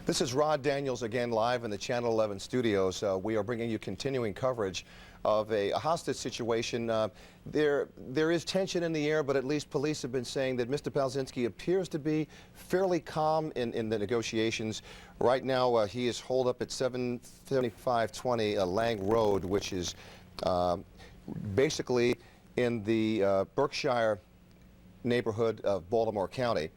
This is Rod Daniels again, live in the Channel 11 studios. We are bringing you continuing coverage of a hostage situation. There is tension in the air, but at least police have been saying that Mr. Palczynski appears to be fairly calm in the negotiations. Right now, he is holed up at 77520 Lang Road, which is basically in the Berkshire neighborhood of Baltimore County.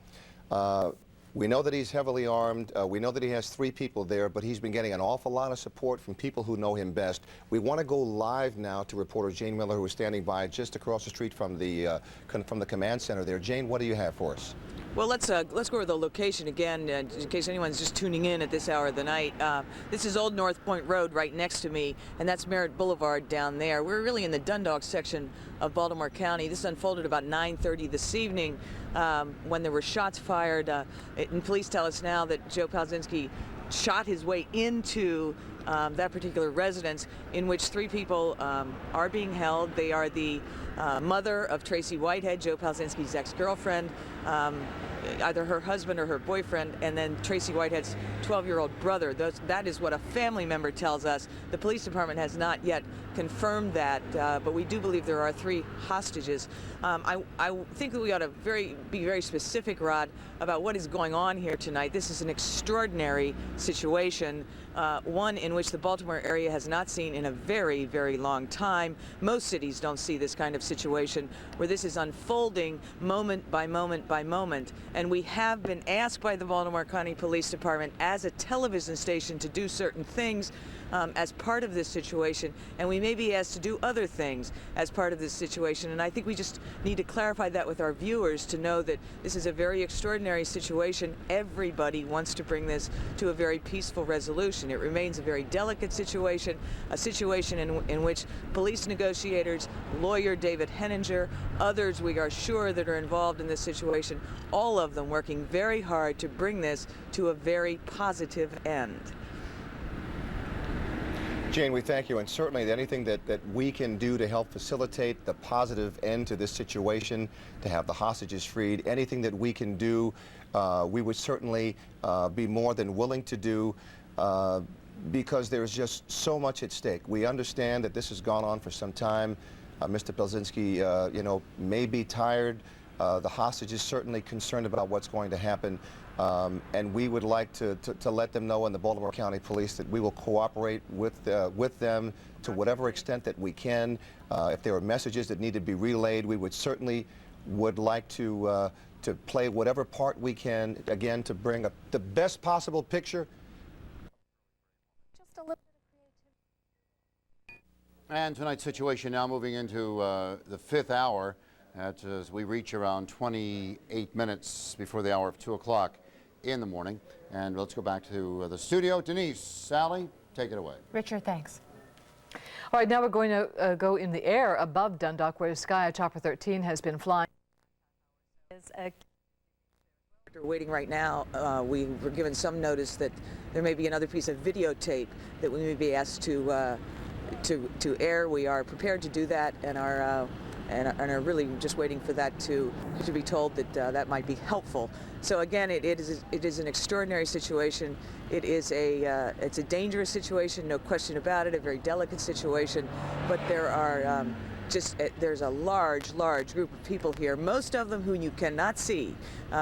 We know that he's heavily armed. We know that he has 3 people there, but he's been getting an awful lot of support from people who know him best. We want to go live now to reporter Jane Miller, who is standing by just across the street from the command center there. Jane, what do you have for us? Well, let's go over the location again, in case anyone's just tuning in at this hour of the night. This is Old North Point Road right next to me, and that's Merritt Boulevard down there. We're really in the Dundalk section of Baltimore County. This unfolded about 9:30 this evening when there were shots fired. And police tell us now that Joe Palczynski shot his way into that particular residence, in which 3 people are being held. They are the mother of Tracy Whitehead, Joe Palczynski's ex-girlfriend, either her husband or her boyfriend, and then Tracy Whitehead's 12-year-old brother. That is what a family member tells us. The police department has not yet confirmed that, but we do believe there are 3 hostages. I think that we ought to be very specific, Rod, about what is going on here tonight. This is an extraordinary situation, one in which the Baltimore area has not seen in a very, very long time. Most cities don't see this kind of situation where this is unfolding moment by moment by moment. And we have been asked by the Baltimore County Police Department as a television station to do certain things as part of this situation, and we may be asked to do other things as part of this situation. And I think we just need to clarify that with our viewers to know that this is a very extraordinary situation. Everybody wants to bring this to a very peaceful resolution. It remains a very delicate situation, a situation in which police negotiators, lawyer David Henninger, others we are sure that are involved in this situation, all of them working very hard to bring this to a very positive end. Jane, we thank you, and certainly anything that we can do to help facilitate the positive end to this situation, to have the hostages freed, anything that we can do, we would certainly be more than willing to do, because there's just so much at stake. We understand that this has gone on for some time. Mr. Palczynski, you know, may be tired. The hostage is certainly concerned about what's going to happen. And we would like to let them know in the Baltimore County Police that we will cooperate with them to whatever extent that we can. If there are messages that need to be relayed, we would certainly like to play whatever part we can, again, to bring the best possible picture. Just a little bit of creativity. And tonight's situation now moving into the 5th hour as we reach around 28 minutes before the hour of 2 o'clock in the morning. And let's go back to the studio. Denise, Sally, take it away. Richard, thanks. All right, now we're going to go in the air above Dundalk, where Sky Chopper 13 has been flying. We're waiting right now. We were given some notice that there may be another piece of videotape that we may be asked to air. We are prepared to do that, and are really just waiting for that to be told that that might be helpful. So again, it is an extraordinary situation. It's a dangerous situation, no question about it. A very delicate situation, but there are there's a large group of people here, most of them who you cannot see.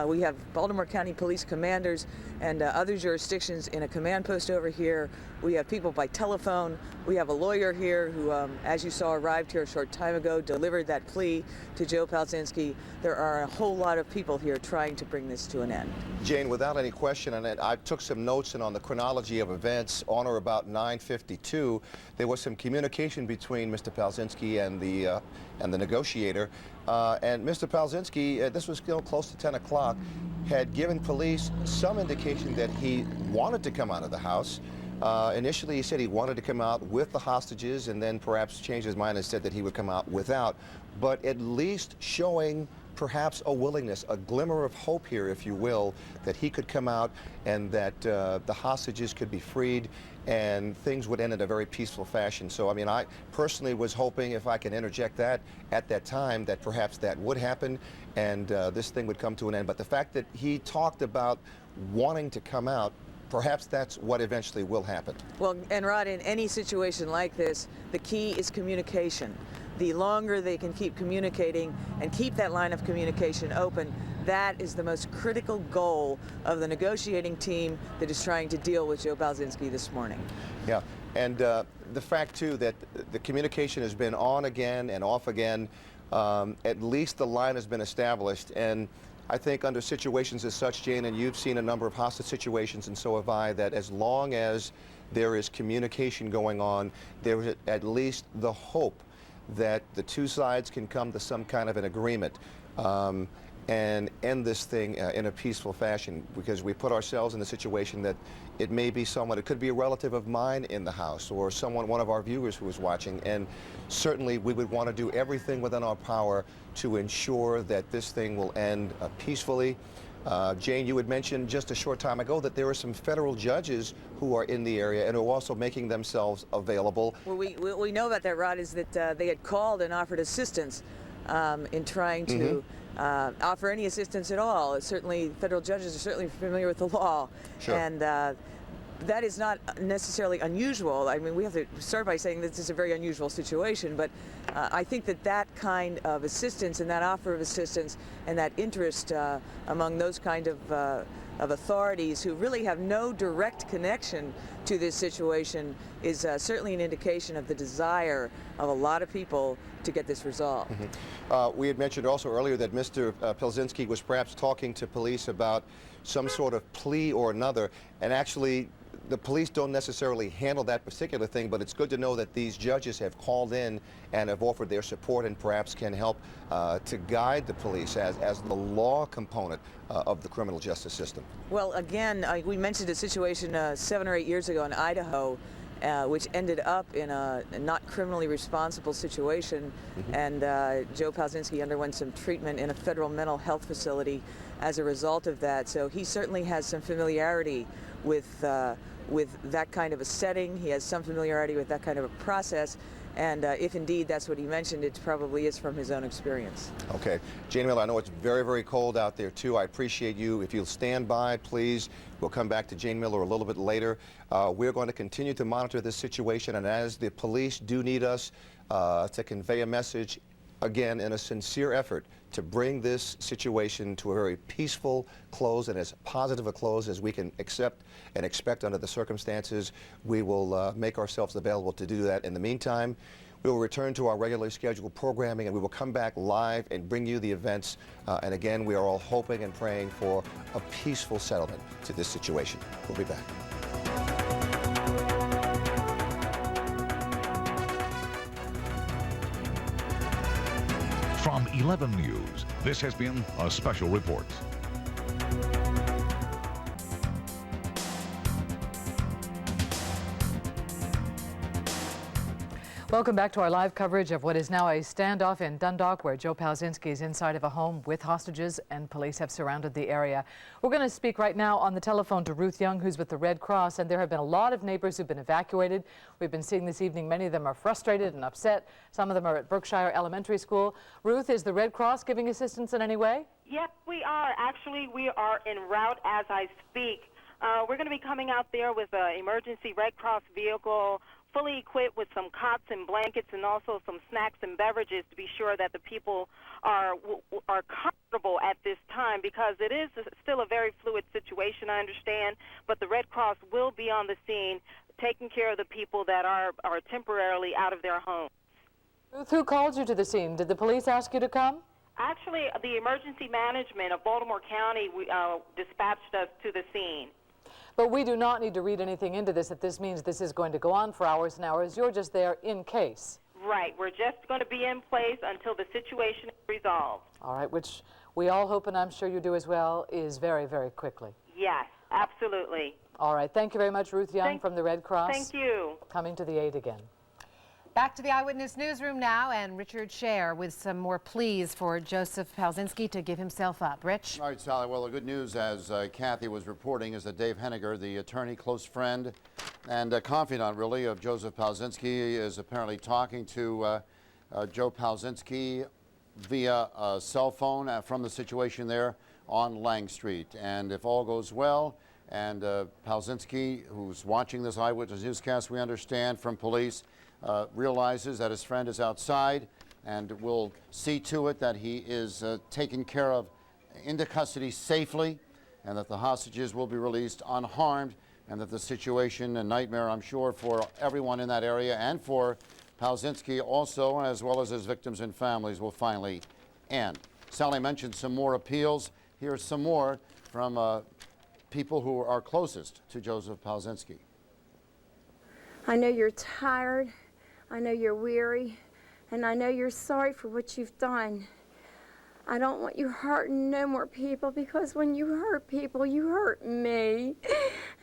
We have Baltimore County Police commanders and other jurisdictions in a command post over here. We have people by telephone. We have a lawyer here who, as you saw, arrived here a short time ago, delivered that plea to Joe Palczynski. There are a whole lot of people here trying to bring this to an end. Jane, without any question, and I took some notes on the chronology of events. On or about 9:52, there was some communication between Mr. Palczynski and the negotiator. And Mr. Palczynski, this was still close to 10 o'clock, had given police some indication that he wanted to come out of the house. Initially, he said he wanted to come out with the hostages, and then perhaps changed his mind and said that he would come out without. But at least showing perhaps a willingness, a glimmer of hope here, if you will, that he could come out and that the hostages could be freed and things would end in a very peaceful fashion. So, I mean, I personally was hoping, if I can interject that, at that time, that perhaps that would happen and this thing would come to an end. But the fact that he talked about wanting to come out perhaps that's what eventually will happen. Well, and Rod, in any situation like this, the key is communication. The longer they can keep communicating and keep that line of communication open, that is the most critical goal of the negotiating team that is trying to deal with Joe Palczynski this morning. Yeah, and the fact, too, that the communication has been on again and off again, at least the line has been established. And I think under situations as such, Jane, and you've seen a number of hostage situations, and so have I, that as long as there is communication going on, there is at least the hope that the two sides can come to some kind of an agreement and end this thing in a peaceful fashion, because we put ourselves in the situation that it may be someone, it could be a relative of mine in the house, or someone, one of our viewers who is watching, and certainly we would want to do everything within our power to ensure that this thing will end peacefully. Jane, you had mentioned just a short time ago that there are some federal judges who are in the area and who are also making themselves available. Well, we know about that, Rod, is that they had called and offered assistance in trying to offer any assistance at all. Certainly, federal judges are certainly familiar with the law. Sure. And that is not necessarily unusual. I mean, we have to start by saying this is a very unusual situation, but I think that that kind of assistance and that offer of assistance and that interest among those kind of authorities who really have no direct connection to this situation is certainly an indication of the desire of a lot of people to get this resolved. We had mentioned also earlier that Mr. Palczynski was perhaps talking to police about some sort of plea or another, and actually the police don't necessarily handle that particular thing, but it's good to know that these judges have called in and have offered their support and perhaps can help to guide the police as the law component of the criminal justice system. Well, again, we mentioned a situation 7 or 8 years ago in Idaho, which ended up in a not criminally responsible situation, and Joe Palczynski underwent some treatment in a federal mental health facility as a result of that. So he certainly has some familiarity with that kind of a setting. He has some familiarity with that kind of a process. And if indeed that's what he mentioned, it probably is from his own experience. Okay. Jane Miller, I know it's very, very cold out there, too. I appreciate you. If you'll stand by, please. We'll come back to Jane Miller a little bit later. We're going to continue to monitor this situation, and as the police do need us to convey a message, again, in a sincere effort to bring this situation to a very peaceful close and as positive a close as we can accept and expect under the circumstances, we will make ourselves available to do that. In the meantime, we will return to our regularly scheduled programming, and we will come back live and bring you the events. And again, we are all hoping and praying for a peaceful settlement to this situation. We'll be back. From 11 News, this has been a special report. Welcome back to our live coverage of what is now a standoff in Dundalk, where Joe Palczynski is inside of a home with hostages and police have surrounded the area. We're going to speak right now on the telephone to Ruth Young, who's with the Red Cross, and there have been a lot of neighbors who've been evacuated. We've been seeing this evening many of them are frustrated and upset. Some of them are at Berkshire Elementary School. Ruth, is the Red Cross giving assistance in any way? Yes, we are. Actually, we are en route as I speak. We're going to be coming out there with an emergency Red Cross vehicle, fully equipped with some cots and blankets and also some snacks and beverages to be sure that the people are comfortable at this time, because it is still a very fluid situation, I understand, but the Red Cross will be on the scene taking care of the people that are temporarily out of their homes. Ruth, who called you to the scene? Did the police ask you to come? Actually, the emergency management of Baltimore County dispatched us to the scene. But we do not need to read anything into this, that this means this is going to go on for hours and hours. You're just there in case. Right. We're just going to be in place until the situation is resolved. All right, which we all hope, and I'm sure you do as well, is very, very quickly. Yes, absolutely. All right. Thank you very much, Ruth Young from the Red Cross. Thank you. Coming to the aid again. Back to the Eyewitness Newsroom now, and Richard Scher with some more pleas for Joseph Palczynski to give himself up. Rich? All right, Sally. Well, the good news, as Kathy was reporting, is that Dave Henniger, the attorney, close friend, and confidant, really, of Joseph Palczynski, is apparently talking to Joe Palczynski via a cell phone from the situation there on Lang Street. And if all goes well, And Palczynski, who's watching this eyewitness newscast, we understand from police, realizes that his friend is outside and will see to it that he is taken care of into custody safely, and that the hostages will be released unharmed, and that the situation, a nightmare, I'm sure, for everyone in that area and for Palczynski also, as well as his victims and families, will finally end. Sally mentioned some more appeals. Here's some more from people who are closest to Joseph Palczynski. I know you're tired, I know you're weary, and I know you're sorry for what you've done. I don't want you hurting no more people, because when you hurt people, you hurt me.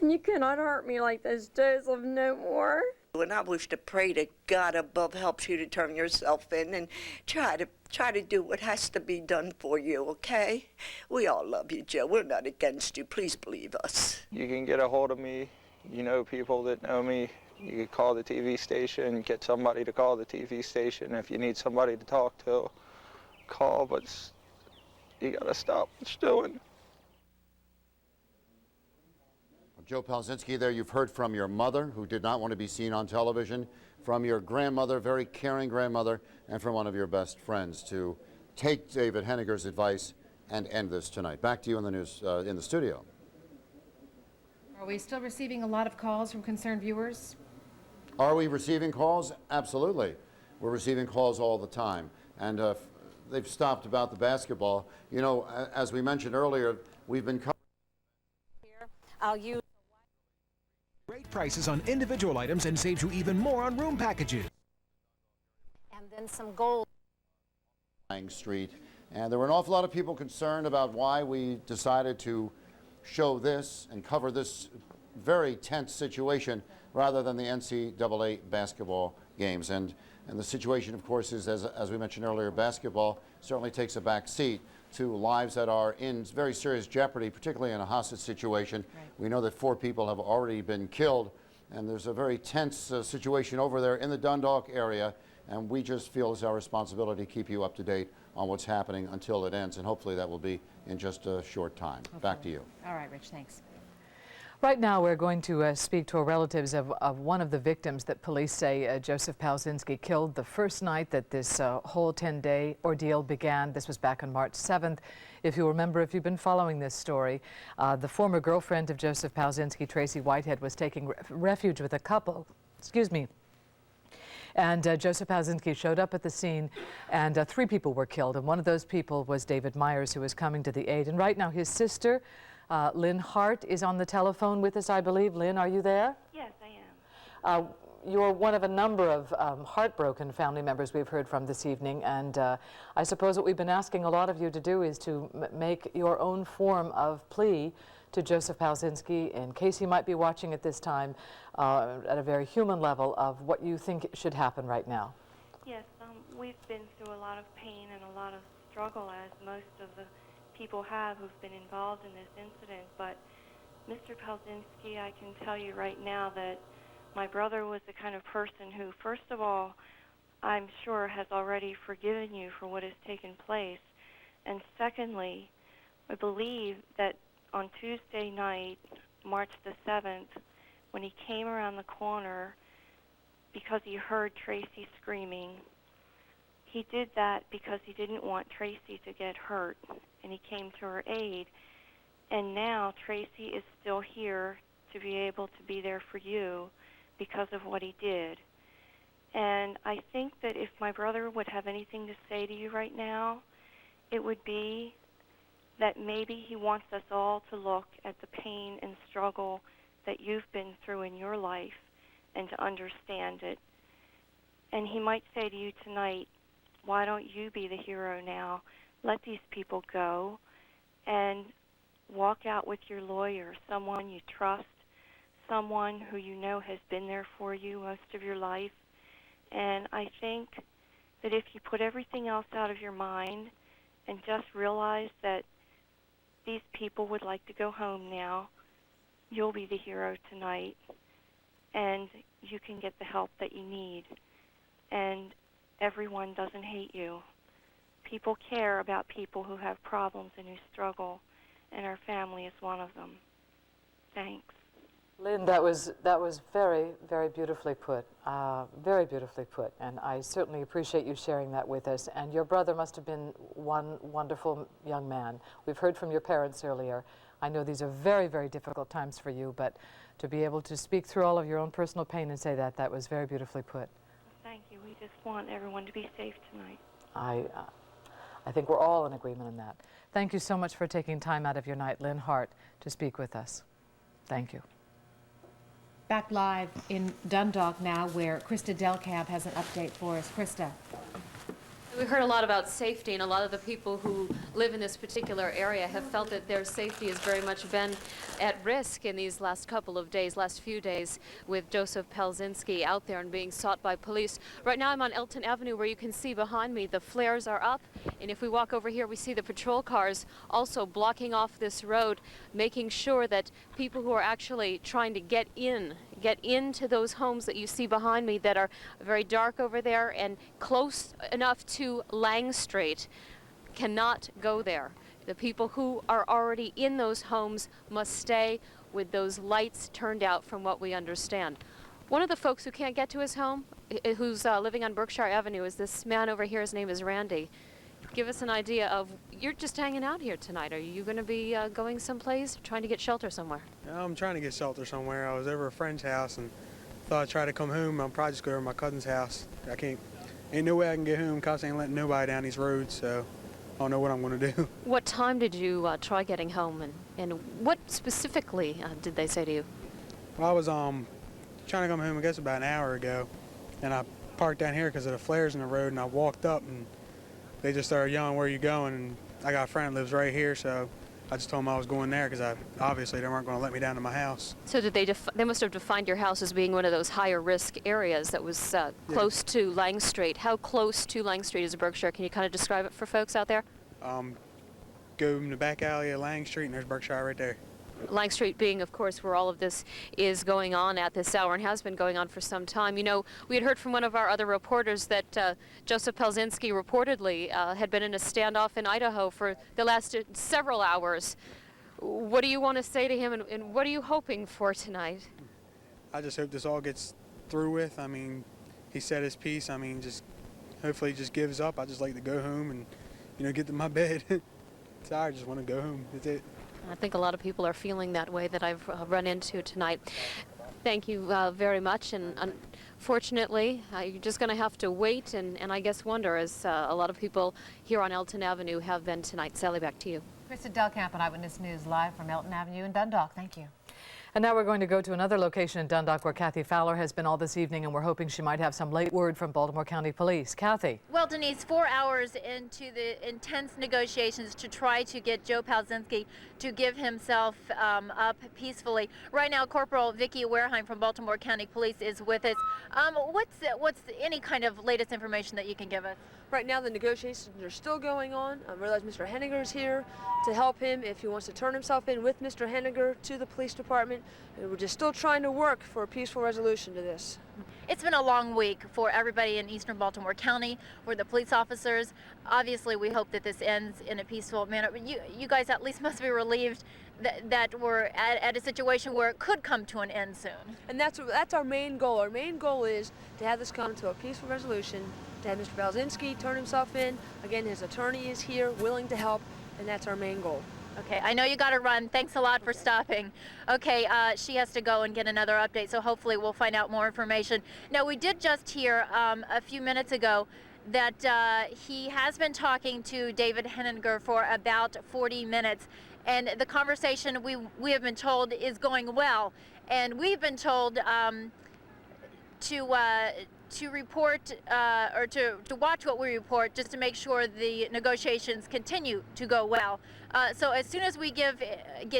And you cannot hurt me like this, Joseph, no more. And I wish to pray that God above helps you to turn yourself in and try to do what has to be done for you, okay? We all love you, Joe. We're not against you. Please believe us. You can get a hold of me. You know people that know me. You can call the TV station, get somebody to call the TV station. If you need somebody to talk to, call, but you gotta stop what you're doing. Joe Palczynski, there you've heard from your mother, who did not want to be seen on television, from your grandmother, very caring grandmother, and from one of your best friends to take David Henniger's advice and end this tonight. Back to you in the news, in the studio. Are we still receiving a lot of calls from concerned viewers? Are we receiving calls? Absolutely. We're receiving calls all the time. And they've stopped about the basketball. You know, as we mentioned earlier, we've been covering. I'll use great prices on individual items and saves you even more on room packages. and then some gold. Street. And there were an awful lot of people concerned about why we decided to show this and cover this very tense situation rather than the NCAA basketball games. And the situation, of course, is, as we mentioned earlier, basketball certainly takes a back seat to lives that are in very serious jeopardy, particularly in a hostage situation. Right. We know that 4 people have already been killed, and there's a very tense situation over there in the Dundalk area, and we just feel it's our responsibility to keep you up to date on what's happening until it ends, and hopefully that will be in just a short time. Hopefully. Back to you. All right, Rich, thanks. Right now, we're going to speak to relatives of one of the victims that police say Joseph Palczynski killed the first night that this whole 10-day ordeal began. This was back on March 7th. If you remember, if you've been following this story, the former girlfriend of Joseph Palczynski, Tracy Whitehead, was taking refuge with a couple. Excuse me. And Joseph Palczynski showed up at the scene, and 3 people were killed. And one of those people was David Myers, who was coming to the aid. And right now, his sister, Lynn Hart, is on the telephone with us, I believe. Lynn, are you there? Yes, I am. You're one of a number of heartbroken family members we've heard from this evening, and I suppose what we've been asking a lot of you to do is to make your own form of plea to Joseph Palczynski, in case he might be watching at this time, at a very human level, of what you think should happen right now. Yes, we've been through a lot of pain and a lot of struggle, as most of the people have who've been involved in this incident. But Mr. Palczynski, I can tell you right now that my brother was the kind of person who, first of all, I'm sure has already forgiven you for what has taken place. And secondly, I believe that on Tuesday night, March the 7th, when he came around the corner because he heard Tracy screaming, he did that because he didn't want Tracy to get hurt, and he came to her aid. And now Tracy is still here to be able to be there for you because of what he did. And I think that if my brother would have anything to say to you right now, it would be that maybe he wants us all to look at the pain and struggle that you've been through in your life and to understand it. And he might say to you tonight, why don't you be the hero now? Let these people go and walk out with your lawyer, someone you trust, someone who you know has been there for you most of your life. And I think that if you put everything else out of your mind and just realize that these people would like to go home now, you'll be the hero tonight, and you can get the help that you need. And everyone doesn't hate you. People care about people who have problems and who struggle, and our family is one of them. Thanks. Lynn, that was very, very beautifully put. Very beautifully put. And I certainly appreciate you sharing that with us. And your brother must have been one wonderful young man. We've heard from your parents earlier. I know these are very, very difficult times for you, but to be able to speak through all of your own personal pain and say that, that was very beautifully put. Thank you. We just want everyone to be safe tonight. I think we're all in agreement on that. Thank you so much for taking time out of your night, Lynn Hart, to speak with us. Thank you. Back live in Dundalk now, where Krista Delcamp has an update for us. Krista. We heard a lot about safety, and a lot of the people who live in this particular area have felt that their safety has very much been at risk in these last couple of days, last few days, with Joseph Palczynski out there and being sought by police. Right now I'm on Elton Avenue, where you can see behind me the flares are up, and if we walk over here we see the patrol cars also blocking off this road, making sure that people who are actually trying to get into those homes that you see behind me that are very dark over there and close enough to Lang Street cannot go there. The people who are already in those homes must stay with those lights turned out, from what we understand. One of the folks who can't get to his home, who's living on Berkshire Avenue, is this man over here. His name is Randy. Give us an idea of, you're just hanging out here tonight. Are you going to be going someplace, trying to get shelter somewhere? I'm trying to get shelter somewhere. I was over at a friend's house and thought I'd try to come home. I'll probably just go over to my cousin's house. Ain't no way I can get home. Cops ain't letting nobody down these roads, so I don't know what I'm going to do. What time did you try getting home, and what specifically did they say to you? Well, I was trying to come home, I guess, about an hour ago, and I parked down here because of the flares in the road, and I walked up, and they just started yelling, "Where are you going?" And I got a friend that lives right here, so I just told them I was going there because obviously they weren't going to let me down to my house. So did they must have defined your house as being one of those higher risk areas that was close to Lang Street. How close to Lang Street is Berkshire? Can you kind of describe it for folks out there? Go in the back alley of Lang Street and there's Berkshire right there. Lang Street being, of course, where all of this is going on at this hour and has been going on for some time. You know, we had heard from one of our other reporters that Joseph Palczynski reportedly had been in a standoff in Idaho for the last several hours. What do you want to say to him, and what are you hoping for tonight? I just hope this all gets through with. I mean, he said his piece. I mean, hopefully he just gives up. I just like to go home and, get to my bed. I just want to go home. That's it. I think a lot of people are feeling that way that I've run into tonight. Thank you very much, and unfortunately, you're just going to have to wait and I guess wonder, as a lot of people here on Elton Avenue have been tonight. Sally, back to you. Krista Delcamp on Eyewitness News, live from Elton Avenue in Dundalk. Thank you. And now we're going to go to another location in Dundalk where Kathy Fowler has been all this evening, and we're hoping she might have some late word from Baltimore County Police. Kathy. Well, Denise, 4 hours into the intense negotiations to try to get Joe Palczynski to give himself up peacefully. Right now, Corporal Vicki Wareheim from Baltimore County Police is with us. What's any kind of latest information that you can give us? Right now, the negotiations are still going on. I realize Mr. Henniger is here to help him if he wants to turn himself in with Mr. Henniger to the police department. And we're just still trying to work for a peaceful resolution to this. It's been a long week for everybody in eastern Baltimore County, for the police officers. Obviously, we hope that this ends in a peaceful manner. But you guys at least must be relieved that we're at a situation where it could come to an end soon. And that's our main goal. Our main goal is to have this come to a peaceful resolution, to have Mr. Palczynski turn himself in. Again, his attorney is here, willing to help, and that's our main goal. Okay, I know you got to run. Thanks a lot for stopping. Okay, she has to go and get another update, so hopefully we'll find out more information. Now, we did just hear a few minutes ago that he has been talking to David Henniger for about 40 minutes, and the conversation we have been told is going well, and we've been told to report or to watch what we report, just to make sure the negotiations continue to go well. So as soon as we get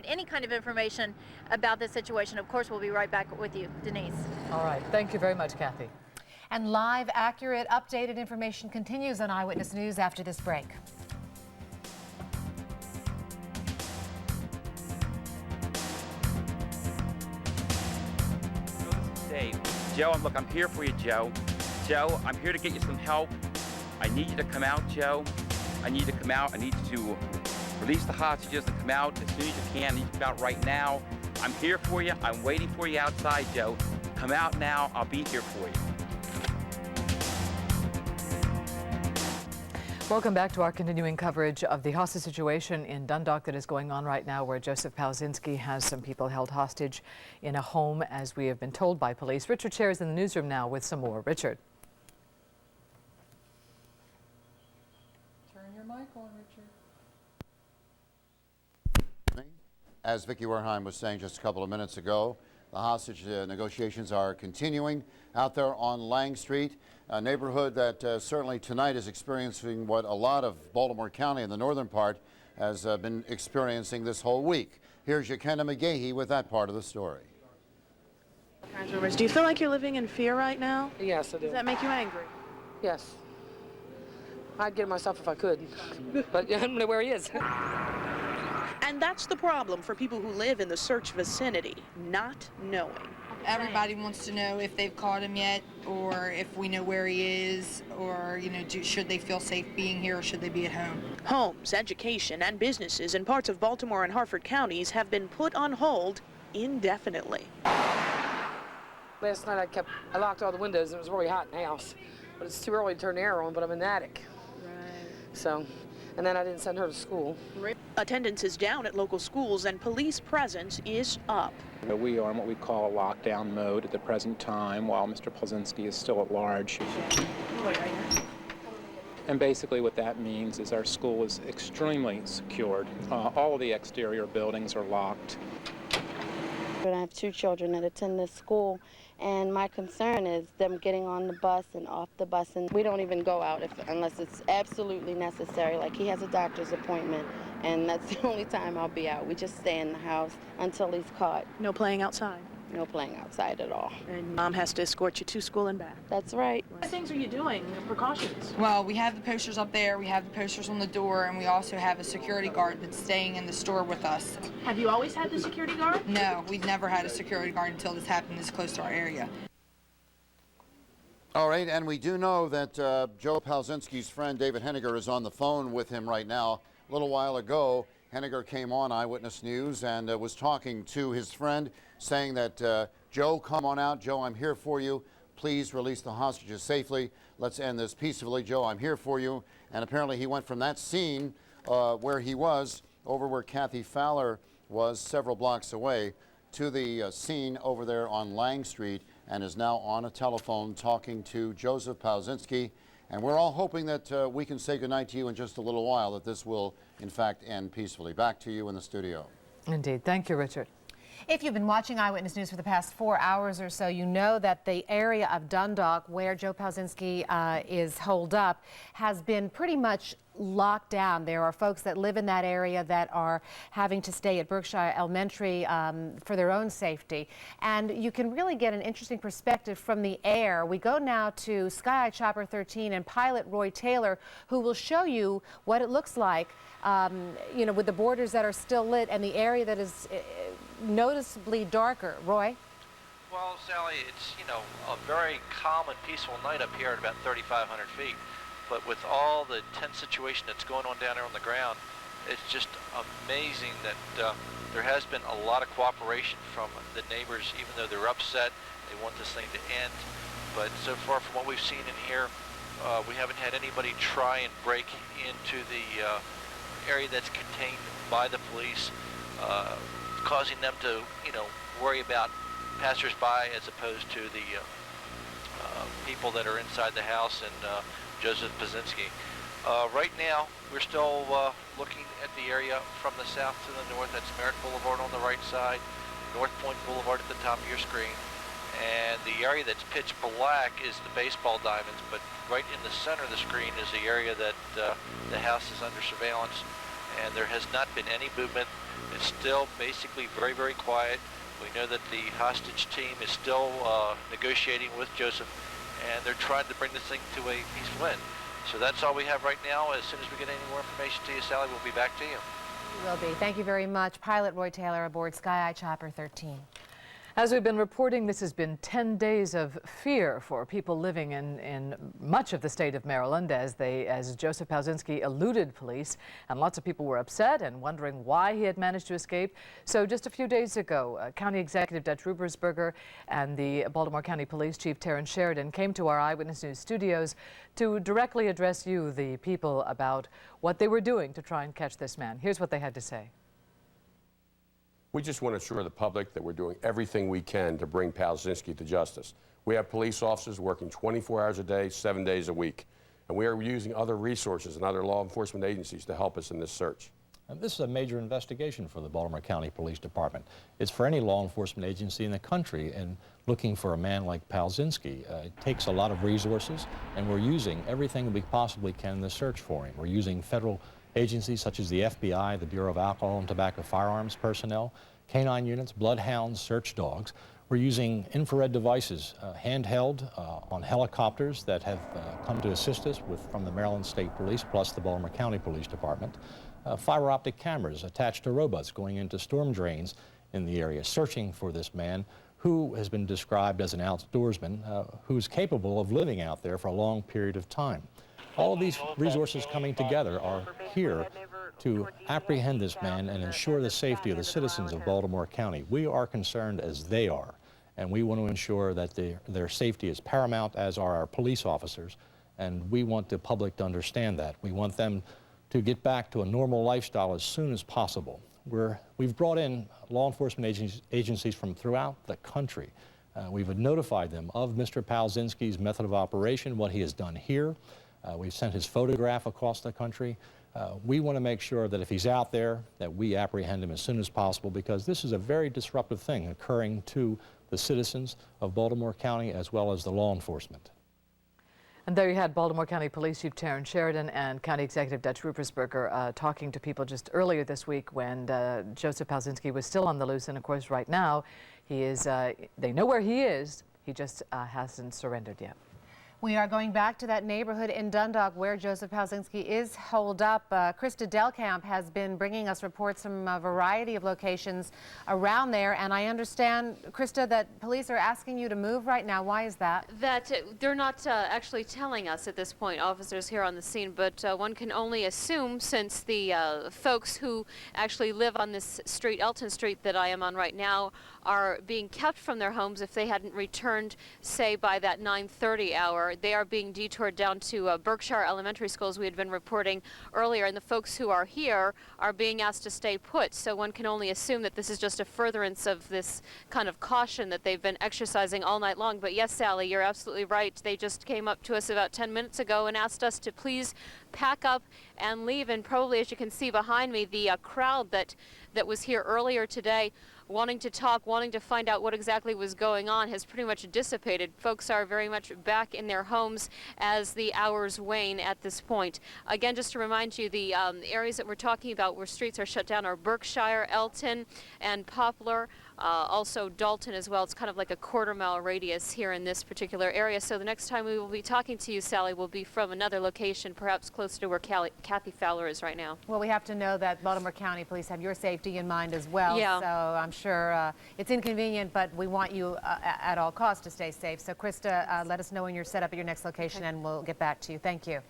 any kind of information about this situation, of course, we'll be right back with you, Denise. All right. Thank you very much, Kathy. And live, accurate, updated information continues on Eyewitness News after this break. Joe, I'm here for you, Joe. Joe, I'm here to get you some help. I need you to come out, Joe. I need you to come out. I need you to release the hostages and come out as soon as you can. I need you to come out right now. I'm here for you. I'm waiting for you outside, Joe. Come out now. I'll be here for you. Welcome back to our continuing coverage of the hostage situation in Dundalk that is going on right now, where Joseph Palczynski has some people held hostage in a home, as we have been told by police. Richard Scher is in the newsroom now with some more. Richard. Turn your mic on, Richard. As Vicki Werheim was saying just a couple of minutes ago, the hostage negotiations are continuing out there on Lang Street, a neighborhood that certainly tonight is experiencing what a lot of Baltimore County in the northern part has been experiencing this whole week. Here's Yakenna McGahey with that part of the story. Do you feel like you're living in fear right now? Yes, I do. Does that make you angry? Yes. I'd get it myself if I could, but I don't know where he is. And that's the problem for people who live in the search vicinity, not knowing. Everybody wants to know if they've caught him yet, or if we know where he is, or, you know, should they feel safe being here, or should they be at home? Homes, education, and businesses in parts of Baltimore and Harford counties have been put on hold indefinitely. Last night I locked all the windows. It was really hot in the house, but it's too early to turn the air on, but I'm in the attic. Right. So, and then I didn't send her to school. Attendance is down at local schools and police presence is up. We are in what we call a lockdown mode at the present time while Mr. Palczynski is still at large. And basically what that means is our school is extremely secured. All of the exterior buildings are locked. I have two children that attend this school, and my concern is them getting on the bus and off the bus, and we don't even go out unless it's absolutely necessary. Like, he has a doctor's appointment, and that's the only time I'll be out. We just stay in the house until he's caught. No playing outside? No playing outside at all. And Mom has to escort you to school and back? That's right. What things are you doing, precautions? Well, we have the posters up there, we have the posters on the door, and we also have a security guard that's staying in the store with us. Have you always had the security guard? No, we've never had a security guard until this happened this close to our area. All right, and we do know that Joe Palczynski's friend David Henniger is on the phone with him right now. A little while ago, Henniger came on Eyewitness News and was talking to his friend, saying that, Joe, come on out. Joe, I'm here for you. Please release the hostages safely. Let's end this peacefully. Joe, I'm here for you. And apparently he went from that scene where he was, over where Kathy Fowler was several blocks away, to the scene over there on Lang Street, and is now on a telephone talking to Joseph Palczynski. And we're all hoping that we can say goodnight to you in just a little while, that this will, in fact, end peacefully. Back to you in the studio. Indeed. Thank you, Richard. If you've been watching Eyewitness News for the past 4 hours or so, you know that the area of Dundalk where Joe Palczynski is holed up has been pretty much locked down. There are folks that live in that area that are having to stay at Berkshire Elementary for their own safety. And you can really get an interesting perspective from the air. We go now to Sky Eye Chopper 13 and pilot Roy Taylor, who will show you what it looks like, you know, with the borders that are still lit and the area that is noticeably darker. Roy? Well, Sally, it's, you know, a very calm and peaceful night up here at about 3,500 feet. But with all the tense situation that's going on down there on the ground, it's just amazing that there has been a lot of cooperation from the neighbors, even though they're upset. They want this thing to end. But so far from what we've seen in here, we haven't had anybody try and break into the area that's contained by the police, causing them to, you know, worry about passersby as opposed to the people that are inside the house and Joseph Palczynski. Right now, we're still looking at the area from the south to the north. That's Merritt Boulevard on the right side, North Point Boulevard at the top of your screen. And the area that's pitch black is the baseball diamonds, but right in the center of the screen is the area that the house is under surveillance, and there has not been any movement. It's still basically very, very quiet. We know that the hostage team is still negotiating with Joseph, and they're trying to bring this thing to a peaceful end. So that's all we have right now. As soon as we get any more information to you, Sally, we'll be back to you. You will be. Thank you very much. Pilot Roy Taylor aboard Sky Eye Chopper 13. As we've been reporting, this has been 10 days of fear for people living in much of the state of Maryland as Joseph Palczynski eluded police, and lots of people were upset and wondering why he had managed to escape. So just a few days ago, County Executive Dutch Rubersberger and the Baltimore County Police Chief Terrence Sheridan came to our Eyewitness News studios to directly address you, the people, about what they were doing to try and catch this man. Here's what they had to say. We just want to assure the public that we're doing everything we can to bring Palczynski to justice. We have police officers working 24 hours a day, 7 days a week, and we are using other resources and other law enforcement agencies to help us in this search. And this is a major investigation for the Baltimore County Police Department. It's for any law enforcement agency in the country, and looking for a man like Palczynski, it takes a lot of resources, and we're using everything we possibly can in the search for him. We're using federal agencies such as the FBI, the Bureau of Alcohol and Tobacco Firearms personnel, canine units, bloodhounds, search dogs. We're using infrared devices, handheld on helicopters that have come to assist us from the Maryland State Police, plus the Baltimore County Police Department. Fiber optic cameras attached to robots going into storm drains in the area, searching for this man who has been described as an outdoorsman who's capable of living out there for a long period of time. All of these resources coming together are here to apprehend this man and ensure the safety of the citizens of Baltimore County. We are concerned as they are, and we want to ensure that their safety is paramount, as are our police officers, and we want the public to understand that. We want them to get back to a normal lifestyle as soon as possible. We've brought in law enforcement agencies from throughout the country. We've notified them of Mr. Palczynski's method of operation, what he has done here. We've sent his photograph across the country. We want to make sure that if he's out there, that we apprehend him as soon as possible, because this is a very disruptive thing occurring to the citizens of Baltimore County as well as the law enforcement. And there you had Baltimore County Police Chief Terrence Sheridan and County Executive Dutch Rubersberger talking to people just earlier this week when Joseph Palczynski was still on the loose. And of course, right now, he is, they know where he is. He just hasn't surrendered yet. We are going back to that neighborhood in Dundalk where Joseph Palczynski is holed up. Krista Delkamp has been bringing us reports from a variety of locations around there. And I understand, Krista, that police are asking you to move right now. Why is that? That they're not actually telling us at this point, officers here on the scene, but one can only assume, since the folks who actually live on this street, Elton Street, that I am on right now, are being kept from their homes if they hadn't returned, say, by that 9:30 hour. They are being detoured down to Berkshire Elementary School, as we had been reporting earlier, and the folks who are here are being asked to stay put. So one can only assume that this is just a furtherance of this kind of caution that they've been exercising all night long. But yes, Sally, you're absolutely right. They just came up to us about 10 minutes ago and asked us to please pack up and leave. And probably, as you can see behind me, the crowd that was here earlier today wanting to talk, wanting to find out what exactly was going on, has pretty much dissipated. Folks are very much back in their homes as the hours wane at this point. Again, just to remind you, the areas that we're talking about where streets are shut down are Berkshire, Elton, and Poplar. Also Dalton as well. It's kind of like a quarter-mile radius here in this particular area. So the next time we will be talking to you, Sally, will be from another location, perhaps closer to where Kathy Fowler is right now. Well, we have to know that Baltimore County Police have your safety in mind as well. Yeah. So I'm sure it's inconvenient, but we want you at all costs to stay safe. So Krista, let us know when you're set up at your next location, and we'll get back to you. Thank you.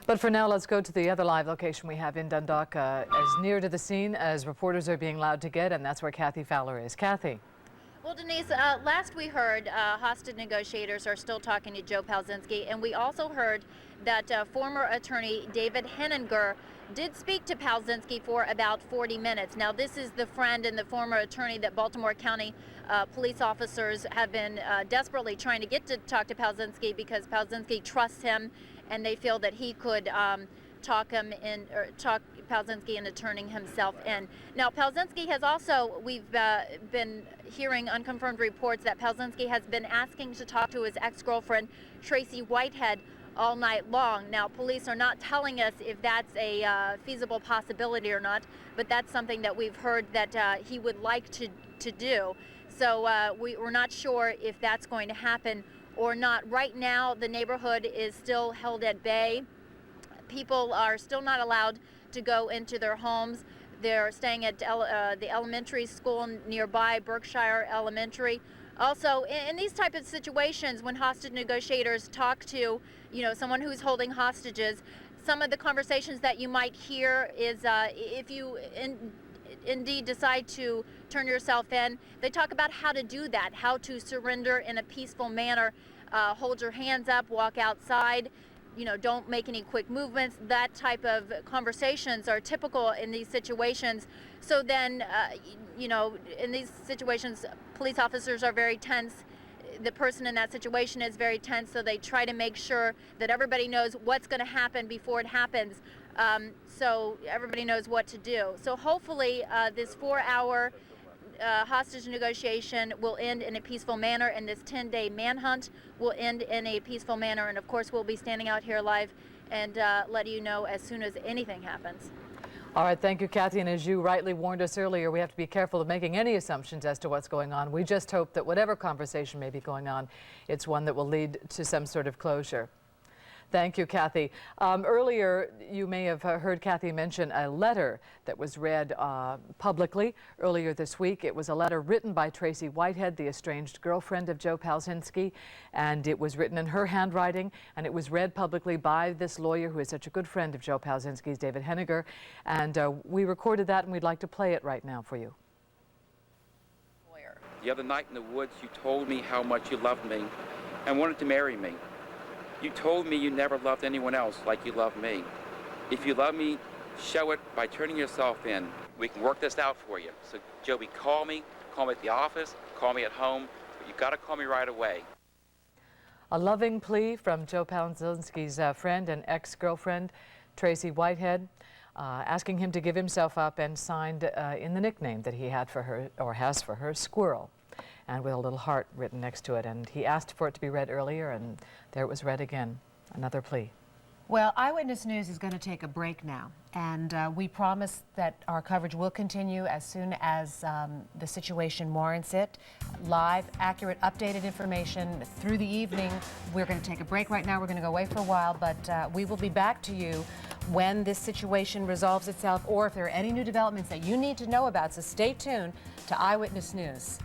But for now, let's go to the other live location we have in Dundalk, as near to the scene as reporters are being allowed to get, and that's where Kathy Fowler is. Kathy. Well, Denise, last we heard hostage negotiators are still talking to Joe Palczynski, and we also heard that former attorney David Henninger did speak to Palczynski for about 40 minutes. Now, this is the friend and the former attorney that Baltimore County police officers have been desperately trying to get to talk to Palczynski, because Palczynski trusts him, and they feel that he could talk Palczynski into turning himself in. Now, Palczynski has also, we've been hearing unconfirmed reports that Palczynski has been asking to talk to his ex-girlfriend, Tracy Whitehead, all night long. Now, police are not telling us if that's a feasible possibility or not, but that's something that we've heard that he would like to do. So we're not sure if that's going to happen or not. Right now, the neighborhood is still held at bay. People are still not allowed to go into their homes. They're staying at the elementary school nearby, Berkshire Elementary. Also, in these type of situations, when hostage negotiators talk to, someone who's holding hostages, some of the conversations that you might hear is if you indeed decide to turn yourself in, they talk about how to do that, how to surrender in a peaceful manner. Hold your hands up, walk outside, don't make any quick movements. That type of conversations are typical in these situations. So then, in these situations, police officers are very tense. The person in that situation is very tense, so they try to make sure that everybody knows what's going to happen before it happens, so everybody knows what to do. So hopefully this 4-hour hostage negotiation will end in a peaceful manner, and this 10-day manhunt will end in a peaceful manner. And of course, we'll be standing out here live and letting you know as soon as anything happens. All right, thank you, Kathy. And as you rightly warned us earlier, we have to be careful of making any assumptions as to what's going on. We just hope that whatever conversation may be going on, it's one that will lead to some sort of closure. Thank you, Kathy. Earlier, you may have heard Kathy mention a letter that was read publicly earlier this week. It was a letter written by Tracy Whitehead, the estranged girlfriend of Joe Palczynski, and it was written in her handwriting, and it was read publicly by this lawyer who is such a good friend of Joe Palczynski's, David Henniger, and we recorded that, and we'd like to play it right now for you. The other night in the woods, you told me how much you loved me and wanted to marry me. You told me you never loved anyone else like you love me. If you love me, show it by turning yourself in. We can work this out for you. So, Joby, call me at the office, call me at home, but you've got to call me right away. A loving plea from Joe Palczynski's friend and ex-girlfriend, Tracy Whitehead, asking him to give himself up, and signed in the nickname that he had for her, or has for her, Squirrel, and with a little heart written next to it. And he asked for it to be read earlier, and there it was read again. Another plea. Well, Eyewitness News is going to take a break now, and we promise that our coverage will continue as soon as the situation warrants it. Live, accurate, updated information through the evening. We're going to take a break right now. We're going to go away for a while, but we will be back to you when this situation resolves itself, or if there are any new developments that you need to know about. So stay tuned to Eyewitness News.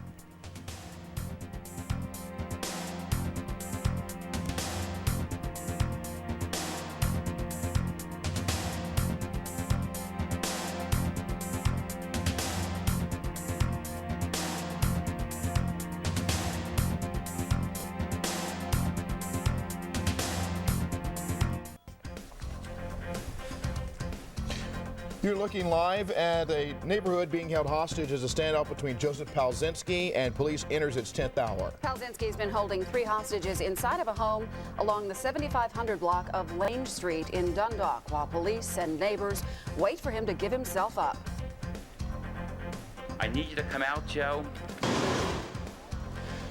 You're looking live at a neighborhood being held hostage as a standoff between Joseph Palczynski and police enters its 10th hour. Palczynski's been holding 3 hostages inside of a home along the 7500 block of Lane Street in Dundalk, while police and neighbors wait for him to give himself up. I need you to come out, Joe.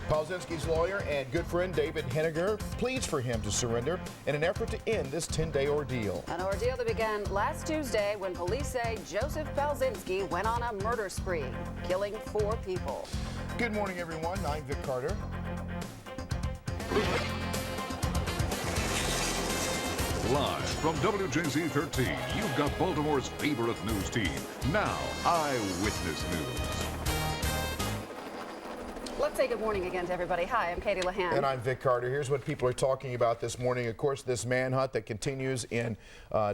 Palczynski's lawyer and good friend David Henniger pleads for him to surrender in an effort to end this 10-day ordeal. An ordeal that began last Tuesday when police say Joseph Palczynski went on a murder spree, killing 4 people. Good morning, everyone. I'm Vic Carter. Live from WJZ 13, you've got Baltimore's favorite news team. Now, Eyewitness News. Let's say good morning again to everybody. Hi, I'm Katie Lahan. And I'm Vic Carter. Here's what people are talking about this morning. Of course, this manhunt that continues in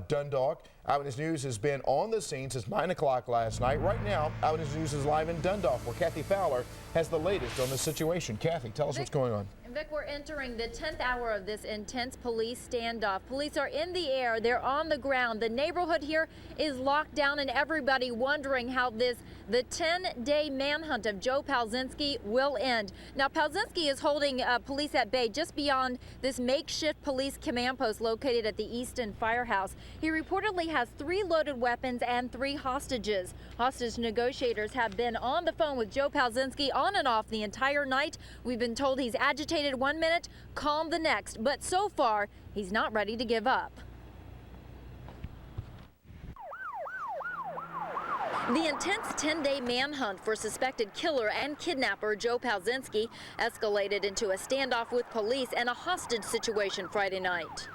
Dundalk. Eyewitness News has been on the scene since 9 o'clock last night. Right now, Eyewitness News is live in Dundalk, where Kathy Fowler has the latest on the situation. Kathy, tell us what's going on. Vic, we're entering the 10th hour of this intense police standoff. Police are in the air, they're on the ground. The neighborhood here is locked down, and everybody wondering how the 10-day manhunt of Joe Palczynski will end. Now, Palczynski is holding police at bay just beyond this makeshift police command post located at the Easton Firehouse. He reportedly has 3 loaded weapons and 3 hostages. Hostage negotiators have been on the phone with Joe Palczynski on and off the entire night. We've been told he's agitated one minute, calm the next, but so far, he's not ready to give up. The intense 10-day manhunt for suspected killer and kidnapper Joe Palczynski escalated into a standoff with police and a hostage situation Friday night.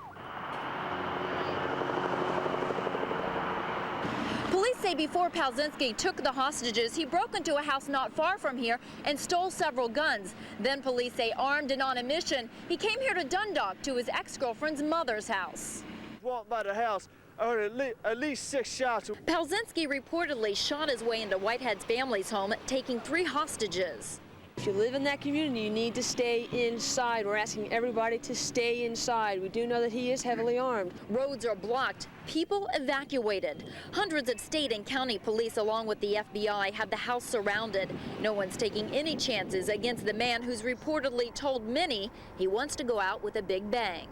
Police say before Palczynski took the hostages, he broke into a house not far from here and stole several guns. Then police say, armed and on a mission, he came here to Dundalk to his ex-girlfriend's mother's house. Walked by the house, I heard at least 6 shots. Palczynski reportedly shot his way into Whitehead's family's home, taking 3 hostages. If you live in that community, you need to stay inside. We're asking everybody to stay inside. We do know that he is heavily armed. Roads are blocked, people evacuated. Hundreds of state and county police, along with the FBI, have the house surrounded. No one's taking any chances against the man who's reportedly told many he wants to go out with a big bang.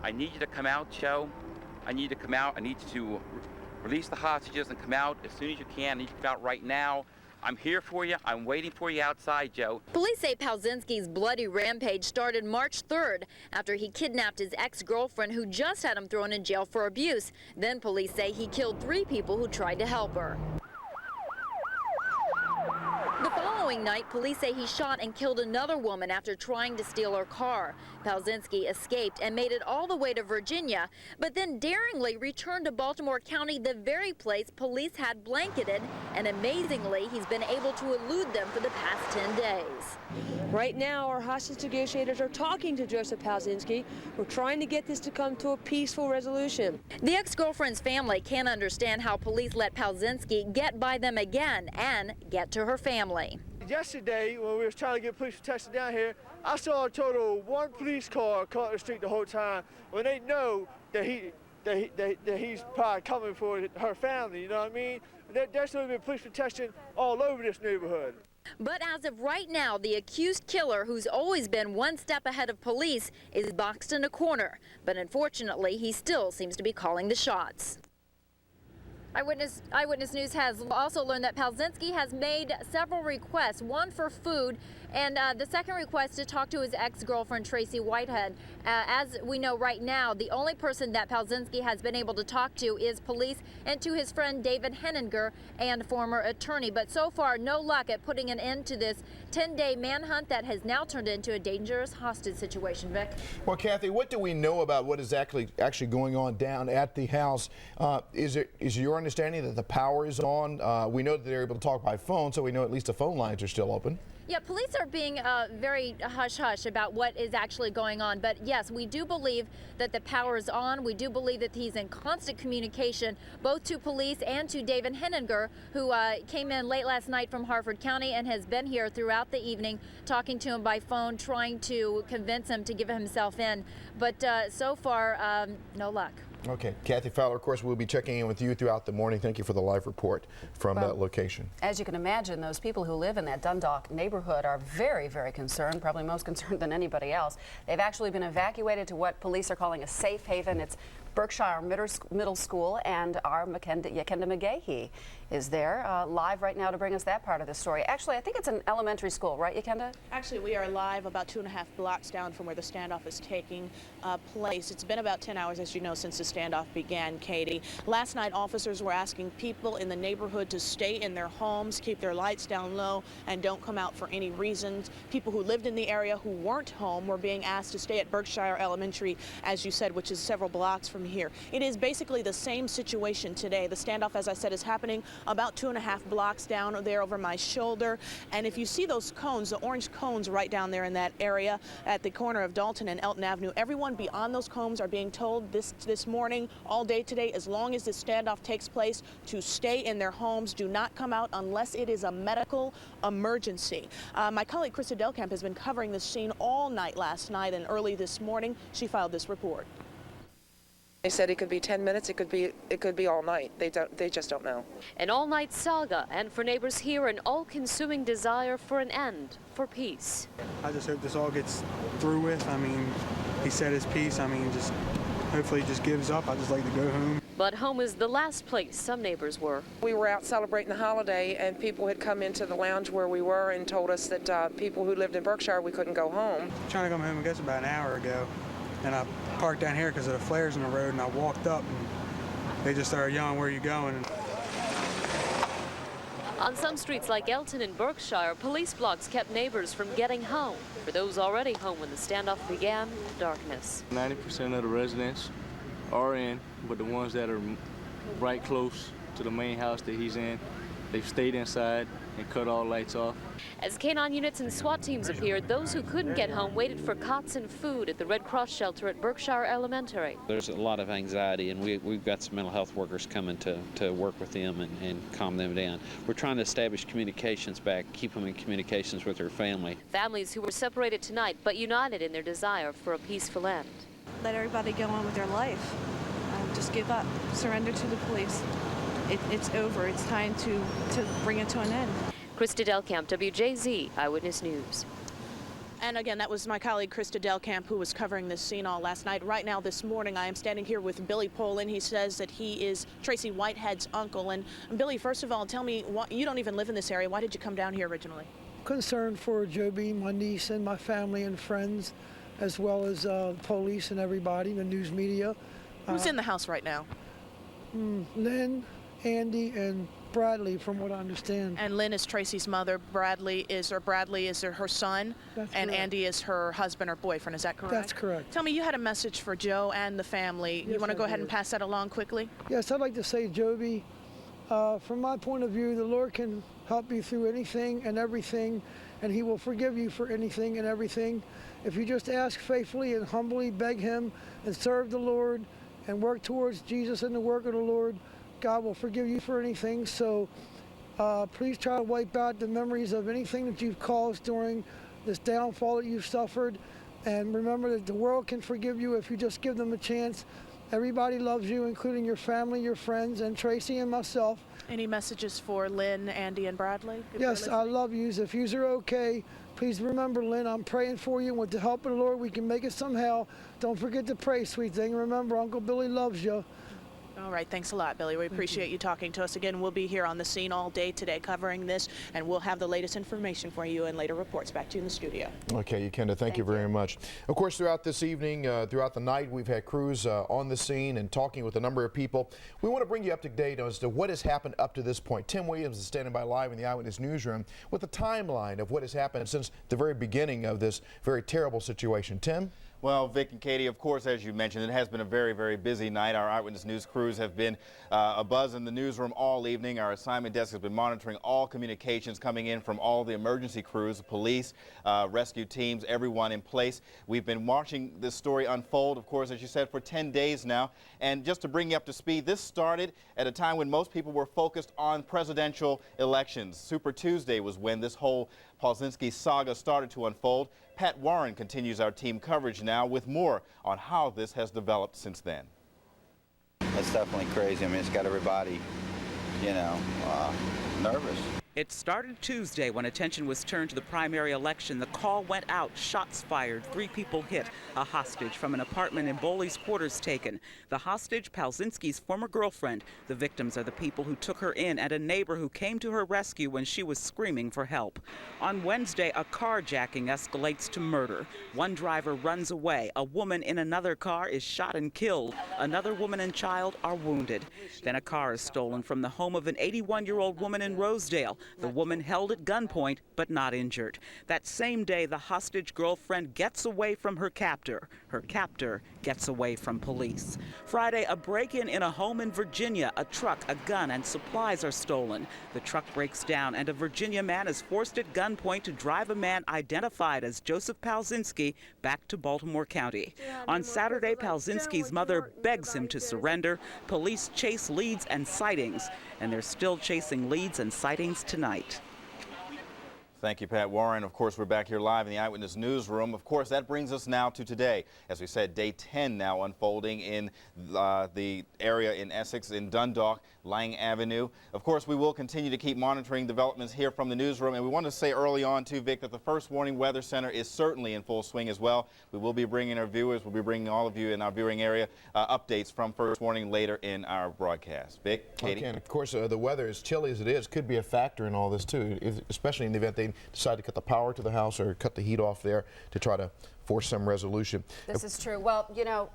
I need you to come out, Joe. I need you to come out. I need you to release the hostages and come out as soon as you can. I need you to come out right now. I'm here for you. I'm waiting for you outside, Joe. Police say Palczynski's bloody rampage started March 3rd after he kidnapped his ex-girlfriend who just had him thrown in jail for abuse. Then police say he killed 3 people who tried to help her. The following night, police say he shot and killed another woman after trying to steal her car. Palczynski escaped and made it all the way to Virginia, but then daringly returned to Baltimore County, the very place police had blanketed, and amazingly, he's been able to elude them for the past 10 days. Right now, our hostage negotiators are talking to Joseph Palczynski. We're trying to get this to come to a peaceful resolution. The ex-girlfriend's family can't understand how police let Palczynski get by them again and get to her family. Yesterday, when we were trying to get police protection down here, I saw a total of 1 police car caught the street the whole time when they know that he's probably coming for her family, you know what I mean? There's been police protection all over this neighborhood. But as of right now, the accused killer, who's always been one step ahead of police, is boxed in a corner. But unfortunately, he still seems to be calling the shots. Eyewitness News has also learned that Palczynski has made several requests, one for food, and the second request to talk to his ex-girlfriend, Tracy Whitehead. As we know right now, the only person that Palczynski has been able to talk to is police and to his friend David Henninger and former attorney. But so far, no luck at putting an end to this 10-day manhunt that has now turned into a dangerous hostage situation. Vic? Well, Kathy, what do we know about what is actually going on down at the house? Is your understanding that the power is on? We know that they're able to talk by phone, so we know at least the phone lines are still open. Yeah, police are being very hush-hush about what is actually going on. But yes, we do believe that the power is on. We do believe that he's in constant communication, both to police and to David Henninger, who came in late last night from Harford County and has been here throughout the evening, talking to him by phone, trying to convince him to give himself in. But so far, no luck. Okay. Kathy Fowler, of course, we'll be checking in with you throughout the morning. Thank you for the live report from that location. As you can imagine, those people who live in that Dundalk neighborhood are very, very concerned, probably most concerned than anybody else. They've actually been evacuated to what police are calling a safe haven. It's Berkshire Middle School, and our Yakenda McGahee is there live right now to bring us that part of the story. Actually, I think it's an elementary school, right, Yakenda? Actually, we are live about 2.5 blocks down from where the standoff is taking place. It's been about 10 hours, as you know, since the standoff began, Katie. Last night, officers were asking people in the neighborhood to stay in their homes, keep their lights down low, and don't come out for any reasons. People who lived in the area who weren't home were being asked to stay at Berkshire Elementary, as you said, which is several blocks from here. It is basically the same situation today. The standoff, as I said, is happening about 2.5 blocks down there over my shoulder. And if you see those cones, the orange cones right down there in that area at the corner of Dalton and Elton Avenue, everyone beyond those cones are being told this morning, all day today, as long as the standoff takes place, to stay in their homes. Do not come out unless it is a medical emergency. My colleague Krista Delkamp has been covering this scene all night last night and early this morning. She filed this report. They said it could be 10 minutes, it could be all night. They just don't know. An all-night saga, and for neighbors here, an all-consuming desire for an end, for peace. I just hope this all gets through with. I mean, he said his piece. I mean, just hopefully he just gives up. I just like to go home. But home is the last place some neighbors were. We were out celebrating the holiday, and people had come into the lounge where we were and told us that people who lived in Berkshire, we couldn't go home. Trying to come home, I guess, about an hour ago. And I parked down here because of the flares in the road, and I walked up, and they just started yelling, "Where are you going?" On some streets like Elton and Berkshire, police blocks kept neighbors from getting home. For those already home when the standoff began, darkness. 90% of the residents are in, but the ones that are right close to the main house that he's in. They've stayed inside and cut all lights off. As K-9 units and SWAT teams appeared, those who couldn't get home waited for cots and food at the Red Cross shelter at Berkshire Elementary. There's a lot of anxiety, and we've got some mental health workers coming to work with them and calm them down. We're trying to establish communications back, keep them in communications with their family. Families who were separated tonight, but united in their desire for a peaceful end. Let everybody go on with their life. Just give up. Surrender to the police. It's over. It's time to bring it to an end. Krista Delkamp, WJZ Eyewitness News. And again, that was my colleague Krista Delkamp, who was covering this scene all last night. Right now, this morning, I am standing here with Billy Polin. He says that he is Tracy Whitehead's uncle. And Billy, first of all, tell me, you don't even live in this area. Why did you come down here originally? Concerned for Joby, my niece, and my family and friends, as well as police and everybody, the news media. Who's in the house right now? Lynn, Andy, and Bradley, from what I understand. And Lynn is Tracy's mother. Bradley is her son. That's and correct. Andy is her husband or boyfriend. Is that correct? That's correct. Tell me, you had a message for Joe and the family. Yes, You want to go I ahead did. and pass that along quickly? Yes, I'd like to say, Joby, from my point of view, the Lord can help you through anything and everything, and he will forgive you for anything and everything. If you just ask faithfully and humbly, beg him, and serve the Lord, and work towards Jesus and the work of the Lord, God will forgive you for anything. So please try to wipe out the memories of anything that you've caused during this downfall that you've suffered. And remember that the world can forgive you if you just give them a chance. Everybody loves you, including your family, your friends, and Tracy and myself. Any messages for Lynn, Andy, and Bradley? Yes, I love you. If you're okay, please remember, Lynn, I'm praying for you. And with the help of the Lord, we can make it somehow. Don't forget to pray, sweet thing. Remember, Uncle Billy loves you. All right, thanks a lot, Billy. We appreciate you talking to us. Again, we'll be here on the scene all day today covering this, and we'll have the latest information for you and later reports. Back to you in the studio. Okay, Kenda, thank you very much. Of course, throughout this evening, throughout the night, we've had crews on the scene and talking with a number of people. We want to bring you up to date as to what has happened up to this point. Tim Williams is standing by live in the Eyewitness Newsroom with a timeline of what has happened since the very beginning of this very terrible situation. Tim? Well, Vic and Katie, of course, as you mentioned, it has been a very, very busy night. Our Eyewitness News crews have been abuzz in the newsroom all evening. Our assignment desk has been monitoring all communications coming in from all the emergency crews, police, rescue teams, everyone in place. We've been watching this story unfold, of course, as you said, for 10 days now. And just to bring you up to speed, this started at a time when most people were focused on presidential elections. Super Tuesday was when this whole Palczynski saga started to unfold. Pat Warren continues our team coverage now with more on how this has developed since then. It's definitely crazy. I mean, it's got everybody, you know, nervous. It started Tuesday when attention was turned to the primary election. The call went out, shots fired, 3 people hit, a hostage from an apartment in Boley's quarters taken. The hostage, Palczynski's former girlfriend. The victims are the people who took her in and a neighbor who came to her rescue when she was screaming for help. On Wednesday, a carjacking escalates to murder. One driver runs away. A woman in another car is shot and killed. Another woman and child are wounded. Then a car is stolen from the home of an 81-year-old woman in Rosedale. The woman held at gunpoint, but not injured. That same day, the hostage girlfriend gets away from her captor. Her captor gets away from police. Friday, a break-in in a home in Virginia. A truck, a gun, and supplies are stolen. The truck breaks down, and a Virginia man is forced at gunpoint to drive a man identified as Joseph Palczynski back to Baltimore County. On Saturday, Palczynski's mother begs him to surrender. Police chase leads and sightings, and they're still chasing leads and sightings tonight. Thank you, Pat Warren. Of course, we're back here live in the Eyewitness Newsroom. Of course, that brings us now to today. As we said, day 10 now unfolding in the area in Essex, in Dundalk, Lang Avenue. Of course, we will continue to keep monitoring developments here from the newsroom. And we want to say early on, too, Vic, that the First Warning Weather Center is certainly in full swing as well. We will be bringing our viewers, we'll be bringing all of you in our viewing area updates from First Warning later in our broadcast. Vic, Katie? Okay, and of course, the weather, as chilly as it is, could be a factor in all this, too, especially in the event they decide to cut the power to the house or cut the heat off there to try to force some resolution. This is true. Well, you know,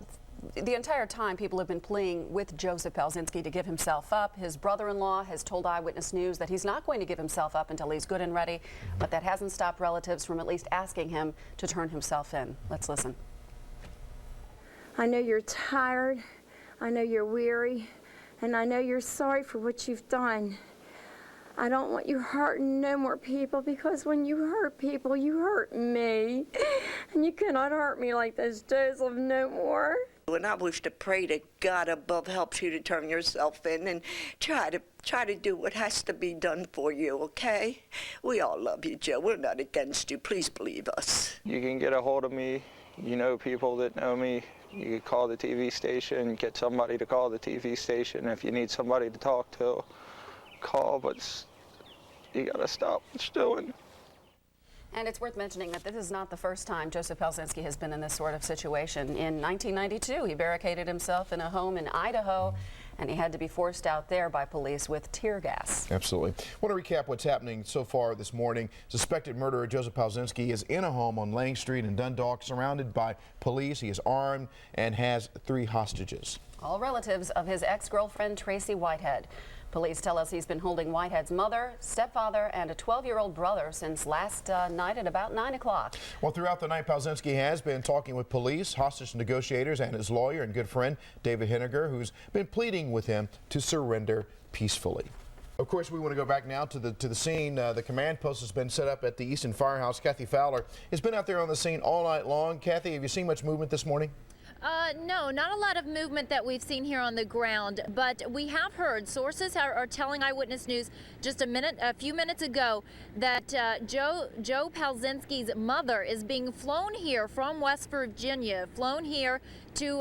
the entire time people have been pleading with Joseph Palczynski to give himself up. His brother-in-law has told Eyewitness News that he's not going to give himself up until he's good and ready, but that hasn't stopped relatives from at least asking him to turn himself in. Let's listen. I know you're tired. I know you're weary, and I know you're sorry for what you've done. I don't want you hurting no more people, because when you hurt people, you hurt me. And you cannot hurt me like this, Joseph, no more. And I wish to pray that God above helps you to turn yourself in and try to do what has to be done for you, okay? We all love you, Joe. We're not against you. Please believe us. You can get a hold of me. You know people that know me. You can call the TV station, get somebody to call the TV station. If you need somebody to talk to, call, but you gotta stop what you're doing. And it's worth mentioning that this is not the first time Joseph Palczynski has been in this sort of situation. In 1992, he barricaded himself in a home in Idaho, and he had to be forced out there by police with tear gas. Absolutely. I want to recap what's happening so far this morning. Suspected murderer Joseph Palczynski is in a home on Lang Street in Dundalk, surrounded by police. He is armed and has 3 hostages. All relatives of his ex-girlfriend Tracy Whitehead. Police tell us he's been holding Whitehead's mother, stepfather, and a 12-year-old brother since last night at about 9 o'clock. Well, throughout the night, Palczynski has been talking with police, hostage negotiators, and his lawyer and good friend, David Henniger, who's been pleading with him to surrender peacefully. Of course, we want to go back now to the scene. The command post has been set up at the Easton Firehouse. Kathy Fowler has been out there on the scene all night long. Kathy, have you seen much movement this morning? No, not a lot of movement that we've seen here on the ground, but we have heard, sources are telling Eyewitness News just a few minutes ago that Joe Palczynski's mother is being flown here from West Virginia, flown here to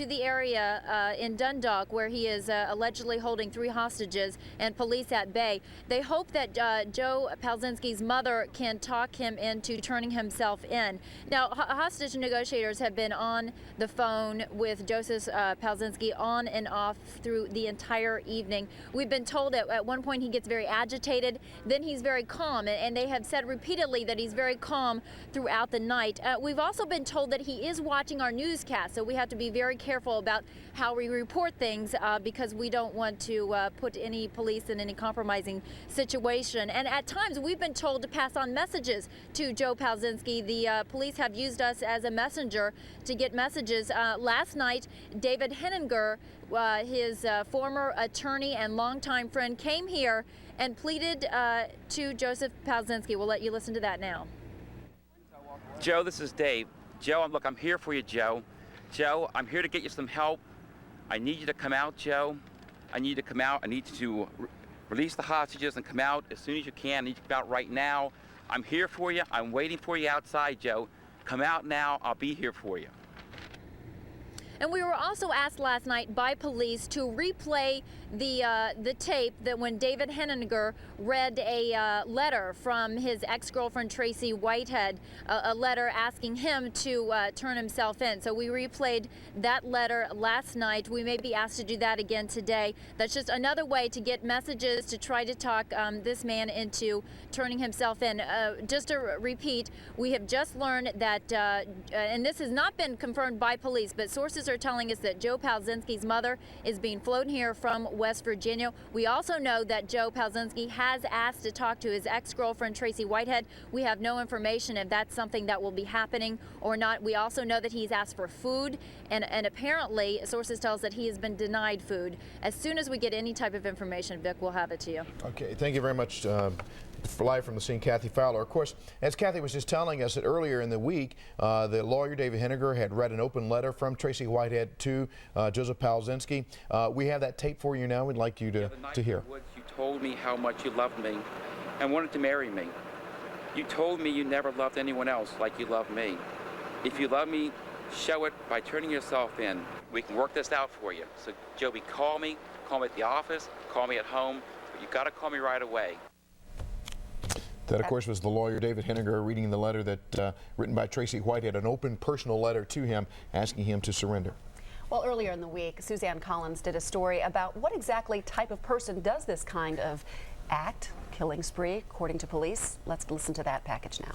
the area in Dundalk, where he is allegedly holding 3 hostages and police at bay. They hope that Joe Palczynski's mother can talk him into turning himself in. Now, hostage negotiators have been on the phone with Joseph Palczynski on and off through the entire evening. We've been told that at one point he gets very agitated, then he's very calm, and they have said repeatedly that he's very calm throughout the night. We've also been told that he is watching our newscast, so we have to be very careful about how we report things because we don't want to put any police in any compromising situation. And at times we've been told to pass on messages to Joe Palczynski. The police have used us as a messenger to get messages. Last night, David Henniger, his former attorney and longtime friend, came here and pleaded to Joseph Palczynski. We'll let you listen to that now. Joe, this is Dave. Joe, look, I'm here for you, Joe. Joe, I'm here to get you some help. I need you to come out, Joe. I need you to come out. I need you to release the hostages and come out as soon as you can. I need you to come out right now. I'm here for you. I'm waiting for you outside, Joe. Come out now. I'll be here for you. And we were also asked last night by police to replay the tape that when David Henniger read a letter from his ex-girlfriend Tracy Whitehead, a letter asking him to turn himself in. So we replayed that letter last night. We may be asked to do that again today. That's just another way to get messages to try to talk this man into turning himself in. Just to repeat, we have just learned that, and this has not been confirmed by police, but sources are telling us that Joe Palczynski's mother is being flown here from West Virginia. We also know that Joe Palczynski has asked to talk to his ex-girlfriend Tracy Whitehead. We have no information if that's something that will be happening or not. We also know that he's asked for food, and apparently sources tell us that he has been denied food. As soon as we get any type of information, Vic, we'll have it to you. Okay, thank you very much. Live from the scene, Kathy Fowler. Of course, as Kathy was just telling us that earlier in the week, the lawyer David Henniger had read an open letter from Tracy Whitehead to Joseph Palczynski. We have that tape for you now. We'd like you to hear. You told me how much you loved me and wanted to marry me. You told me you never loved anyone else like you love me. If you love me, show it by turning yourself in. We can work this out for you. So, Joby, call me at the office, call me at home, but you got to call me right away. That, of course, was the lawyer David Henniger reading the letter that written by Tracy Whitehead, an open personal letter to him asking him to surrender. Well, earlier in the week, Suzanne Collins did a story about what exactly type of person does this kind of act, killing spree, according to police. Let's listen to that package now.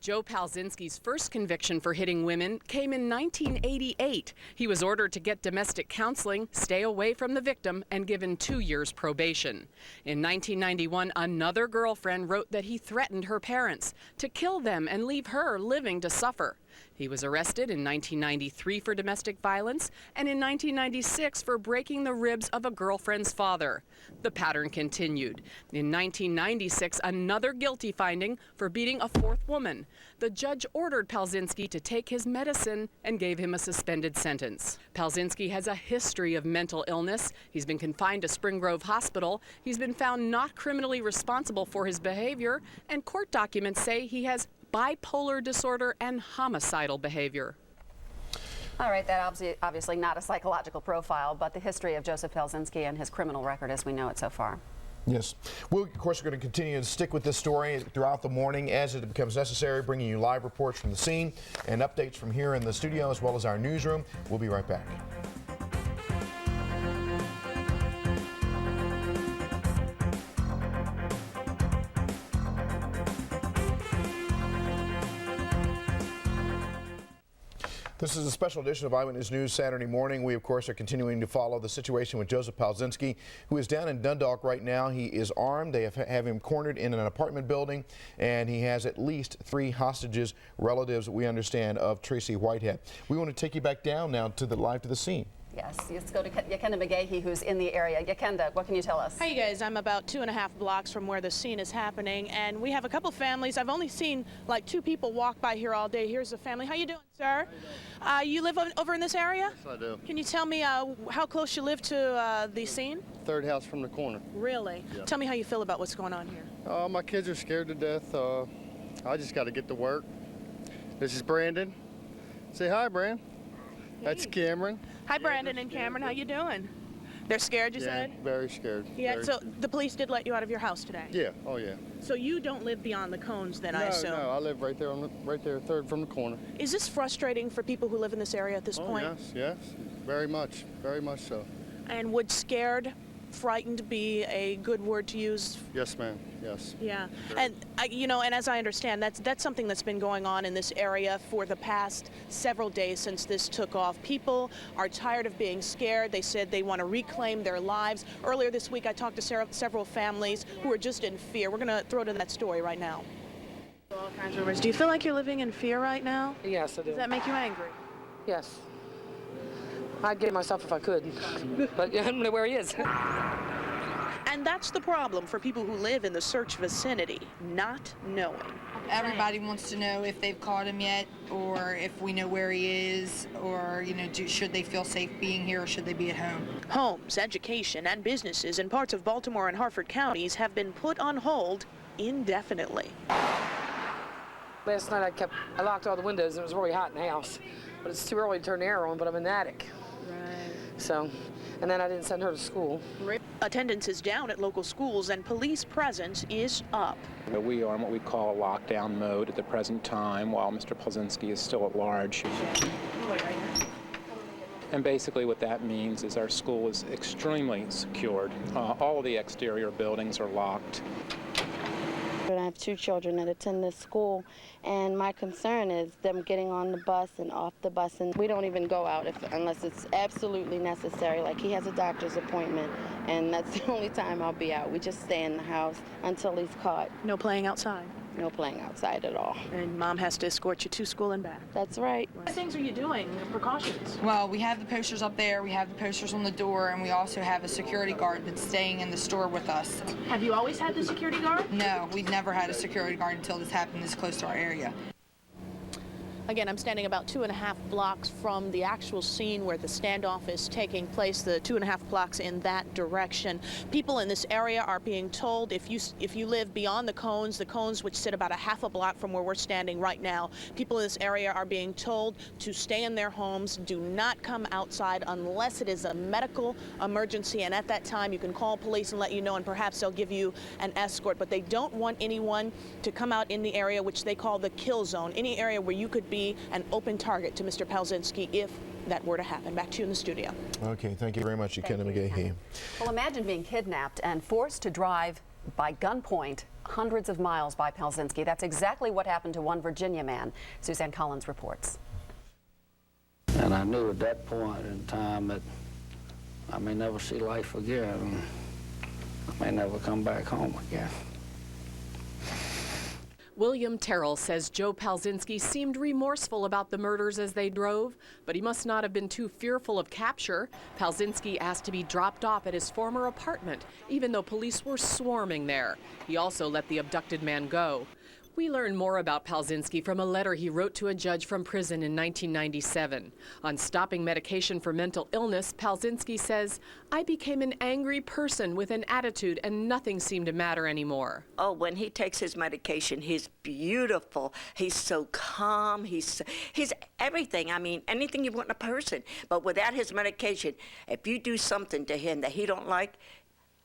Joe Palczynski's first conviction for hitting women came in 1988. He was ordered to get domestic counseling, stay away from the victim, and given 2 years probation. In 1991, another girlfriend wrote that he threatened her parents to kill them and leave her living to suffer. He was arrested in 1993 for domestic violence and in 1996 for breaking the ribs of a girlfriend's father. The pattern continued. In 1996, another guilty finding for beating a fourth woman. The judge ordered Palczynski to take his medicine and gave him a suspended sentence. Palczynski has a history of mental illness. He's been confined to Spring Grove Hospital. He's been found not criminally responsible for his behavior, and court documents say he has bipolar disorder and homicidal behavior. All right, that obviously not a psychological profile, but the history of Joseph Palczynski and his criminal record as we know it so far. Yes. We, of course, are going to continue to stick with this story throughout the morning as it becomes necessary, bringing you live reports from the scene and updates from here in the studio as well as our newsroom. We'll be right back. This is a special edition of Eyewitness News Saturday morning. We, of course, are continuing to follow the situation with Joseph Palczynski, who is down in Dundalk right now. He is armed. They have him cornered in an apartment building, and he has at least 3 hostages, relatives, we understand, of Tracy Whitehead. We want to take you back down now to the scene. Yes, let's go to Yakenda McGahee, who's in the area. Yakenda, what can you tell us? Hi, you guys. I'm about 2.5 blocks from where the scene is happening, and we have a couple families. I've only seen like 2 people walk by here all day. Here's a family. How you doing, sir? You live over in this area? Yes, I do. Can you tell me how close you live to the scene? 3rd house from the corner. Really? Yeah. Tell me how you feel about what's going on here. My kids are scared to death. I just got to get to work. This is Brandon. Say hi, Brandon. Hey. That's Cameron. Hi, Brandon and Cameron. How you doing? They're scared, you said? Very scared. Yeah, so the police did let you out of your house today? Yeah, oh yeah. So you don't live beyond the cones then, I assume? No, I live right there, right there, 3rd from the corner. Is this frustrating for people who live in this area at this point? Yes, very much so. And would scared, frightened be a good word to use? Yes, ma'am, yes. Yeah, and you know, and as I understand, that's something that's been going on in this area for the past several days since this took off. People are tired of being scared. They said they want to reclaim their lives. Earlier this week, I talked to several families who are just in fear. We're going to throw to that story right now. All kinds of rumors. Do you feel like you're living in fear right now? Yes, I do. Does that make you angry? Yes. I'd get myself if I could, but I don't know where he is. And that's the problem for people who live in the search vicinity, not knowing. Everybody wants to know if they've caught him yet, or if we know where he is, or, you know, should they feel safe being here, or should they be at home? Homes, education, and businesses in parts of Baltimore and Harford counties have been put on hold indefinitely. Last night I locked all the windows, and it was really hot in the house, but it's too early to turn the air on, but I'm in the attic. Right. So, and then I didn't send her to school. Attendance is down at local schools and police presence is up. We are in what we call a lockdown mode at the present time while Mr. Palczynski is still at large. And basically what that means is our school is extremely secured. All of the exterior buildings are locked. I have 2 children that attend this school, and my concern is them getting on the bus and off the bus, and we don't even go out unless it's absolutely necessary. Like, he has a doctor's appointment, and that's the only time I'll be out. We just stay in the house until he's caught. No playing outside? No playing outside at all. And Mom has to escort you to school and back? That's right. What things are you doing? Precautions? Well, we have the posters up there, we have the posters on the door, and we also have a security guard that's staying in the store with us. Have you always had the security guard? No, we've never had a security guard until this happened this close to our area. Again, I'm standing about 2.5 blocks from the actual scene where the standoff is taking place, the 2.5 blocks in that direction. People in this area are being told if you live beyond the cones which sit about a half a block from where we're standing right now, people in this area are being told to stay in their homes, do not come outside unless it is a medical emergency, and at that time you can call police and let you know, and perhaps they'll give you an escort, but they don't want anyone to come out in the area which they call the kill zone, any area where you could be an open target to Mr. Palczynski if that were to happen. Back to you in the studio. Okay, thank you very much, Yakenda McGahee. Well, imagine being kidnapped and forced to drive by gunpoint hundreds of miles by Palczynski. That's exactly what happened to one Virginia man. Suzanne Collins reports. And I knew at that point in time that I may never see life again. I may never come back home again. William Terrell says Joe Palczynski seemed remorseful about the murders as they drove, but he must not have been too fearful of capture. Palczynski asked to be dropped off at his former apartment, even though police were swarming there. He also let the abducted man go. We learn more about Palczynski from a letter he wrote to a judge from prison in 1997. On stopping medication for mental illness, Palczynski says, "I became an angry person with an attitude and nothing seemed to matter anymore." Oh, when he takes his medication, he's beautiful. He's so calm. He's everything. I mean, anything you want in a person. But without his medication, if you do something to him that he don't like,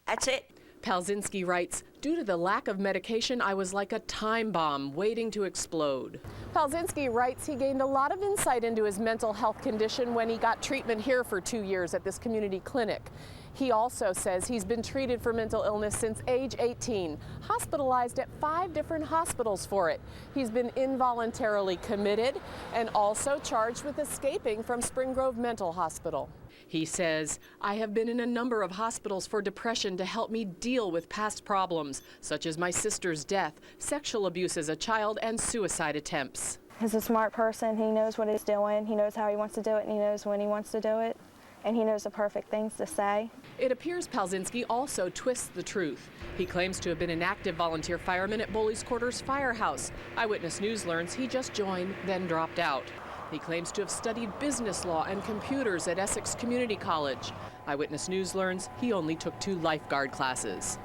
that's it. Palczynski writes, "Due to the lack of medication, I was like a time bomb waiting to explode." Palczynski writes he gained a lot of insight into his mental health condition when he got treatment here for 2 years at this community clinic. He also says he's been treated for mental illness since age 18, hospitalized at 5 different hospitals for it. He's been involuntarily committed and also charged with escaping from Spring Grove Mental Hospital. He says, "I have been in a number of hospitals for depression to help me deal with past problems, such as my sister's death, sexual abuse as a child, and suicide attempts." He's a smart person. He knows what he's doing. He knows how he wants to do it, and he knows when he wants to do it. And he knows the perfect things to say. It appears Palczynski also twists the truth. He claims to have been an active volunteer fireman at Boley's Quarters Firehouse. Eyewitness News learns he just joined, then dropped out. He claims to have studied business law and computers at Essex Community College. Eyewitness News learns he only took 2 lifeguard classes.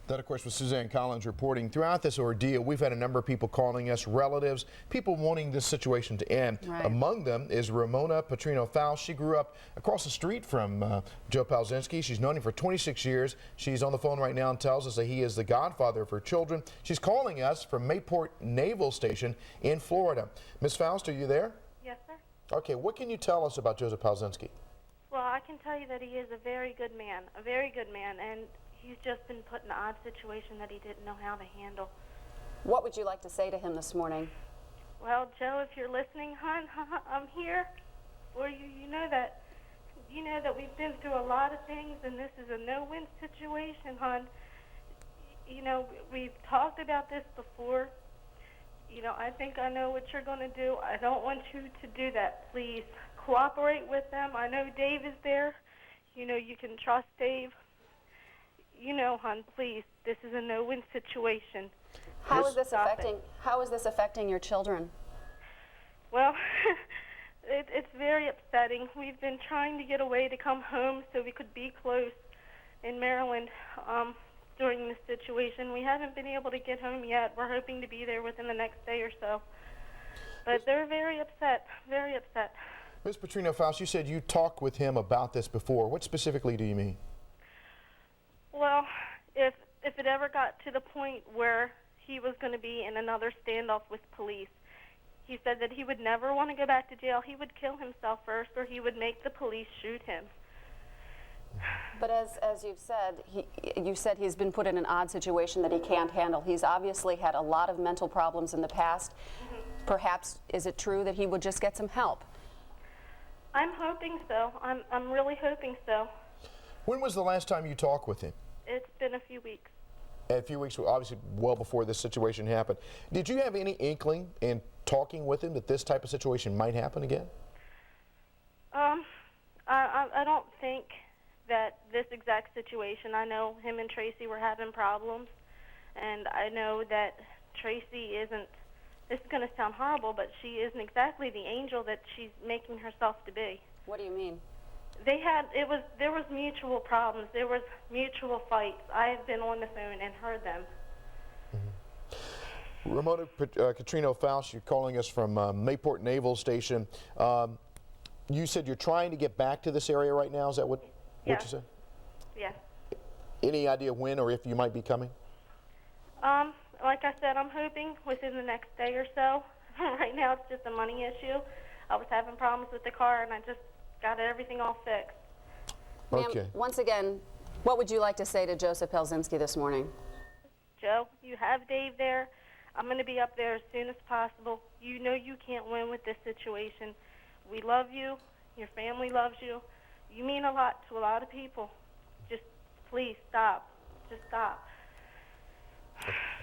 That, of course, was Suzanne Collins reporting. Throughout this ordeal, we've had a number of people calling us, relatives, people wanting this situation to end. Right. Among them is Ramona Petrino-Faust. She grew up across the street from Joe Palczynski. She's known him for 26 years. She's on the phone right now and tells us that he is the godfather of her children. She's calling us from Mayport Naval Station in Florida. Ms. Faust, are you there? Yes, sir. Okay, what can you tell us about Joseph Palczynski? Well, I can tell you that he is a very good man, and he's just been put in an odd situation that he didn't know how to handle. What would you like to say to him this morning? Well, Joe, if you're listening, hon, I'm here for you. You know that we've been through a lot of things, and this is a no-win situation, hon. You know, we've talked about this before. You know, I think I know what you're going to do. I don't want you to do that. Please cooperate with them. I know Dave is there. You know, you can trust Dave. You know, hon, please, this is a no-win situation. How is this affecting your children? Well, it's very upsetting. We've been trying to get away to come home so we could be close in Maryland during this situation. We haven't been able to get home yet. We're hoping to be there within the next day or so. But they're very upset, very upset. Ms. Petrino-Faust, you said you talked with him about this before. What specifically do you mean? Well, if it ever got to the point where he was going to be in another standoff with police, he said that he would never want to go back to jail. He would kill himself first, or he would make the police shoot him. But as you've said, you said he's been put in an odd situation that he can't handle. He's obviously had a lot of mental problems in the past. Mm-hmm. Perhaps, is it true that he would just get some help? I'm hoping so. I'm really hoping so. When was the last time you talked with him? It's been a few weeks. A few weeks, obviously well before this situation happened. Did you have any inkling in talking with him that this type of situation might happen again? I don't think that this exact situation, I know him and Tracy were having problems, and I know that Tracy isn't, this is going to sound horrible, but she isn't exactly the angel that she's making herself to be. What do you mean? There was mutual problems. There was mutual fights. I have been on the phone and heard them. Mm-hmm. Ramona Petrino-Faust, you're calling us from Mayport Naval Station. You said you're trying to get back to this area right now. Is that what you said? Yes. Any idea when or if you might be coming? Like I said, I'm hoping within the next day or so. Right now, it's just a money issue. I was having problems with the car, and I just got everything all fixed. Okay. Once again, what would you like to say to Joseph Palczynski this morning? Joe, you have Dave there. I'm going to be up there as soon as possible. You know you can't win with this situation. We love you. Your family loves you. You mean a lot to a lot of people. Just please stop. Just stop.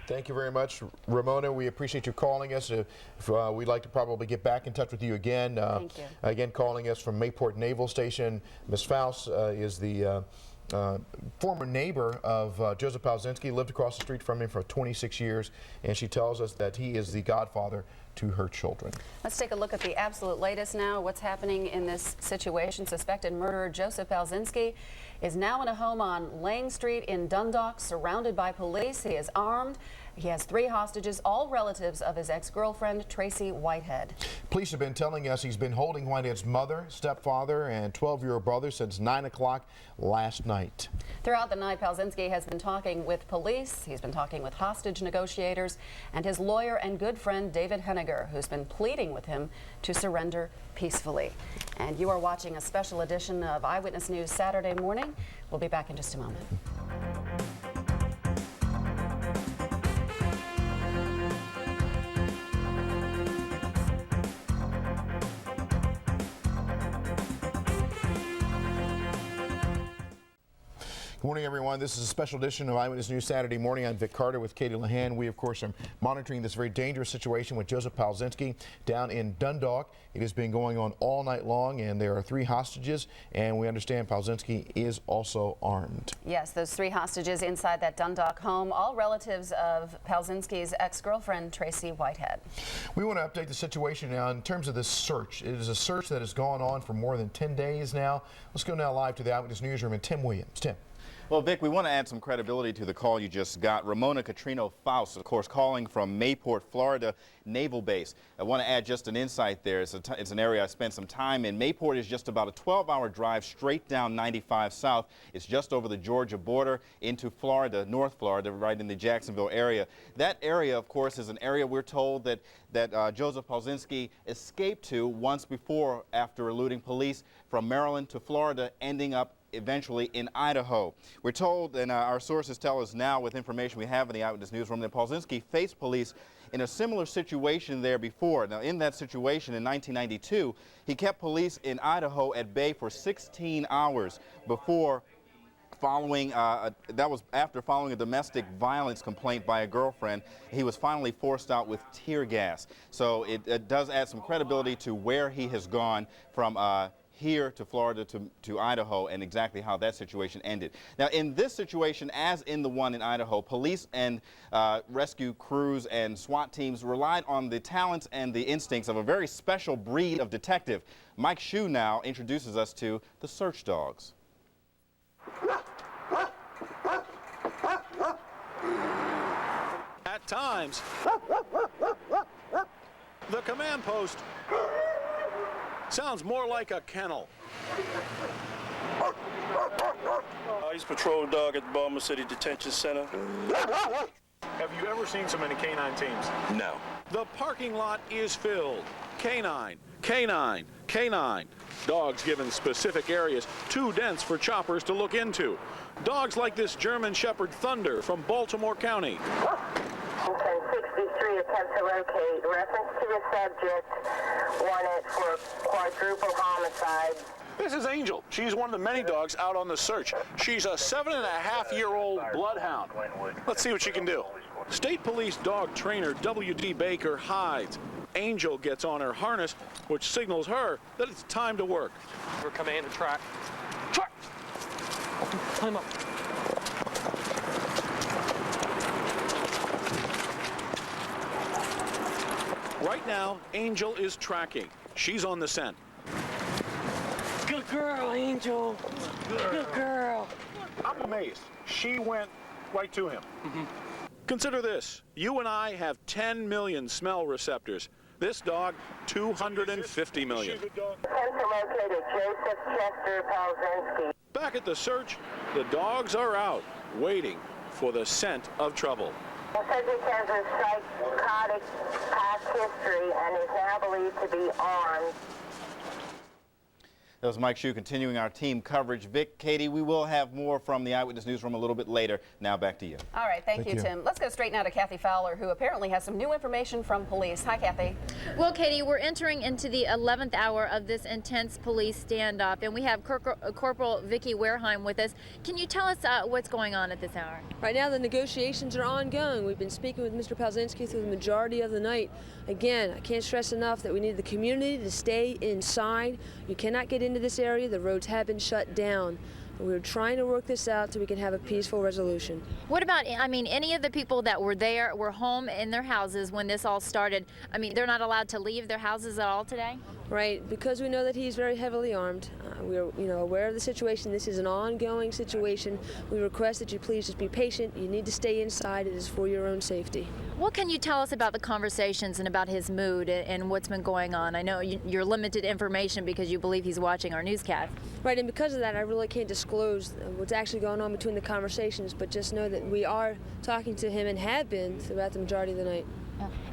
Thank you very much, Ramona. We appreciate you calling us. We'd like to probably get back in touch with you again. Thank you. Again, calling us from Mayport Naval Station. Ms. Faust is the former neighbor of Joseph Palczynski, lived across the street from him for 26 years, and she tells us that he is the godfather to her children. Let's take a look at the absolute latest now. What's happening in this situation? Suspected murderer Joseph Palczynski is now in a home on Lang Street in Dundalk, surrounded by police. He is armed. He has 3 hostages, all relatives of his ex-girlfriend, Tracy Whitehead. Police have been telling us he's been holding Whitehead's mother, stepfather, and 12-year-old brother since 9 o'clock last night. Throughout the night, Palczynski has been talking with police. He's been talking with hostage negotiators and his lawyer and good friend, David Henniger, who's been pleading with him to surrender peacefully. And you are watching a special edition of Eyewitness News Saturday morning. We'll be back in just a moment. Good morning, everyone. This is a special edition of Eyewitness News Saturday morning. I'm Vic Carter with Katie Lahan. We, of course, are monitoring this very dangerous situation with Joseph Palczynski down in Dundalk. It has been going on all night long, and there are 3 hostages, and we understand Palczynski is also armed. Yes, those 3 hostages inside that Dundalk home, all relatives of Palczynski's ex-girlfriend, Tracy Whitehead. We want to update the situation now in terms of this search. It is a search that has gone on for more than 10 days now. Let's go now live to the Eyewitness Newsroom and Tim Williams. Tim. Well, Vic, we want to add some credibility to the call you just got. Ramona Catrino Faust, of course, calling from Mayport, Florida Naval Base. I want to add just an insight there. It's an area I spent some time in. Mayport is just about a 12-hour drive straight down 95 South. It's just over the Georgia border into Florida, North Florida, right in the Jacksonville area. That area, of course, is an area we're told that Joseph Palczynski escaped to once before after eluding police from Maryland to Florida, ending up eventually in Idaho. We're told, and our sources tell us now with information we have in the Eyewitness Newsroom, that Palczynski faced police in a similar situation there before. Now, in that situation in 1992, he kept police in Idaho at bay for 16 hours before following, that was after following a domestic violence complaint by a girlfriend. He was finally forced out with tear gas. So it does add some credibility to where he has gone from here to Florida to Idaho, and exactly how that situation ended. Now, in this situation, as in the one in Idaho, police and rescue crews and SWAT teams relied on the talents and the instincts of a very special breed of detective. Mike Shue now introduces us to the search dogs. At times, the command post sounds more like a kennel. He's a patrol dog at the Baltimore City Detention Center. Have you ever seen so many canine teams? No. The parking lot is filled. Canine, canine, canine. Dogs given specific areas too dense for choppers to look into. Dogs like this German Shepherd Thunder from Baltimore County. 1063 attempt to locate. Reference to the subject wanted for quadruple homicide. This is Angel. She's one of the many dogs out on the search. She's a 7.5-year-old bloodhound. Let's see what she can do. State Police dog trainer W.D. Baker hides. Angel gets on her harness, which signals her that it's time to work. We're command to track. Track! Climb up. Right now, Angel is tracking. She's on the scent. Good girl, Angel. Good girl. I'm amazed. She went right to him. Consider this. You and I have 10 million smell receptors. This dog, 250 million. Back at the search, the dogs are out, waiting for the scent of trouble. The subject has a psychotic past history and is now believed to be armed. That was Mike Shue continuing our team coverage. Vic, Katie, we will have more from the Eyewitness Newsroom a little bit later. Now back to you. All right, thank you, Tim. Let's go straight now to Kathy Fowler, who apparently has some new information from police. Hi, Kathy. Well, Katie, we're entering into the 11th hour of this intense police standoff, and we have Corporal Vicki Wareheim with us. Can you tell us what's going on at this hour? Right now, the negotiations are ongoing. We've been speaking with Mr. Palczynski through the majority of the night. Again, I can't stress enough that we need the community to stay inside. You cannot get into this area. The roads have been shut down. We're trying to work this out so we can have a peaceful resolution. What about, I mean, any of the people that were there, were home in their houses when this all started? I mean, they're not allowed to leave their houses at all today? Right, because we know that he's very heavily armed. We're aware of the situation. This is an ongoing situation. We request that you please just be patient. You need to stay inside. It is for your own safety. What can you tell us about the conversations and about his mood and what's been going on? I know you're limited information because you believe he's watching our newscast. Right, and because of that, I really can't disclose what's actually going on between the conversations, but just know that we are talking to him and have been throughout the majority of the night.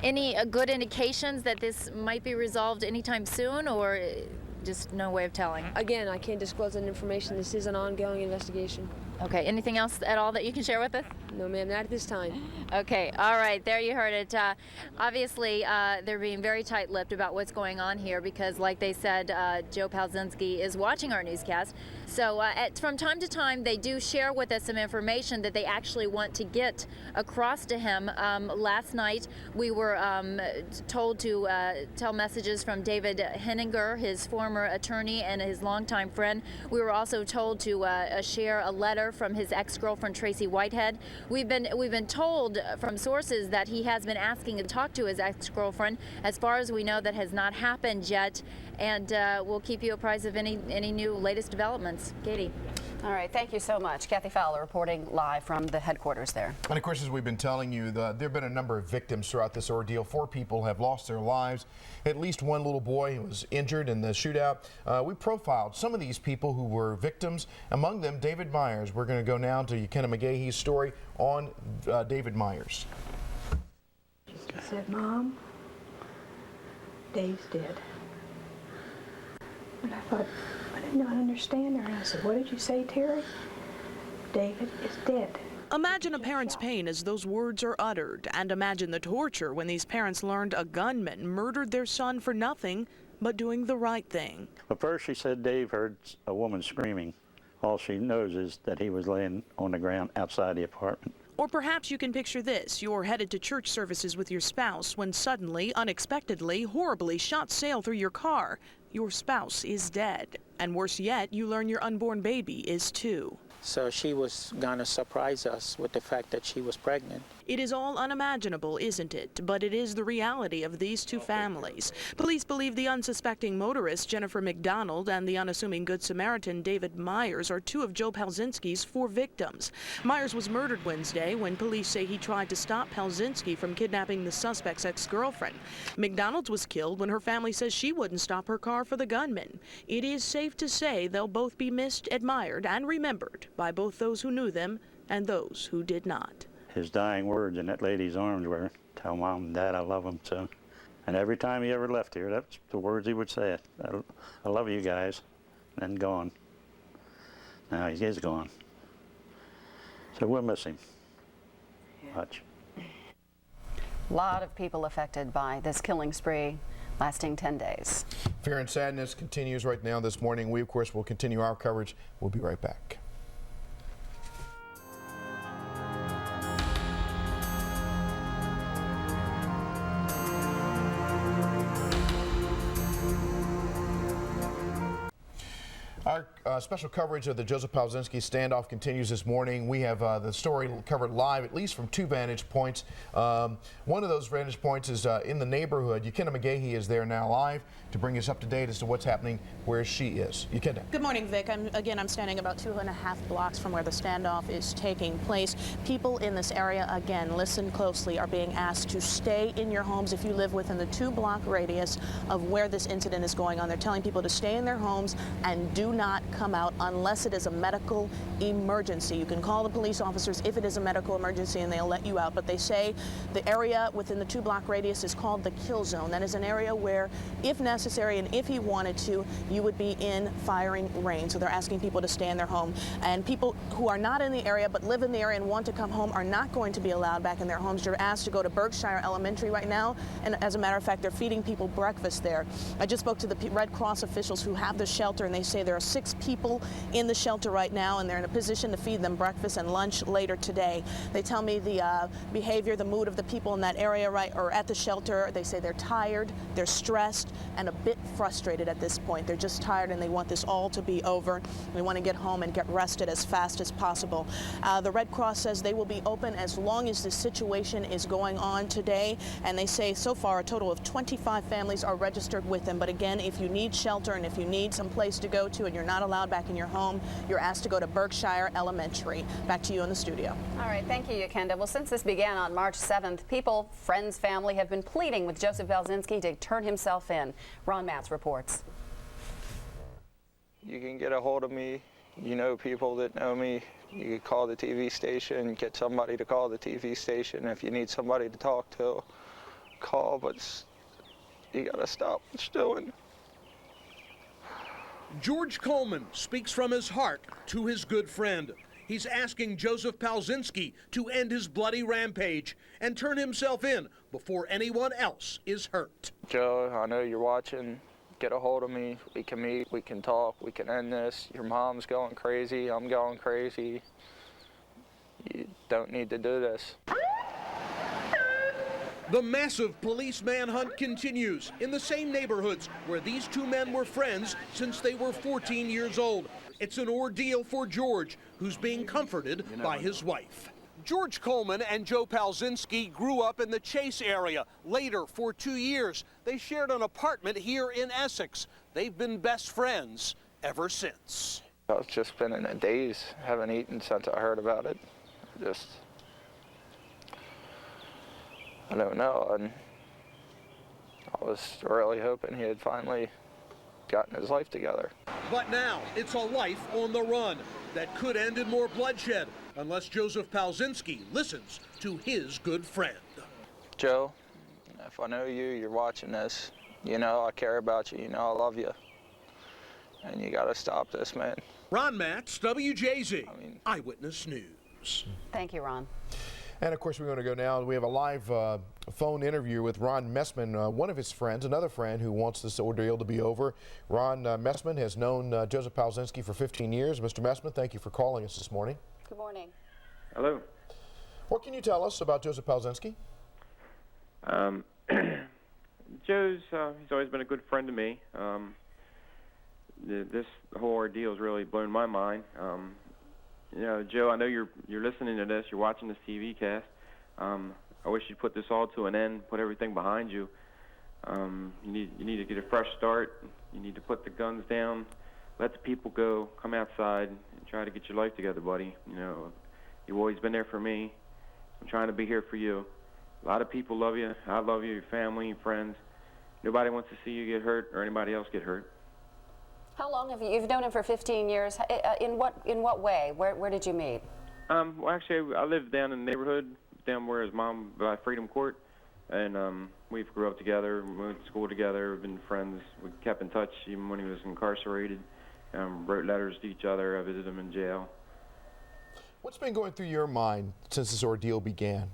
Any good indications that this might be resolved anytime soon, or just no way of telling? Again, I can't disclose that information. This is an ongoing investigation. Okay, anything else at all that you can share with us? No, ma'am, not at this time. Okay, all right, there you heard it. Obviously, they're being very tight-lipped about what's going on here because, like they said, Joe Palczynski is watching our newscast. So from time to time, they do share with us some information that they actually want to get across to him. Last night, we were told to tell messages from David Henninger, his former attorney and his longtime friend. We were also told to share a letter from his ex-girlfriend Tracy Whitehead. We've been told from sources that he has been asking to talk to his ex-girlfriend. As far as we know, that has not happened yet, and we'll keep you apprised of any new latest developments. Katie. All right, thank you so much. Kathy Fowler reporting live from the headquarters there. And of course, as we've been telling you, there have been a number of victims throughout this ordeal. 4 people have lost their lives. At least one little boy was injured in the shootout. We profiled some of these people who were victims, among them David Myers. We're going to go now to Kenna McGahee's story on David Myers. She said, "Mom, Dave's dead." And I thought, I did not understand her. And I said, "What did you say, Terry?" "David is dead." Imagine a parent's pain as those words are uttered, and imagine the torture when these parents learned a gunman murdered their son for nothing but doing the right thing. But first she said Dave heard a woman screaming. All she knows is that he was laying on the ground outside the apartment. Or perhaps you can picture this. You're headed to church services with your spouse when suddenly, unexpectedly, horribly shots sail through your car. Your spouse is dead. And worse yet, you learn your unborn baby is too. So she was gonna surprise us with the fact that she was pregnant. It is all unimaginable, isn't it? But it is the reality of these two families. Police believe the unsuspecting motorist, Jennifer McDonald, and the unassuming Good Samaritan, David Myers, are 2 of Joe Palczynski's 4 victims. Myers was murdered Wednesday when police say he tried to stop Palczynski from kidnapping the suspect's ex-girlfriend. McDonald was killed when her family says she wouldn't stop her car for the gunman. It is safe to say they'll both be missed, admired, and remembered by both those who knew them and those who did not. His dying words in that lady's arms were, "Tell Mom and Dad I love them." So, and every time he ever left here, that's the words he would say. I love you guys. And then gone. Now he is gone. So we'll miss him much. A lot of people affected by this killing spree lasting 10 days. Fear and sadness continues right now this morning. We, of course, will continue our coverage. We'll be right back. Our special coverage of the Joseph Palczynski standoff continues this morning. We have the story covered live, at least from 2 vantage points. One of those vantage points is in the neighborhood. Kenna McGahee is there now live to bring us up to date as to what's happening where she is. Kenna. Good morning, Vic. I'm standing about 2.5 blocks from where the standoff is taking place. People in this area, again, listen closely, are being asked to stay in your homes if you live within the 2-block radius of where this incident is going on. They're telling people to stay in their homes and do not come out unless it is a medical emergency. You can call the police officers if it is a medical emergency and they'll let you out, but they say the area within the 2-block radius is called the kill zone. That is an area where, if necessary and if he wanted to, you would be in firing range. So they're asking people to stay in their home. And people who are not in the area but live in the area and want to come home are not going to be allowed back in their homes. You're asked to go to Berkshire Elementary right now, and as a matter of fact, they're feeding people breakfast there. I just spoke to the Red Cross officials who have the shelter, and they say there are 6 people in the shelter right now, and they're in a position to feed them breakfast and lunch later today. They tell me the behavior, the mood of the people in that area or at the shelter, they say they're tired, they're stressed, and a bit frustrated at this point. They're just tired and they want this all to be over. They want to get home and get rested as fast as possible. The Red Cross says they will be open as long as the situation is going on today, and they say so far a total of 25 families are registered with them. But again, if you need shelter and if you need some place to go to and you're not allowed back in your home, you're asked to go to Berkshire Elementary. Back to you in the studio. All right, thank you, Yakenda. Well, since this began on March 7th, people, friends, family have been pleading with Joseph Palczynski to turn himself in. Ron Matz reports. You can get a hold of me. You know people that know me. You can call the TV station, get somebody to call the TV station. If you need somebody to talk to, call, but you gotta stop what you're doing. George Coleman speaks from his heart to his good friend. He's asking Joseph Palczynski to end his bloody rampage and turn himself in before anyone else is hurt. Joe, I know you're watching. Get a hold of me. We can meet, we can talk, we can end this. Your mom's going crazy, I'm going crazy. You don't need to do this. The massive police manhunt continues in the same neighborhoods where these 2 men were friends since they were 14 years old. It's an ordeal for George, who's being comforted by his wife. George Coleman and Joe Palczynski grew up in the Chase area. Later, for 2 years, they shared an apartment here in Essex. They've been best friends ever since. I've just been in a daze. Haven't eaten since I heard about it. I don't know. And I was really hoping he had finally gotten his life together. But now it's a life on the run that could end in more bloodshed unless Joseph Palczynski listens to his good friend. Joe, if I know you're watching this, you know I care about you, you know I love you. And you gotta stop this, man. Ron Matz, WJZ, Eyewitness News. Thank you, Ron. And of course, we're going to go now. We have a live phone interview with Ron Messman, one of his friends, another friend who wants this ordeal to be over. Ron Messman has known Joseph Palczynski for 15 years. Mr. Messman, thank you for calling us this morning. Good morning. Hello. What can you tell us about Joseph Palczynski? Joe's, he's always been a good friend to me. This whole ordeal has really blown my mind. You know, Joe, I know you're listening to this, you're watching this TV cast. I wish you'd put this all to an end, put everything behind you. You need to get a fresh start. You need to put the guns down, let the people go, come outside, and try to get your life together, buddy. You know, you've always been there for me. I'm trying to be here for you. A lot of people love you. I love you, your family, your friends. Nobody wants to see you get hurt or anybody else get hurt. How long have you've known him for 15 years? In what way? Where did you meet? Well, actually, I lived down in the neighborhood, down where his mom by Freedom Court, and we grew up together, we went to school together, we've been friends. We kept in touch even when he was incarcerated. Wrote letters to each other. I visited him in jail. What's been going through your mind since this ordeal began?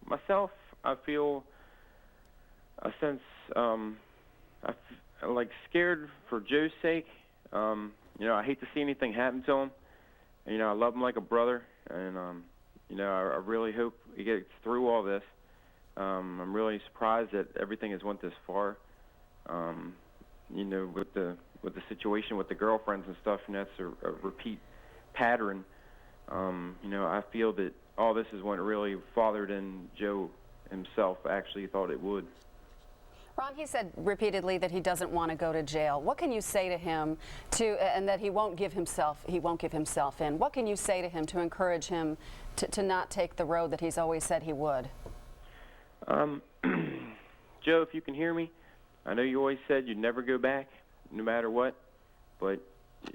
Myself, I feel a sense, like scared for Joe's sake. You know, I hate to see anything happen to him. You know, I love him like a brother, and you know, I really hope he gets through all this. I'm really surprised that everything has went this far. You know, with the situation with the girlfriends and stuff, and that's a repeat pattern. You know, I feel that all this is what really fathered in Joe himself actually thought it would. Ron, he said repeatedly that he doesn't want to go to jail. What can you say to him and that he won't give himself in? What can you say to him to encourage him to not take the road that he's always said he would? Joe, if you can hear me, I know you always said you'd never go back. no matter what. But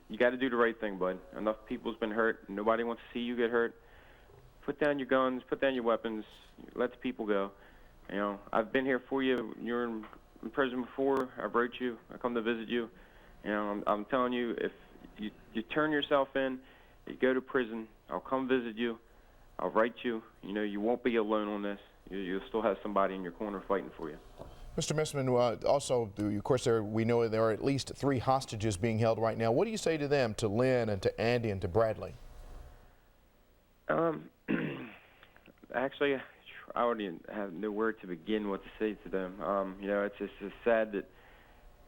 you got to do the right thing, bud. Enough people's been hurt. Nobody wants to see you get hurt. Put down your guns, put down your weapons, let the people go. You know, I've been here for you. You're in prison before. I wrote you. I come to visit you. You know, I'm telling you, if you turn yourself in, you go to prison, I'll come visit you. I'll write you. You know, you won't be alone on this. You'll still have somebody in your corner fighting for you. Mr. Messman, also, of course, we know there are at least 3 hostages being held right now. What do you say to them, to Lynn and to Andy and to Bradley? Actually, I already have no word to begin what to say to them. You know, it's just sad that,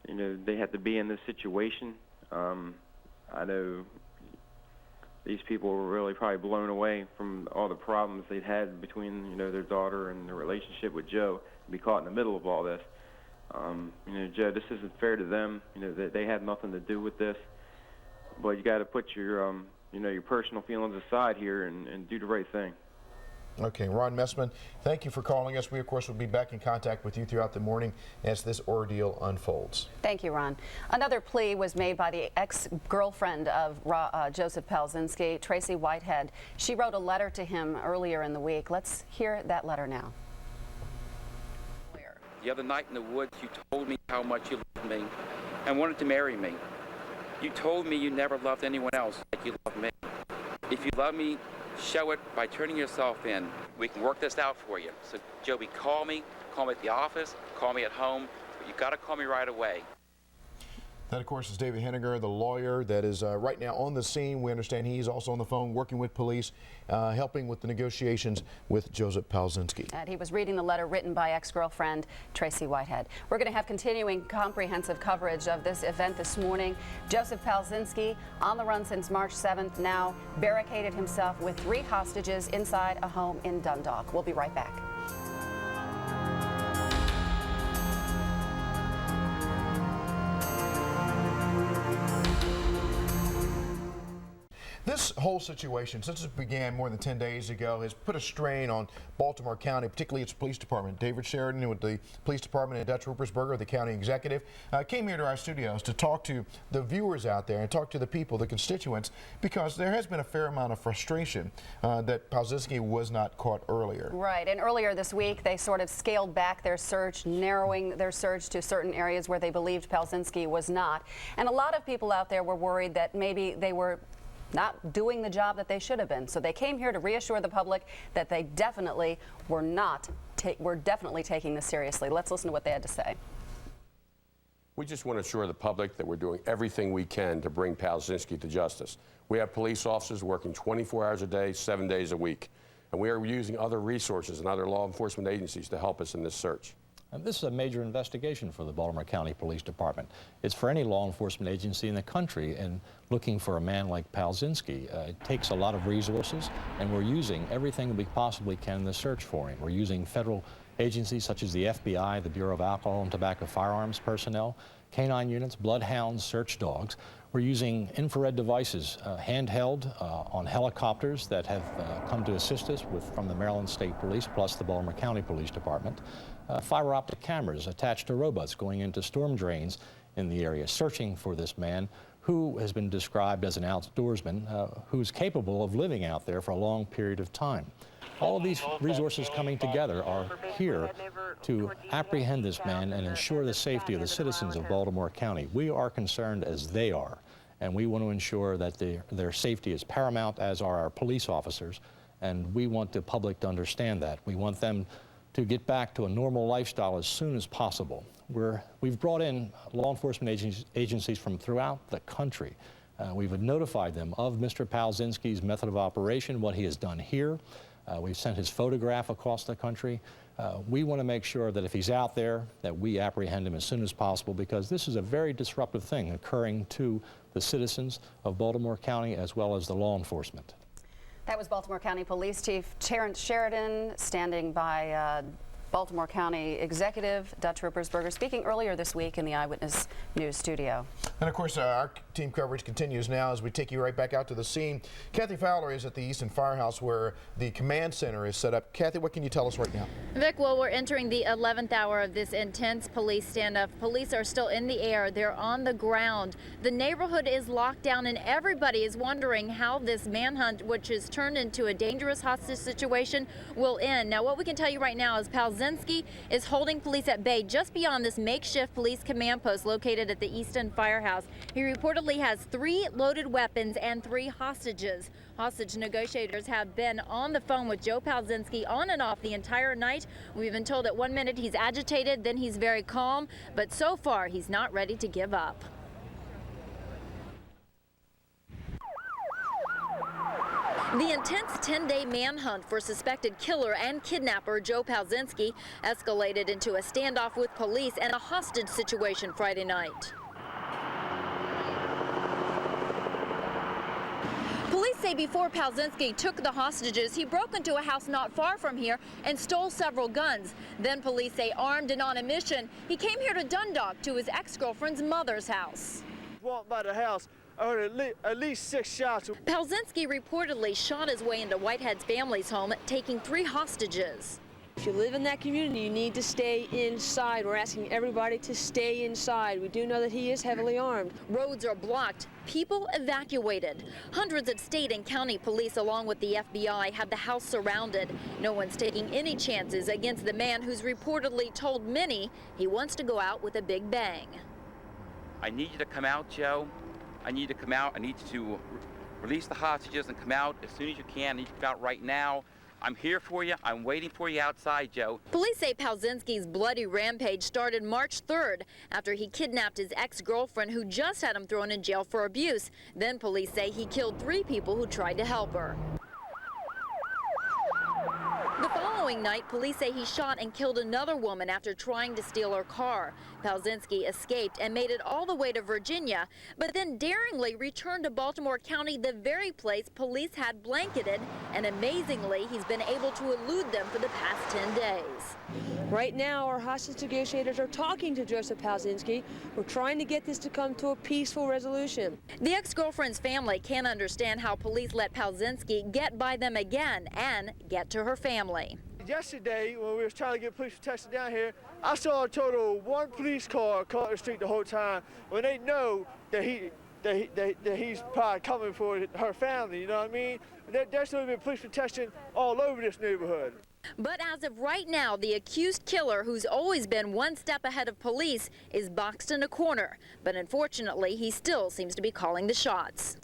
you know, they have to be in this situation. I know these people were really probably blown away from all the problems they'd had between, you know, their daughter and their relationship with Joe, to be caught in the middle of all this. You know, Joe, this isn't fair to them. You know, they had nothing to do with this. But you got to put your, you know, your personal feelings aside here and do the right thing. Okay, Ron Messman, thank you for calling us. We, of course, will be back in contact with you throughout the morning as this ordeal unfolds. Thank you, Ron. Another plea was made by the ex-girlfriend of Joseph Palczynski, Tracy Whitehead. She wrote a letter to him earlier in the week. Let's hear that letter now. The other night in the woods, you told me how much you loved me and wanted to marry me. You told me you never loved anyone else like you loved me. If you love me, show it by turning yourself in. We can work this out for you. So, Joby, call me at the office, call me at home, but you got to call me right away. That, of course, is David Henniger, the lawyer that is right now on the scene. We understand he's also on the phone working with police, helping with the negotiations with Joseph Palczynski. And he was reading the letter written by ex-girlfriend Tracy Whitehead. We're going to have continuing comprehensive coverage of this event this morning. Joseph Palczynski, on the run since March 7th, now barricaded himself with 3 hostages inside a home in Dundalk. We'll be right back. This whole situation, since it began more than 10 days ago, has put a strain on Baltimore County, particularly its police department. David Sheridan with the police department and Dutch Ruppersberger, the county executive, came here to our studios to talk to the viewers out there and talk to the people, the constituents, because there has been a fair amount of frustration that Palczynski was not caught earlier. Right, and earlier this week they sort of scaled back their search, narrowing their search to certain areas where they believed Palczynski was not. And a lot of people out there were worried that maybe they were not doing the job that they should have been. So they came here to reassure the public that they definitely were definitely taking this seriously. Let's listen to what they had to say. We just want to assure the public that we're doing everything we can to bring Palczynski to justice. We have police officers working 24 hours a day, 7 days a week. And we are using other resources and other law enforcement agencies to help us in this search. And this is a major investigation for the Baltimore County Police Department. It's for any law enforcement agency in the country, and looking for a man like Palczynski, it takes a lot of resources, and we're using everything we possibly can in the search for him. We're using federal agencies such as the FBI, the Bureau of Alcohol and Tobacco Firearms personnel, canine units, bloodhounds, search dogs. We're using infrared devices, handheld on helicopters that have come to assist us from the Maryland State Police, plus the Baltimore County Police Department. Fiber optic cameras attached to robots going into storm drains in the area, searching for this man who has been described as an outdoorsman who's capable of living out there for a long period of time. All of these resources coming together are here to apprehend this man and ensure the safety of the citizens of Baltimore County. We are concerned as they are, and we want to ensure that their safety is paramount, as are our police officers, and we want the public to understand that. We want them to get back to a normal lifestyle as soon as possible. We've brought in law enforcement agencies from throughout the country. We've notified them of Mr. Palczynski's method of operation, what he has done here. We've sent his photograph across the country. We want to make sure that if he's out there, that we apprehend him as soon as possible, because this is a very disruptive thing occurring to the citizens of Baltimore County as well as the law enforcement. That was Baltimore County Police Chief Terrence Sheridan standing by Baltimore County Executive Dutch Rippersberger speaking earlier this week in the Eyewitness News studio. And of course, our team coverage continues now as we take you right back out to the scene. Kathy Fowler is at the Easton Firehouse where the command center is set up. Kathy, what can you tell us right now? Vic, well, we're entering the 11th hour of this intense police standoff. Police are still in the air. They're on the ground. The neighborhood is locked down, and everybody is wondering how this manhunt, which has turned into a dangerous hostage situation, will end. Now, what we can tell you right now is Palczynski is holding police at bay just beyond this makeshift police command post located at the Easton Firehouse. He reportedly has 3 loaded weapons and 3 hostages. Hostage negotiators have been on the phone with Joe Palczynski on and off the entire night. We've been told at one minute he's agitated, then he's very calm, but so far he's not ready to give up. The intense 10-day manhunt for suspected killer and kidnapper Joe Palczynski escalated into a standoff with police and a hostage situation Friday night. Police say before Palczynski took the hostages, he broke into a house not far from here and stole several guns. Then police say, armed and on a mission, he came here to Dundalk to his ex-girlfriend's mother's house. Walked by the house, I heard at least 6 shots. Palczynski reportedly shot his way into Whitehead's family's home, taking 3 hostages. If you live in that community, you need to stay inside. We're asking everybody to stay inside. We do know that he is heavily armed. Roads are blocked, people evacuated. Hundreds of state and county police along with the FBI have the house surrounded. No one's taking any chances against the man who's reportedly told many he wants to go out with a big bang. I need you to come out, Joe. I need you to come out. I need you to release the hostages and come out as soon as you can. I need you to come out right now. I'm here for you. I'm waiting for you outside, Joe. Police say Palczynski's bloody rampage started March 3rd after he kidnapped his ex-girlfriend who just had him thrown in jail for abuse. Then police say he killed 3 people who tried to help her. The following night, police say he shot and killed another woman after trying to steal her car. Palczynski escaped and made it all the way to Virginia, but then daringly returned to Baltimore County, the very place police had blanketed, and amazingly, he's been able to elude them for the past 10 days. Right now, our hostage negotiators are talking to Joseph Palczynski. We're trying to get this to come to a peaceful resolution. The ex-girlfriend's family can't understand how police let Palczynski get by them again and get to her family. Yesterday, when we was trying to get police protection down here, I saw a total of 1 police car caught the street the whole time when they know that he's probably coming for her family, you know what I mean? There's still been police protection all over this neighborhood. But as of right now, the accused killer, who's always been one step ahead of police, is boxed in a corner. But unfortunately, he still seems to be calling the shots.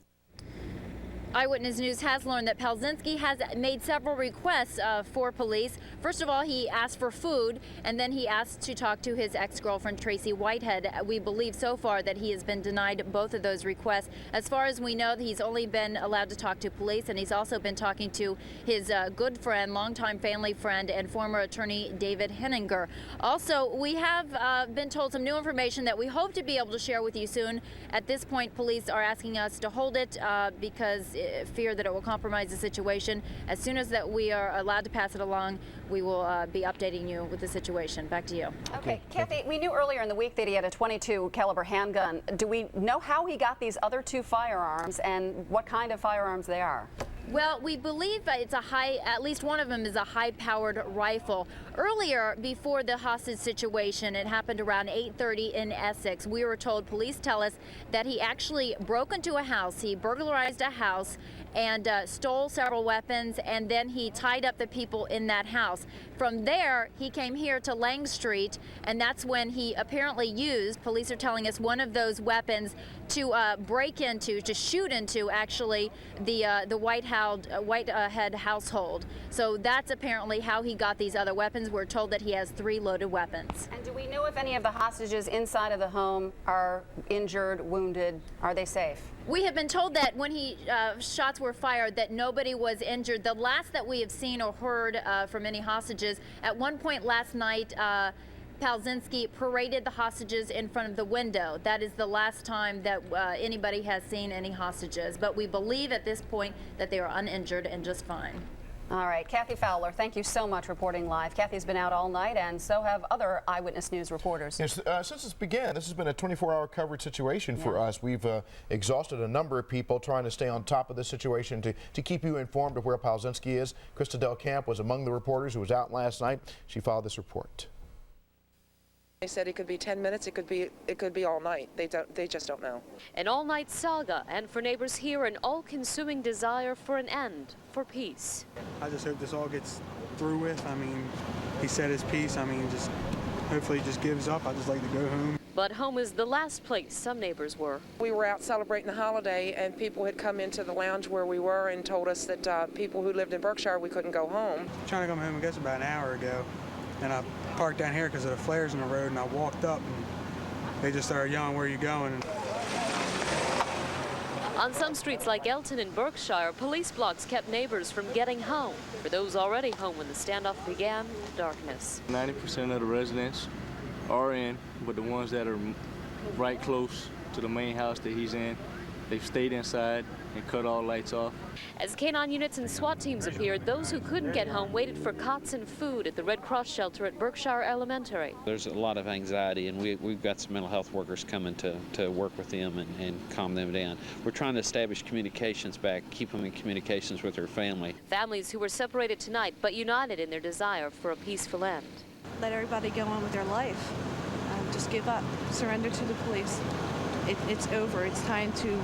Eyewitness News has learned that Palczynski has made several requests for police. First of all, he asked for food, and then he asked to talk to his ex-girlfriend, Tracy Whitehead. We believe so far that he has been denied both of those requests. As far as we know, he's only been allowed to talk to police, and he's also been talking to his good friend, longtime family friend, and former attorney David Henninger. Also, we have been told some new information that we hope to be able to share with you soon. At this point, police are asking us to hold it because fear that it will compromise the situation. As soon as that we are allowed to pass it along, we will be updating you with the situation. Back to you. Okay, Kathy, we knew earlier in the week that he had a .22 caliber handgun. Do we know how he got these other 2 firearms and what kind of firearms they are? Well, we believe it's at least one of them is a high-powered rifle. Earlier, before the hostage situation, it happened around 8:30 in Essex. We were told, police tell us, that he actually broke into a house. He burglarized a house and stole several weapons, and then he tied up the people in that house. From there, he came here to Lang Street, and that's when he apparently used, police are telling us, one of those weapons to break into, to shoot into, actually, the Whitehead household. So that's apparently how he got these other weapons. We're told that he has 3 loaded weapons. And do we know if any of the hostages inside of the home are injured, wounded? Are they safe? We have been told that when shots were fired, that nobody was injured. The last that we have seen or heard from any hostages, at one point last night, Palczynski paraded the hostages in front of the window. That is the last time that anybody has seen any hostages. But we believe at this point that they are uninjured and just fine. All right, Kathy Fowler, thank you so much reporting live. Kathy's been out all night, and so have other Eyewitness News reporters. Yes, since this began, this has been a 24-hour coverage situation for us. We've exhausted a number of people trying to stay on top of this situation to keep you informed of where Palczynski is. Krista Del Camp was among the reporters who was out last night. She filed this report. They said it could be 10 minutes, it could be all night. They just don't know. An all-night saga, and for neighbors here, an all-consuming desire for an end, for peace. I just hope this all gets through with. I mean, he said his piece. I mean, just hopefully he just gives up. I just like to go home. But home is the last place some neighbors were. We were out celebrating the holiday, and people had come into the lounge where we were and told us that people who lived in Berkshire, we couldn't go home. Trying to come home, I guess, about an hour ago. And I parked down here because of the flares in the road, and I walked up, and they just started yelling, "Where are you going?" On some streets like Elton and Berkshire, police blocks kept neighbors from getting home. For those already home when the standoff began, darkness. 90% of the residents are in, but the ones that are right close to the main house that he's in, they've stayed inside and cut all lights off. As K-9 units and SWAT teams appeared, those who couldn't get home waited for cots and food at the Red Cross shelter at Berkshire Elementary. There's a lot of anxiety, and we've got some mental health workers coming to work with them and calm them down. We're trying to establish communications back, keep them in communications with their family. Families who were separated tonight, but united in their desire for a peaceful end. Let everybody go on with their life. Just give up. Surrender to the police. It's over. It's time to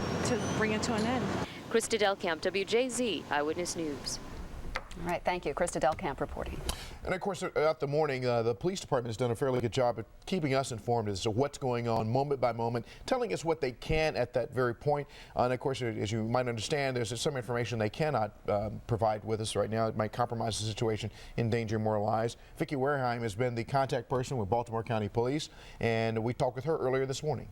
bring it to an end. Krista Del Camp, WJZ Eyewitness News. All right, thank you. Krista Del Camp reporting. And of course, throughout the morning, the police department has done a fairly good job of keeping us informed as to what's going on moment by moment, telling us what they can at that very point. And of course, as you might understand, there's some information they cannot provide with us right now. It might compromise the situation, endanger more lives. Vicki Wareheim has been the contact person with Baltimore County Police, and we talked with her earlier this morning.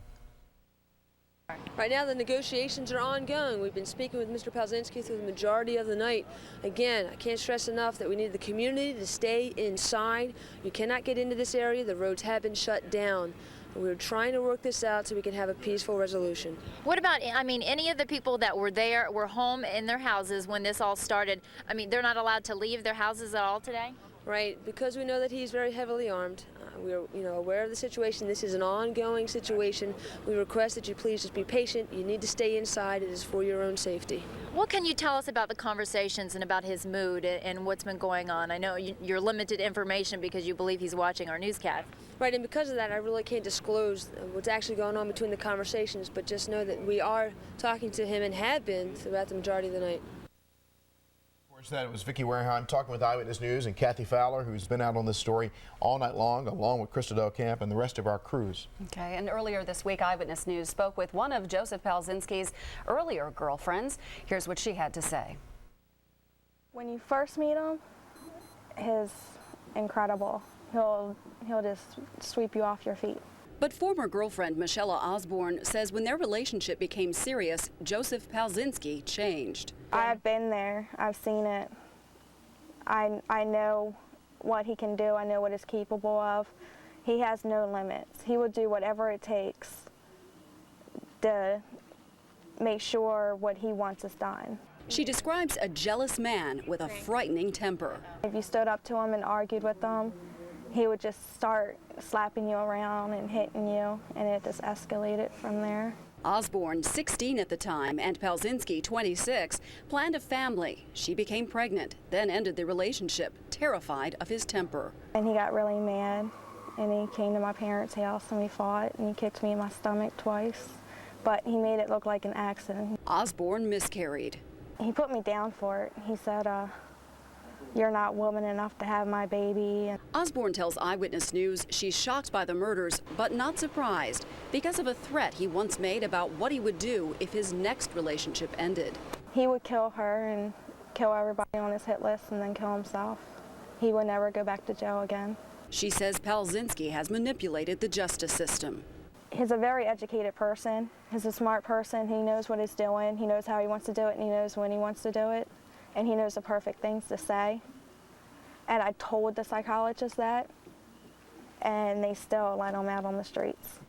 Right now the negotiations are ongoing. We've been speaking with Mr. Palczynski through the majority of the night. Again, I can't stress enough that we need the community to stay inside. You cannot get into this area. The roads have been shut down. We're trying to work this out so we can have a peaceful resolution. What about, I mean, any of the people that were there, were home in their houses when this all started? I mean, they're not allowed to leave their houses at all today? Right, because we know that he's very heavily armed. We're aware of the situation. This is an ongoing situation. We request that you please just be patient. You need to stay inside. It is for your own safety. What can you tell us about the conversations and about his mood and what's been going on? I know you're limited information because you believe he's watching our newscast. Right, and because of that, I really can't disclose what's actually going on between the conversations, but just know that we are talking to him and have been throughout the majority of the night. That it was Vicki Wareheim talking with Eyewitness News and Kathy Fowler, who's been out on this story all night long, along with Krista Del Camp and the rest of our crews. Okay, and earlier this week, Eyewitness News spoke with one of Joseph Palczynski's earlier girlfriends. Here's what she had to say. When you first meet him, he's incredible. He'll just sweep you off your feet. But former girlfriend Michelle Osborne says when their relationship became serious, Joseph Palczynski changed. I've been there. I've seen it. I know what he can do. I know what he's capable of. He has no limits. He will do whatever it takes to make sure what he wants is done. She describes a jealous man with a frightening temper. If you stood up to him and argued with him, he would just start slapping you around and hitting you, and it just escalated from there. Osborne, 16 at the time, and Palczynski, 26, planned a family. She became pregnant, then ended the relationship, terrified of his temper. And he got really mad, and he came to my parents' house and we fought, and he kicked me in my stomach twice, but he made it look like an accident. Osborne miscarried. He put me down for it. He said, "You're not woman enough to have my baby." Osborne tells Eyewitness News she's shocked by the murders, but not surprised because of a threat he once made about what he would do if his next relationship ended. He would kill her and kill everybody on his hit list and then kill himself. He would never go back to jail again. She says Palczynski has manipulated the justice system. He's a very educated person. He's a smart person. He knows what he's doing. He knows how he wants to do it, and he knows when he wants to do it. And he knows the perfect things to say. And I told the psychologist that, and they still let him out on the streets.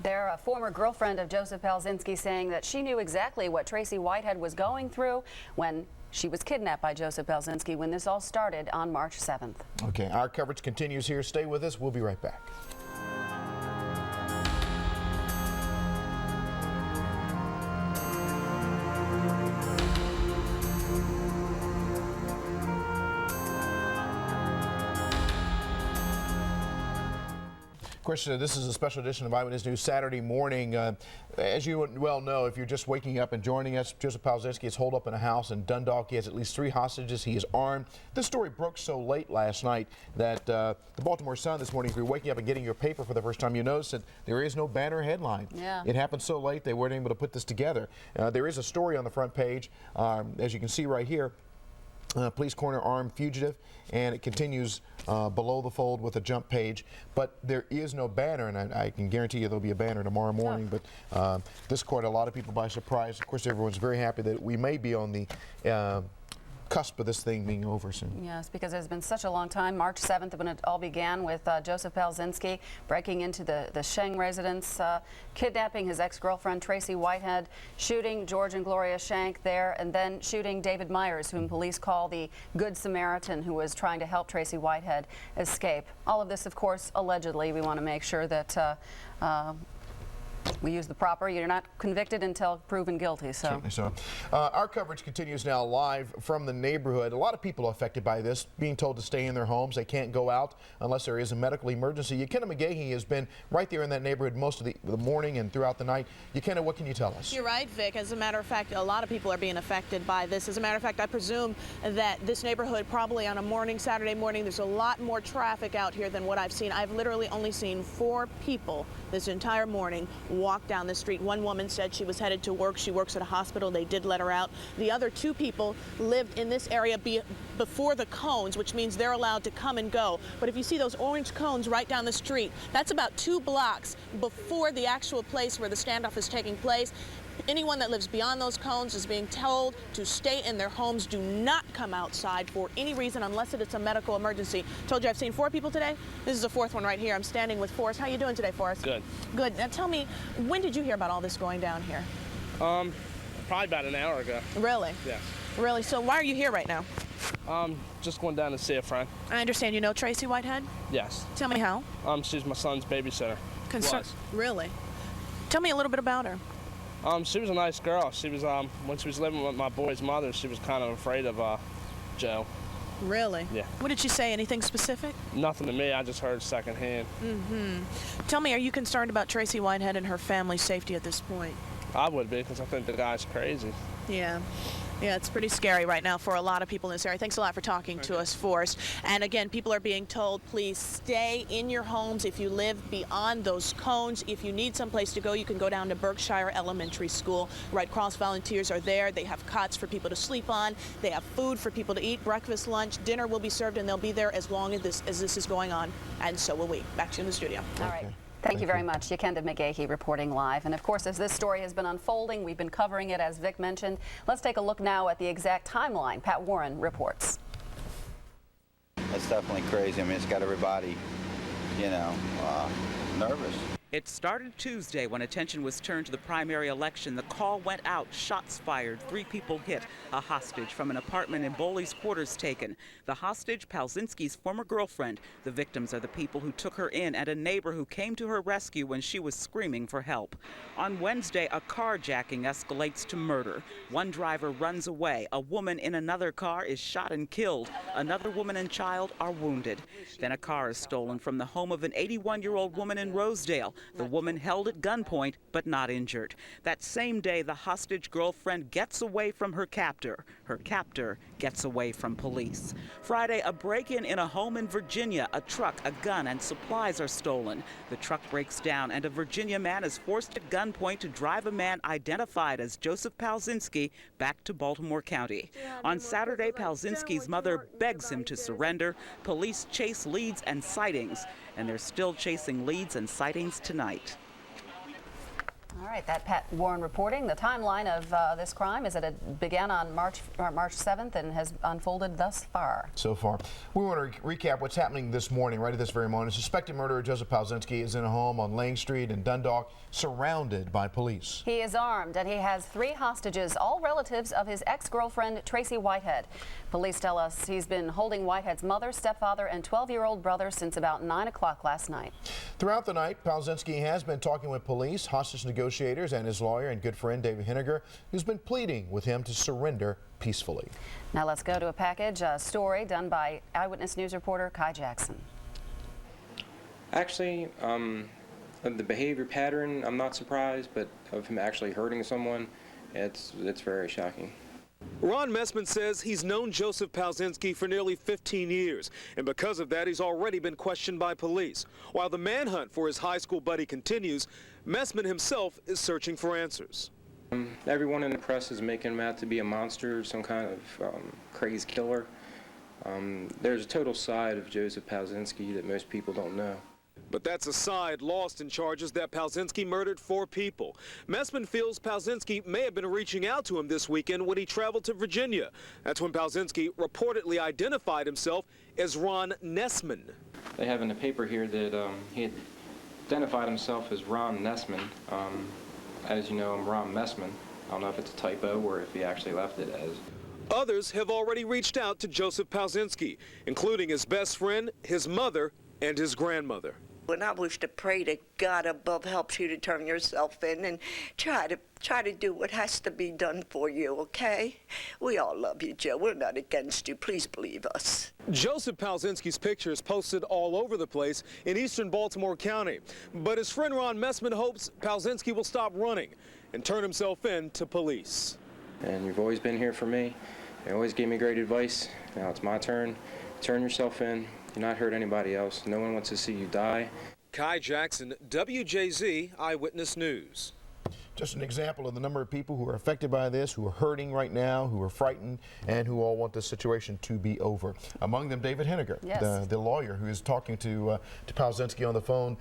Their former girlfriend of Joseph Palczynski saying that she knew exactly what Tracy Whitehead was going through when She was kidnapped by Joseph Palczynski when this all started on March 7th. Okay, our coverage continues here. Stay with us. We'll be right back. Of course, this is a special edition of Eyewitness News Saturday morning. As you well know, if you're just waking up and joining us, Joseph Palczynski is holed up in a house in Dundalk. He has at least 3 hostages. He is armed. This story broke so late last night that the Baltimore Sun this morning, if you're waking up and getting your paper for the first time, you notice that there is no banner headline. Yeah. It happened so late they weren't able to put this together. There is a story on the front page, as you can see right here. Police corner armed fugitive, and it continues below the fold with a jump page, but there is no banner, and I can guarantee you there'll be a banner tomorrow morning. But this caught a lot of people by surprise. Of course, everyone's very happy that we may be on the cusp of this thing being over soon. Yes, because it's been such a long time. March 7th when it all began with Joseph Palczynski breaking into the Sheng residence, kidnapping his ex-girlfriend Tracy Whitehead, shooting George and Gloria Shank there, and then shooting David Myers, whom police call the Good Samaritan, who was trying to help Tracy Whitehead escape. All of this, of course, allegedly. We want to make sure that we use the proper, you're not convicted until proven guilty. So. Certainly so. Our coverage continues now live from the neighborhood. A lot of people are affected by this, being told to stay in their homes. They can't go out unless there is a medical emergency. Yakenna McGahey has been right there in that neighborhood most of the morning and throughout the night. Yakenna, what can you tell us? You're right, Vic. As a matter of fact, a lot of people are being affected by this. As a matter of fact, I presume that this neighborhood, probably on a morning, Saturday morning, there's a lot more traffic out here than what I've seen. I've literally only seen 4 people this entire morning walk down the street. One woman said she was headed to work. She works at a hospital. They did let her out. The other 2 people lived in this area before the cones, which means they're allowed to come and go. But if you see those orange cones right down the street, that's about 2 blocks before the actual place where the standoff is taking place. Anyone that lives beyond those cones is being told to stay in their homes. Do not come outside for any reason unless it's a medical emergency. Told you I've seen 4 people today. This is the 4th one right here. I'm standing with Forrest. How you doing today, Forrest? Good. Good. Now tell me, when did you hear about all this going down here? Probably about an hour ago. Really? Yes. Really? So why are you here right now? Just going down to see a friend. I understand you know Tracy Whitehead? Yes. Tell me how. She's my son's babysitter. Really? Tell me a little bit about her. She was a nice girl. She was when she was living with my boy's mother, she was kind of afraid of Joe. Really? Yeah. What did she say? Anything specific? Nothing to me. I just heard secondhand. Tell me, are you concerned about Tracy Whitehead and her family's safety at this point? I would be, because I think the guy's crazy. Yeah. Yeah, it's pretty scary right now for a lot of people in this area. Thanks a lot for talking to us, Forrest. And again, people are being told, please stay in your homes if you live beyond those cones. If you need someplace to go, you can go down to Berkshire Elementary School. Red Cross volunteers are there. They have cots for people to sleep on. They have food for people to eat, breakfast, lunch, dinner will be served, and they'll be there as long as this is going on. And so will we. Back to you in the studio. All right. Thank you very much. Yakenna McGahey reporting live. And of course, as this story has been unfolding, we've been covering it, as Vic mentioned. Let's take a look now at the exact timeline. Pat Warren reports. That's definitely crazy. I mean, it's got everybody, nervous. It started Tuesday when attention was turned to the primary election. The call went out, shots fired, 3 people hit, a hostage from an apartment in Boley's quarters taken. The hostage, Palczynski's former girlfriend. The victims are the people who took her in and a neighbor who came to her rescue when she was screaming for help. On Wednesday, a carjacking escalates to murder. One driver runs away. A woman in another car is shot and killed. Another woman and child are wounded. Then a car is stolen from the home of an 81-year-old woman in Rosedale. The woman held at gunpoint, but not injured. That same day, the hostage girlfriend gets away from her captor. Her captor gets away from police. Friday, a break-in in a home in Virginia. A truck, a gun, and supplies are stolen. The truck breaks down, and a Virginia man is forced at gunpoint to drive a man identified as Joseph Palczynski back to Baltimore County. On Saturday, Palczynski's mother begs him to surrender. Police chase leads and sightings, and they're still chasing leads and sightings tonight. All right, that Pat Warren reporting. The timeline of this crime is that it began on March 7th and has unfolded thus far. So far. We want to recap what's happening this morning, right at this very moment. Suspected murderer Joseph Palczynski is in a home on Lang Street in Dundalk, surrounded by police. He is armed and he has 3 hostages, all relatives of his ex-girlfriend Tracy Whitehead. Police tell us he's been holding Whitehead's mother, stepfather, and 12-year-old brother since about 9 o'clock last night. Throughout the night, Palczynski has been talking with police, hostage negotiators, and his lawyer and good friend David Henniger, who's been pleading with him to surrender peacefully. Now let's go to a package, a story done by Eyewitness News reporter Kai Jackson. Actually, the behavior pattern, I'm not surprised, but of him actually hurting someone, it's very shocking. Ron Messman says he's known Joseph Palczynski for nearly 15 years, and because of that, he's already been questioned by police. While the manhunt for his high school buddy continues, Messman himself is searching for answers. Everyone in the press is making him out to be a monster, some kind of crazy killer. There's a total side of Joseph Palczynski that most people don't know. But that's a side lost in charges that Palczynski murdered 4 people. Messman feels Palczynski may have been reaching out to him this weekend when he traveled to Virginia. That's when Palczynski reportedly identified himself as Ron Nessman. They have in the paper here that he had identified himself as Ron Nessman. As you know, I'm Ron Messman. I don't know if it's a typo or if he actually left it as. Others have already reached out to Joseph Palczynski, including his best friend, his mother, and his grandmother. And I wish to pray that God above helps you to turn yourself in and try to do what has to be done for you, okay? We all love you, Joe. We're not against you. Please believe us. Joseph Palczynski's picture is posted all over the place in eastern Baltimore County. But his friend Ron Messman hopes Palczynski will stop running and turn himself in to police. And you've always been here for me. You always gave me great advice. Now it's my turn. Turn yourself in. Do not hurt anybody else. No one wants to see you die. Kai Jackson, WJZ Eyewitness News. Just an example of the number of people who are affected by this, who are hurting right now, who are frightened, and who all want this situation to be over. Among them, David Henniger, yes, the lawyer who is talking to Palczynski on the phone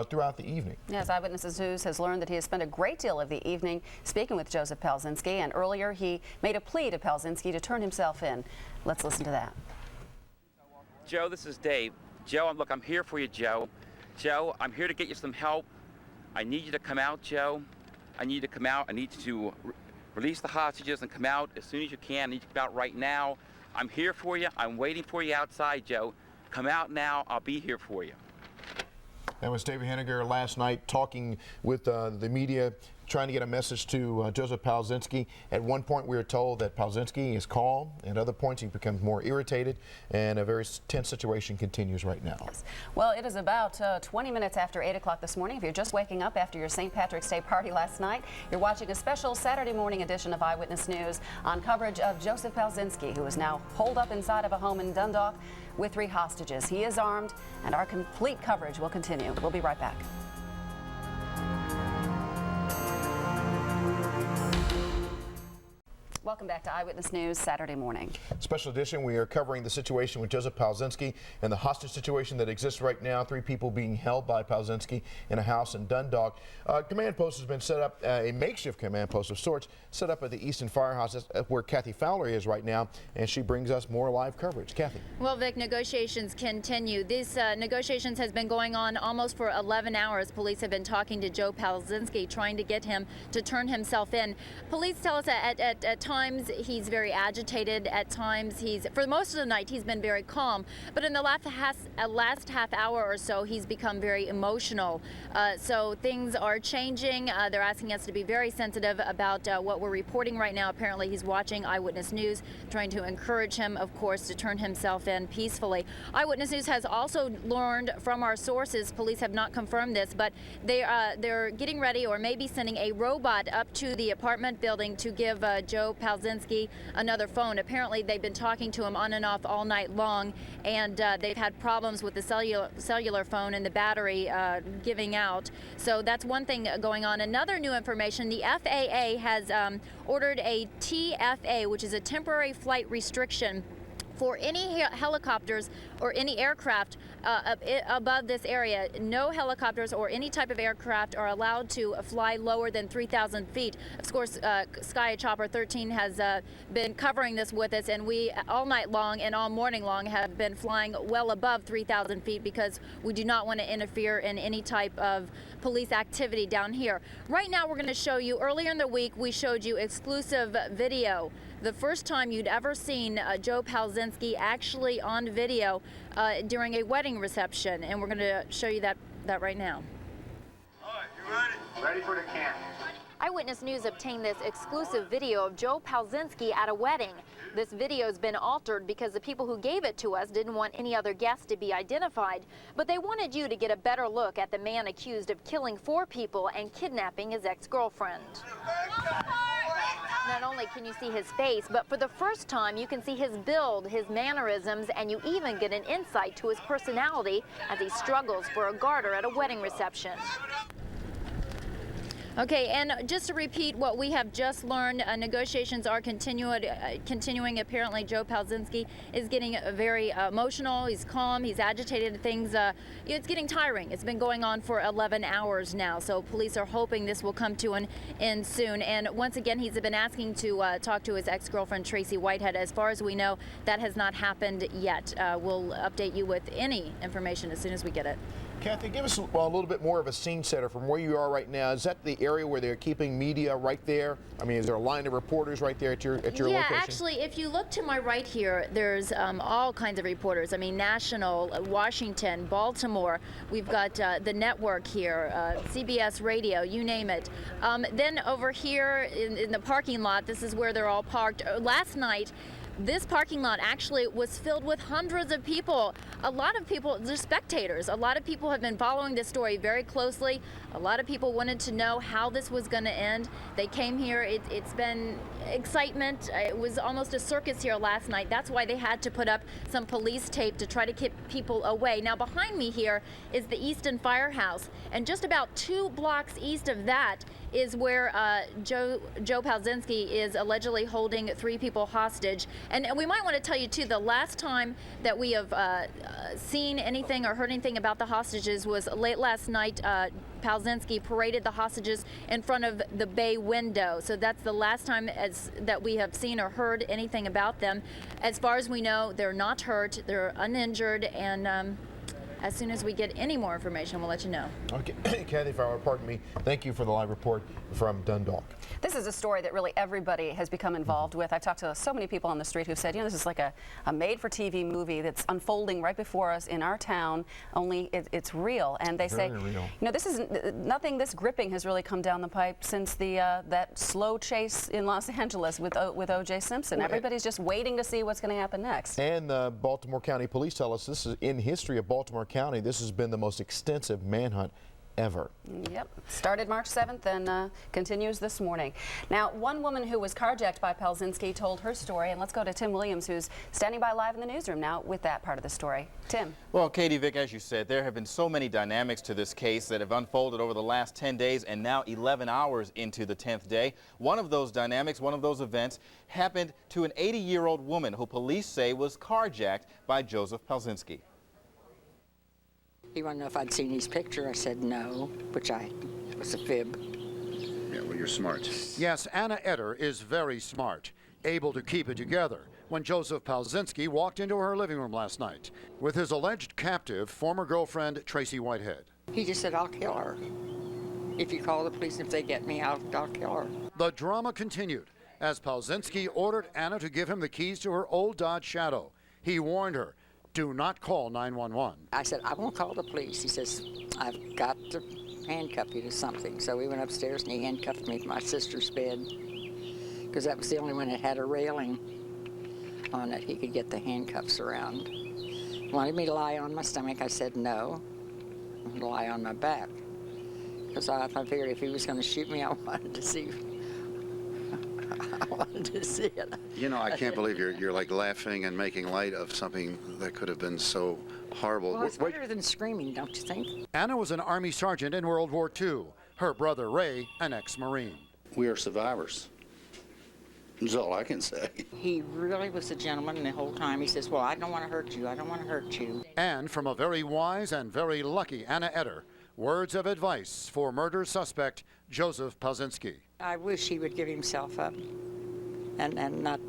throughout the evening. Yes, Eyewitness News has learned that he has spent a great deal of the evening speaking with Joseph Palczynski, and earlier he made a plea to Palczynski to turn himself in. Let's listen to that. Joe, this is Dave. Joe, look, I'm here for you, Joe. Joe, I'm here to get you some help. I need you to come out, Joe. I need you to come out. I need you to release the hostages and come out as soon as you can. I need you to come out right now. I'm here for you. I'm waiting for you outside, Joe. Come out now. I'll be here for you. That was David Henniger last night talking with the media, trying to get a message to Joseph Palczynski. At one point we were told that Palczynski is calm, and at other points he becomes more irritated, and a very tense situation continues right now. Yes. Well, it is about 20 minutes after 8 o'clock this morning. If you're just waking up after your St. Patrick's Day party last night, you're watching a special Saturday morning edition of Eyewitness News on coverage of Joseph Palczynski, who is now holed up inside of a home in Dundalk with 3 hostages. He is armed, and our complete coverage will continue. We'll be right back. Welcome back to Eyewitness News Saturday morning. Special edition, we are covering the situation with Joseph Palczynski and the hostage situation that exists right now. 3 people being held by Palczynski in a house in Dundalk. Command post has been set up, a makeshift command post of sorts, set up at the Easton Firehouse, where Kathy Fowler is right now, and she brings us more live coverage. Kathy. Well, Vic, negotiations continue. These negotiations has been going on almost for 11 hours. Police have been talking to Joe Palczynski, trying to get him to turn himself in. Police tell us that at times he's very agitated. At times for most of the night he's been very calm, but in the last half hour or so he's become very emotional. So things are changing. They're asking us to be very sensitive about what we're reporting right now. Apparently he's watching Eyewitness News, trying to encourage him, of course, to turn himself in peacefully. Eyewitness News has also learned from our sources, police have not confirmed this, but they're getting ready, or maybe sending a robot up to the apartment building to give Joe Palczynski another phone. Apparently they've been talking to him on and off all night long, and they've had problems with the cellular phone and the battery giving out. So that's one thing going on. Another new information, the FAA has ordered a TFA, which is a temporary flight restriction for any helicopters or any aircraft above this area. No helicopters or any type of aircraft are allowed to fly lower than 3,000 feet. Of course, Sky Chopper 13 has been covering this with us, and we all night long and all morning long have been flying well above 3,000 feet because we do not want to interfere in any type of police activity down here. Right now, we're going to show you, earlier in the week, we showed you exclusive video. The first time you'd ever seen Joe Palczynski actually on video during a wedding reception, and we're going to show you that right now. All right, you ready? Ready for the camp. Eyewitness News obtained this exclusive video of Joe Palczynski at a wedding. This video has been altered because the people who gave it to us didn't want any other guests to be identified, but they wanted you to get a better look at the man accused of killing 4 people and kidnapping his ex-girlfriend. Not only can you see his face, but for the first time you can see his build, his mannerisms, and you even get an insight to his personality as he struggles for a garter at a wedding reception. Okay, and just to repeat what we have just learned, negotiations are continuing. Apparently, Joe Palczynski is getting very emotional. He's calm. He's agitated. Things, it's getting tiring. It's been going on for 11 hours now, so police are hoping this will come to an end soon. And once again, he's been asking to talk to his ex-girlfriend, Tracy Whitehead. As far as we know, that has not happened yet. We'll update you with any information as soon as we get it. Kathy, give us a little bit more of a scene setter from where you are right now. Is that the area where they're keeping media right there? I mean, is there a line of reporters right there at your location? Yeah, actually, if you look to my right here, there's all kinds of reporters. I mean, national, Washington, Baltimore. We've got the network here, CBS Radio, you name it. Then over here in the parking lot, this is where they're all parked. Last night, this parking lot actually was filled with hundreds of people. A lot of people, they're spectators. A lot of people have been following this story very closely. A lot of people wanted to know how this was going to end. They came here. It's been excitement. It was almost a circus here last night. That's why they had to put up some police tape to try to keep people away. Now, behind me here is the Easton Firehouse, and just about 2 blocks east of that is where Joe Palczynski is allegedly holding 3 people hostage. And we might want to tell you, too, the last time that we have seen anything or heard anything about the hostages was late last night. Palczynski paraded the hostages in front of the bay window. So that's the last time that we have seen or heard anything about them. As far as we know, they're not hurt, they're uninjured, and as soon as we get any more information, we'll let you know. Okay, Kathy Fowler, pardon me. Thank you for the live report from Dundalk. This is a story that really everybody has become involved with. I've talked to so many people on the street who said, you know, this is like a made-for-TV movie that's unfolding right before us in our town, only it's real. And they say, real. you know, this is nothing this gripping has really come down the pipe since that slow chase in Los Angeles with O.J. Simpson. Everybody's just waiting to see what's going to happen next. And the Baltimore County Police tell us this is in history of Baltimore County. This has been the most extensive manhunt ever. Yep. Started March 7th and continues this morning. Now, one woman who was carjacked by Palczynski told her story, and let's go to Tim Williams, who's standing by live in the newsroom now with that part of the story. Tim. Well, Katie, Vic, as you said, there have been so many dynamics to this case that have unfolded over the last 10 days and now 11 hours into the 10th day. One of those dynamics, one of those events happened to an 80-year-old woman who police say was carjacked by Joseph Palczynski. He wanted to know if I'd seen his picture. I said no, which was a fib. Yeah, well, you're smart. Yes, Anna Etter is very smart, able to keep it together when Joseph Palczynski walked into her living room last night with his alleged captive, former girlfriend Tracy Whitehead. He just said, I'll kill her. If you call the police and if they get me, I'll kill her. The drama continued as Palczynski ordered Anna to give him the keys to her old Dodge Shadow. He warned her, do not call 911. I said, I won't call the police. He says, I've got to handcuff you to something. So we went upstairs and he handcuffed me to my sister's bed because that was the only one that had a railing on it. He could get the handcuffs around. Wanted me to lie on my stomach. I said no, lie on my back. Because I figured if he was going to shoot me, I wanted to see it. You know, I can't believe you're like laughing and making light of something that could have been so horrible. Well, it's better than screaming, don't you think? Anna was an Army sergeant in World War II. Her brother, Ray, an ex-Marine. We are survivors. That's all I can say. He really was a gentleman the whole time. He says, well, I don't want to hurt you. I don't want to hurt you. And from a very wise and very lucky Anna Etter, words of advice for murder suspect Joseph Palczynski. I wish he would give himself up and not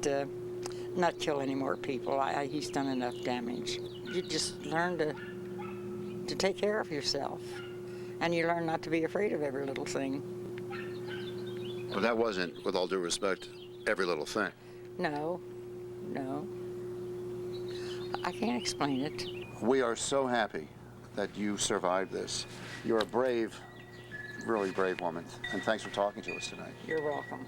kill any more people. He's done enough damage. You just learn to take care of yourself, and you learn not to be afraid of every little thing. Well, that wasn't, with all due respect, every little thing. No. I can't explain it. We are so happy that you survived this. You're a brave, really brave woman, and thanks for talking to us tonight. You're welcome.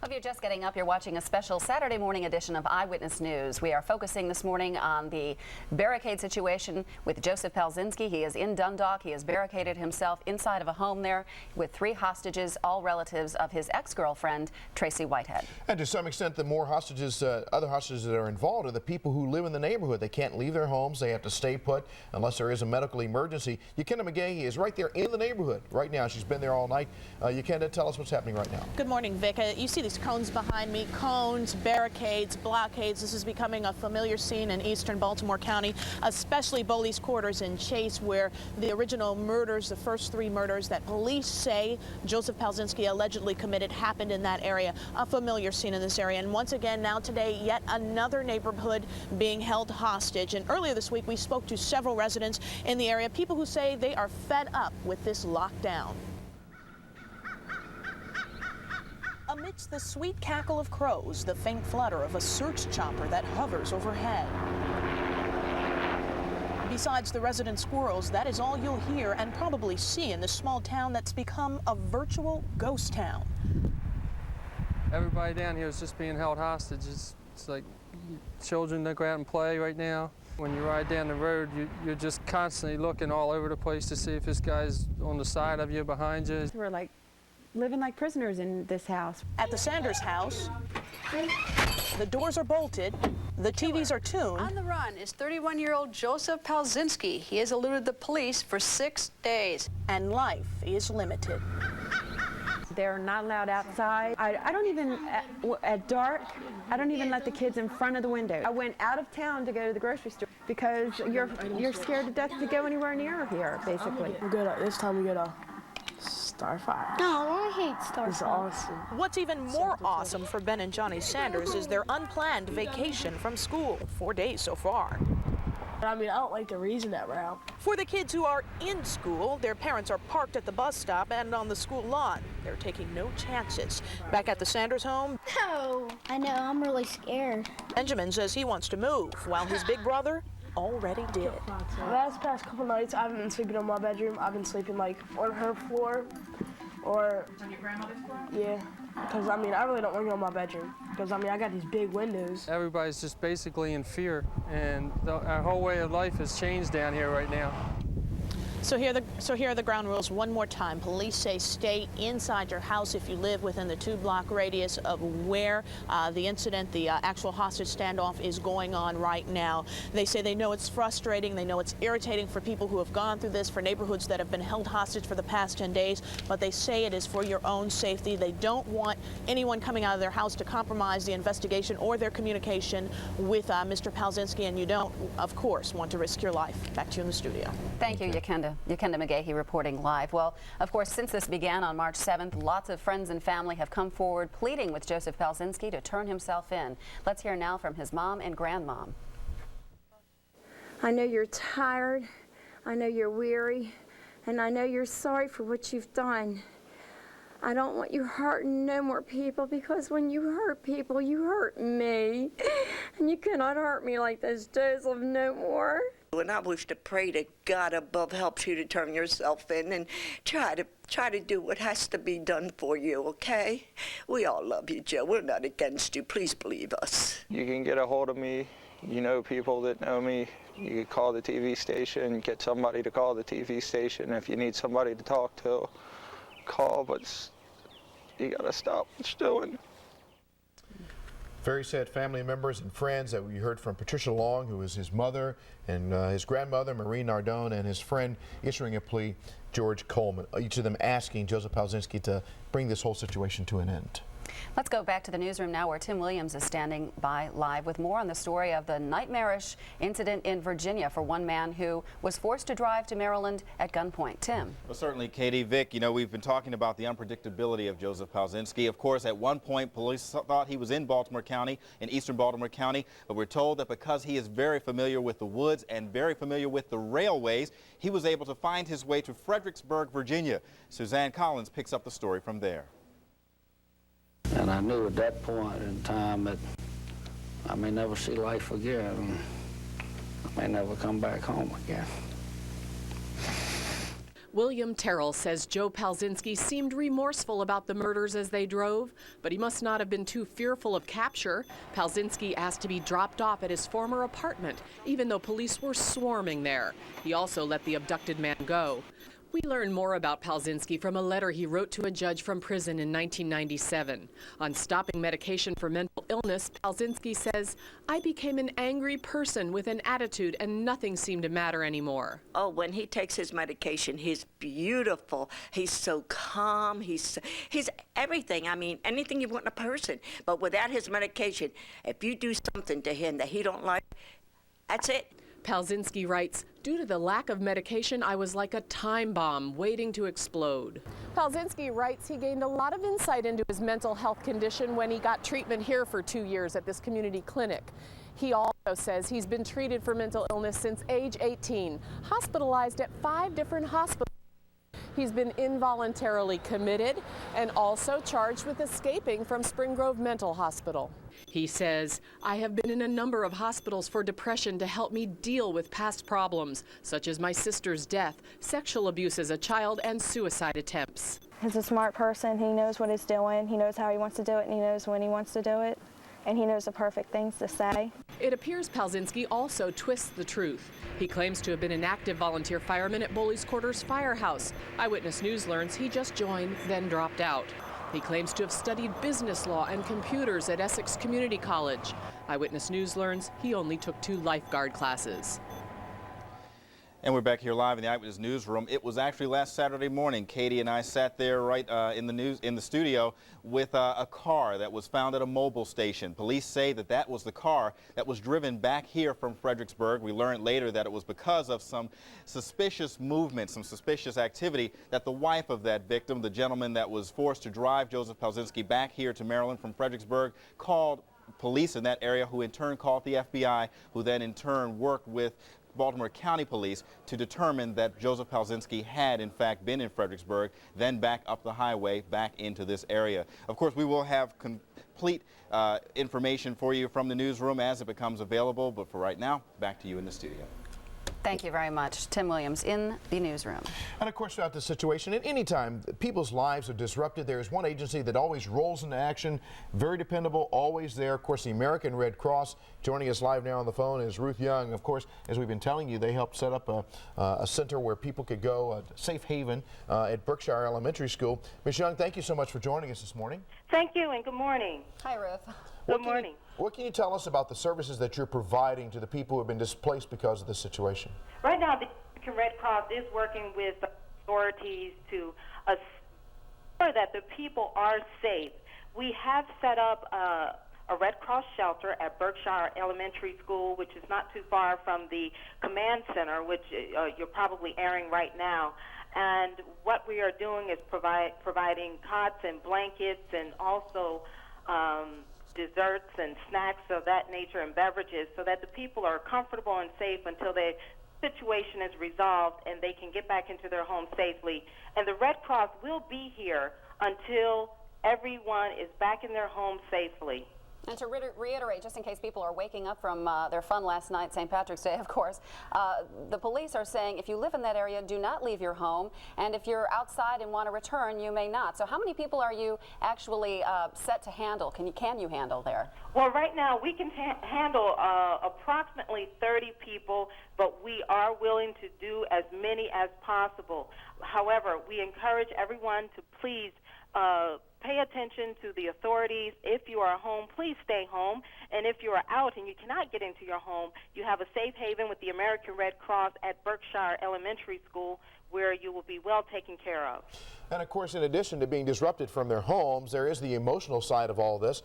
If you're just getting up, you're watching a special Saturday morning edition of Eyewitness News. We are focusing this morning on the barricade situation with Joseph Palczynski. He is in Dundalk. He has barricaded himself inside of a home there with 3 hostages, all relatives of his ex-girlfriend, Tracy Whitehead. And to some extent, the more hostages, other hostages that are involved are the people who live in the neighborhood. They can't leave their homes. They have to stay put unless there is a medical emergency. Yakenda McGahey is right there in the neighborhood right now. She's been there all night. Yakenda, tell us what's happening right now. Good morning, Vic. You see these cones behind me, cones, barricades, blockades. This is becoming a familiar scene in eastern Baltimore County, especially Boley's Quarters in Chase, where the original murders, the first 3 murders that police say Joseph Palczynski allegedly committed, happened in that area. A familiar scene in this area. And once again, now today, yet another neighborhood being held hostage. And earlier this week, we spoke to several residents in the area, people who say they are fed up with this lockdown. Amidst the sweet cackle of crows, the faint flutter of a search chopper that hovers overhead. Besides the resident squirrels, that is all you'll hear and probably see in this small town that's become a virtual ghost town. Everybody down here is just being held hostage. It's like children that go out and play right now. When you ride down the road, you're just constantly looking all over the place to see if this guy's on the side of you, behind you. We're like living like prisoners in this house. At the Sanders house, the doors are bolted, the TVs are tuned. On the run is 31-year-old Joseph Palczynski. He has eluded the police for 6 days. And life is limited. They're not allowed outside. I don't even, at dark, I don't even let the kids in front of the window. I went out of town to go to the grocery store because you're scared to death to go anywhere near here, basically. We're good. This time we get a Starfire. No, I hate Starfire. It's awesome. What's even more awesome for Ben and Johnny Sanders is their unplanned vacation from school. 4 days so far. I mean, I don't like the reason that we're out. For the kids who are in school, their parents are parked at the bus stop and on the school lawn. They're taking no chances. Back at the Sanders home, No, I know, I'm really scared. Benjamin says he wants to move, while his big brother already did. The past couple nights, I haven't been sleeping in my bedroom. I've been sleeping like on her floor or on your grandmother's floor? Yeah, because I mean, I really don't want to go in my bedroom because I mean, I got these big windows. Everybody's just basically in fear, and our whole way of life has changed down here right now. So here are the ground rules one more time. Police say stay inside your house if you live within the 2-block radius of where the incident, the actual hostage standoff is going on right now. They say they know it's frustrating, they know it's irritating for people who have gone through this, for neighborhoods that have been held hostage for the past 10 days, but they say it is for your own safety. They don't want anyone coming out of their house to compromise the investigation or their communication with Mr. Palczynski, and you don't, of course, want to risk your life. Back to you in the studio. Thank you, Yakenda McGahey reporting live. Well, of course, since this began on March 7th, lots of friends and family have come forward pleading with Joseph Palczynski to turn himself in. Let's hear now from his mom and grandmom. I know you're tired, I know you're weary, and I know you're sorry for what you've done. I don't want you hurting no more people, because when you hurt people, you hurt me. And you cannot hurt me like this, Joseph, no more. And I wish to pray that God above helps you to turn yourself in and try to do what has to be done for you, okay? We all love you, Joe. We're not against you. Please believe us. You can get a hold of me. You know people that know me. You can call the TV station, get somebody to call the TV station. If you need somebody to talk to, call, but you gotta stop what you're doing. Very sad family members and friends that we heard from Patricia Long, who is his mother, and his grandmother, Marie Nardone, and his friend issuing a plea, George Coleman, each of them asking Joseph Palczynski to bring this whole situation to an end. Let's go back to the newsroom now, where Tim Williams is standing by live with more on the story of the nightmarish incident in Virginia for one man who was forced to drive to Maryland at gunpoint. Tim. Well, certainly, Katie. Vic, you know, we've been talking about the unpredictability of Joseph Palczynski. Of course, at one point, police thought he was in Baltimore County, in eastern Baltimore County, but we're told that because he is very familiar with the woods and very familiar with the railways, he was able to find his way to Fredericksburg, Virginia. Suzanne Collins picks up the story from there. And I knew at that point in time that I may never see life again. I may never come back home again. William Terrell says Joe Palczynski seemed remorseful about the murders as they drove, but he must not have been too fearful of capture. Palczynski asked to be dropped off at his former apartment, even though police were swarming there. He also let the abducted man go. We learn more about Palczynski from a letter he wrote to a judge from prison in 1997. On stopping medication for mental illness, Palczynski says, "I became an angry person with an attitude and nothing seemed to matter anymore." Oh, when he takes his medication, he's beautiful. He's so calm. He's everything. I mean, anything you want in a person. But without his medication, if you do something to him that he don't like, that's it. Palczynski writes, "Due to the lack of medication, I was like a time bomb waiting to explode." Palczynski writes he gained a lot of insight into his mental health condition when he got treatment here for 2 years at this community clinic. He also says he's been treated for mental illness since age 18, hospitalized at 5 different hospitals. He's been involuntarily committed and also charged with escaping from Spring Grove Mental Hospital. He says, "I have been in a number of hospitals for depression to help me deal with past problems, such as my sister's death, sexual abuse as a child, and suicide attempts." He's a smart person. He knows what he's doing. He knows how he wants to do it, and he knows when he wants to do it. And he knows the perfect things to say. It appears Palczynski also twists the truth. He claims to have been an active volunteer fireman at Boley's Quarters Firehouse. Eyewitness News learns he just joined, then dropped out. He claims to have studied business law and computers at Essex Community College. Eyewitness News learns he only took 2 lifeguard classes. And we're back here live in the Eyewitness Newsroom. It was actually last Saturday morning. Katie and I sat there right in the studio with a car that was found at a mobile station. Police say that that was the car that was driven back here from Fredericksburg. We learned later that it was because of some suspicious movement, some suspicious activity, that the wife of that victim, the gentleman that was forced to drive Joseph Palczynski back here to Maryland from Fredericksburg, called police in that area, who in turn called the FBI, who then in turn worked with Baltimore County Police to determine that Joseph Palczynski had in fact been in Fredericksburg, then back up the highway back into this area. Of course, we will have complete information for you from the newsroom as it becomes available, but for right now, back to you in the studio. Thank you very much. Tim Williams in the newsroom. And of course, throughout the situation, at any time people's lives are disrupted, there is one agency that always rolls into action, very dependable, always there. Of course, the American Red Cross. Joining us live now on the phone is Ruth Young. Of course, as we've been telling you, they helped set up a center where people could go, a safe haven at Berkshire Elementary School. Ms. Young, thank you so much for joining us this morning. Thank you, and good morning. Hi, Ruth. Good morning. What can you tell us about the services that you're providing to the people who have been displaced because of this situation? Right now, the American Red Cross is working with authorities to assure that the people are safe. We have set up a Red Cross shelter at Berkshire Elementary School, which is not too far from the command center, which you're probably airing right now. And what we are doing is providing cots and blankets and also desserts and snacks of that nature and beverages, so that the people are comfortable and safe until the situation is resolved and they can get back into their home safely. And the Red Cross will be here until everyone is back in their home safely. And to reiterate, just in case people are waking up from their fun last night, St. Patrick's Day, of course, the police are saying if you live in that area, do not leave your home, and if you're outside and want to return, you may not. So how many people are you actually set to handle? Can you handle there? Well, right now we can handle approximately 30 people, but we are are willing to do as many as possible. However, we encourage everyone to please pay attention to the authorities. If you are home, please stay home. And if you are out and you cannot get into your home, you have a safe haven with the American Red Cross at Berkshire Elementary School, where you will be well taken care of. And of course, in addition to being disrupted from their homes, there is the emotional side of all this.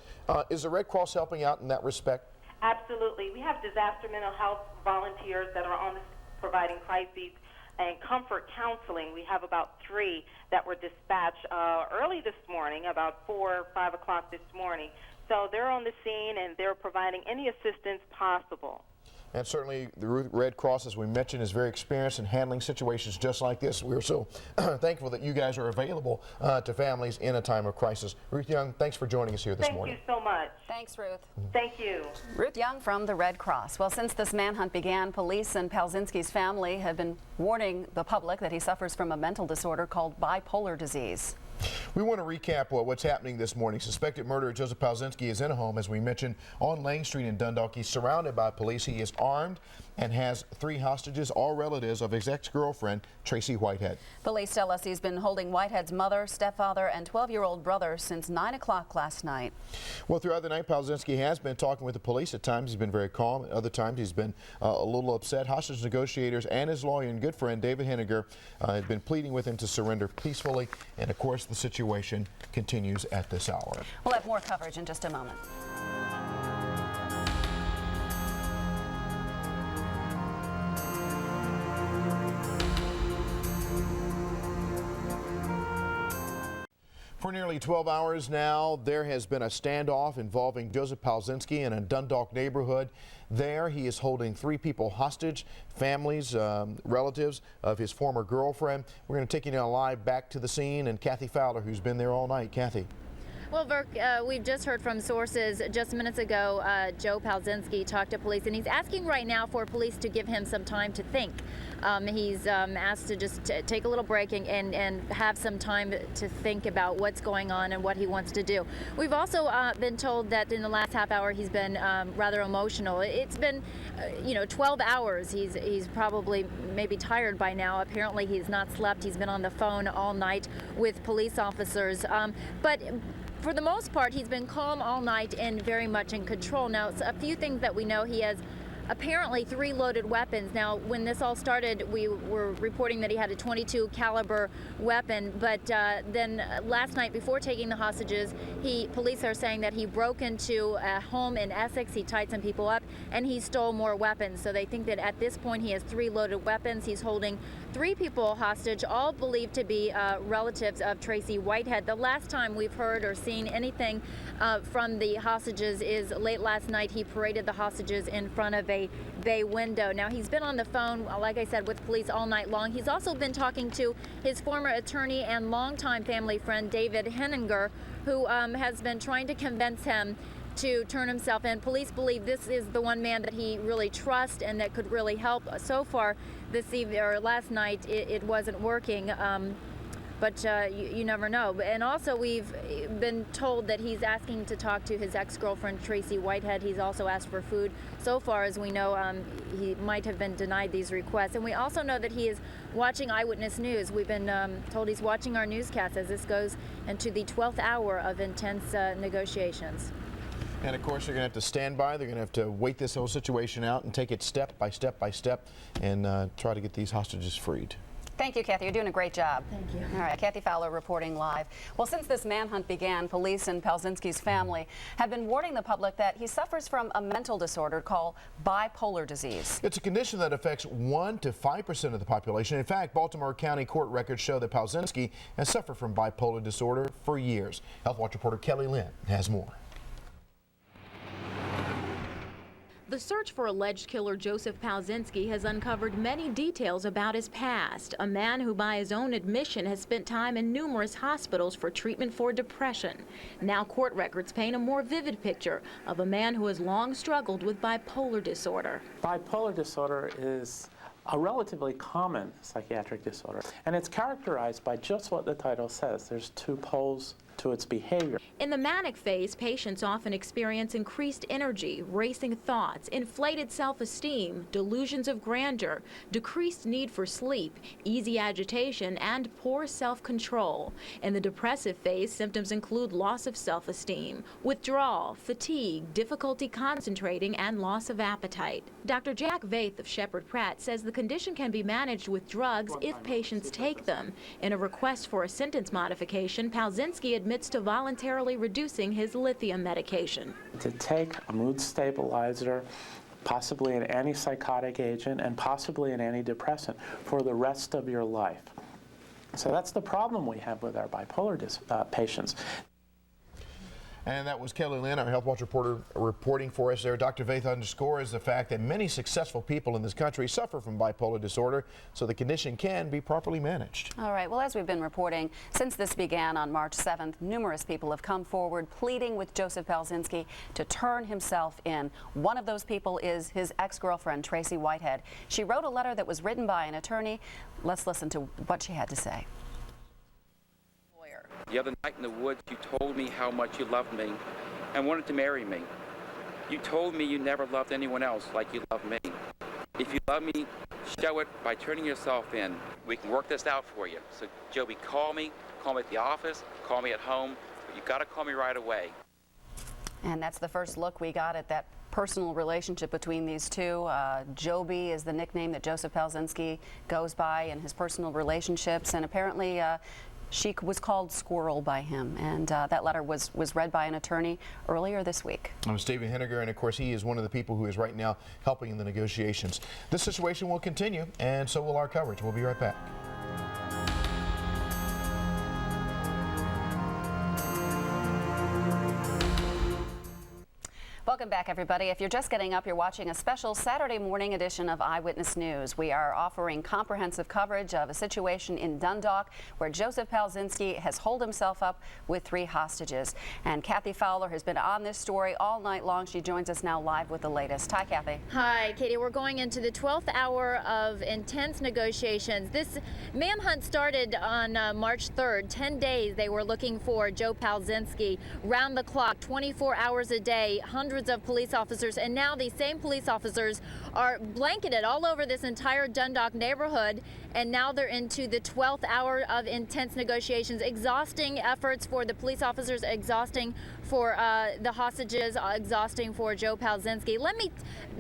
Is the Red Cross helping out in that respect? Absolutely. We have disaster mental health volunteers that are on this providing crises and comfort counseling. We have about 3 that were dispatched early this morning, about 4 or 5 o'clock this morning. So they're on the scene and they're providing any assistance possible. And certainly the Red Cross, as we mentioned, is very experienced in handling situations just like this. We're so thankful that you guys are available to families in a time of crisis. Ruth Young, thanks for joining us here this morning. Thank you so much. Thanks, Ruth. Thank you. Ruth Young from the Red Cross. Well, since this manhunt began, police and Palczynski's family have been warning the public that he suffers from a mental disorder called bipolar disease. We want to recap what's happening this morning. Suspected murderer Joseph Palczynski is in a home, as we mentioned, on Lang Street in Dundalk. He's surrounded by police. He is armed and has 3 hostages, all relatives of his ex-girlfriend, Tracy Whitehead. Police tell us he's been holding Whitehead's mother, stepfather, and 12-year-old brother since 9 o'clock last night. Well, throughout the night, Palczynski has been talking with the police. At times, he's been very calm. At other times, he's been a little upset. Hostage negotiators and his lawyer and good friend, David Henniger, have been pleading with him to surrender peacefully. And, of course, the situation continues at this hour. We'll have more coverage in just a moment. For nearly 12 hours now, there has been a standoff involving Joseph Palczynski in a Dundalk neighborhood. There, he is holding 3 people hostage, families, relatives of his former girlfriend. We're going to take you now live back to the scene, and Kathy Fowler, who's been there all night. Kathy. Well, Burke, we've just heard from sources just minutes ago. Joe Palczynski talked to police, and he's asking right now for police to give him some time to think. He's asked to just take a little break and have some time to think about what's going on and what he wants to do. We've also been told that in the last half hour he's been rather emotional. It's been, 12 hours. He's probably maybe tired by now. Apparently he's not slept. He's been on the phone all night with police officers. But for the most part, he's been calm all night and very much in control. Now, a few things that we know: he has apparently 3 loaded weapons. Now, when this all started, we were reporting that he had a .22 caliber weapon, but then last night, before taking the hostages, police are saying that he broke into a home in Essex, he tied some people up, and he stole more weapons. So they think that at this point he has 3 loaded weapons. He's holding 3 people hostage, all believed to be relatives of Tracy Whitehead. The last time we've heard or seen anything from the hostages is late last night. He paraded the hostages in front of a bay window. Now, he's been on the phone, like I said, with police all night long. He's also been talking to his former attorney and longtime family friend, David Henniger, who has been trying to convince him to turn himself in. Police believe this is the one man that he really trusts and that could really help. So far this evening or last night, it wasn't working. But you never know. And also, we've been told that he's asking to talk to his ex-girlfriend, Tracy Whitehead. He's also asked for food. So far as we know, he might have been denied these requests. And we also know that he is watching Eyewitness News. We've been told he's watching our newscast as this goes into the 12th hour of intense negotiations. And of course, they're going to have to stand by. They're going to have to wait this whole situation out and take it step by step by step and try to get these hostages freed. Thank you, Kathy. You're doing a great job. Thank you. All right, Kathy Fowler reporting live. Well, since this manhunt began, police and Palczynski's family have been warning the public that he suffers from a mental disorder called bipolar disease. It's a condition that affects 1 to 5% of the population. In fact, Baltimore County court records show that Palczynski has suffered from bipolar disorder for years. Health Watch reporter Kelly Lynn has more. The search for alleged killer Joseph Palczynski has uncovered many details about his past. A man who, by his own admission, has spent time in numerous hospitals for treatment for depression. Now court records paint a more vivid picture of a man who has long struggled with bipolar disorder. Bipolar disorder is a relatively common psychiatric disorder, and it's characterized by just what the title says. There's 2 poles to its behavior. In the manic phase, patients often experience increased energy, racing thoughts, inflated self-esteem, delusions of grandeur, decreased need for sleep, easy agitation, and poor self-control. In the depressive phase, symptoms include loss of self-esteem, withdrawal, fatigue, difficulty concentrating, and loss of appetite. Dr. Jack Vaith of Shepherd Pratt says the condition can be managed with drugs if patients take them. In a request for a sentence modification, Palczynski admits to voluntarily reducing his lithium medication. To take a mood stabilizer, possibly an antipsychotic agent, and possibly an antidepressant for the rest of your life. So that's the problem we have with our bipolar patients. And that was Kelly Lynn, our Health Watch reporter, reporting for us there. Dr. Vaith underscores the fact that many successful people in this country suffer from bipolar disorder, so the condition can be properly managed. All right, well, as we've been reporting, since this began on March 7th, numerous people have come forward pleading with Joseph Palczynski to turn himself in. One of those people is his ex-girlfriend, Tracy Whitehead. She wrote a letter that was written by an attorney. Let's listen to what she had to say. The other night in the woods, you told me how much you loved me and wanted to marry me. You told me you never loved anyone else like you love me. If you love me, show it by turning yourself in. We can work this out for you. So, Joby, call me at the office, call me at home, but you've got to call me right away. And that's the first look we got at that personal relationship between these two. Joby is the nickname that Joseph Palczynski goes by in his personal relationships, and apparently she was called Squirrel by him, and that letter was read by an attorney earlier this week. I'm Stephen Henniger, and of course he is one of the people who is right now helping in the negotiations. This situation will continue, and so will our coverage. We'll be right back. Welcome back, everybody. If you're just getting up, you're watching a special Saturday morning edition of Eyewitness News. We are offering comprehensive coverage of a situation in Dundalk where Joseph Palczynski has holed himself up with 3 hostages. And Kathy Fowler has been on this story all night long. She joins us now live with the latest. Hi, Kathy. Hi, Katie. We're going into the 12th hour of intense negotiations. This manhunt started on March 3rd. 10 days they were looking for Joe Palczynski, round the clock, 24 hours a day, hundreds of police officers, and now these same police officers are blanketed all over this entire Dundalk neighborhood, and now they're into the 12th hour of intense negotiations. Exhausting efforts for the police officers, exhausting for the hostages, exhausting for Joe Palczynski. Let me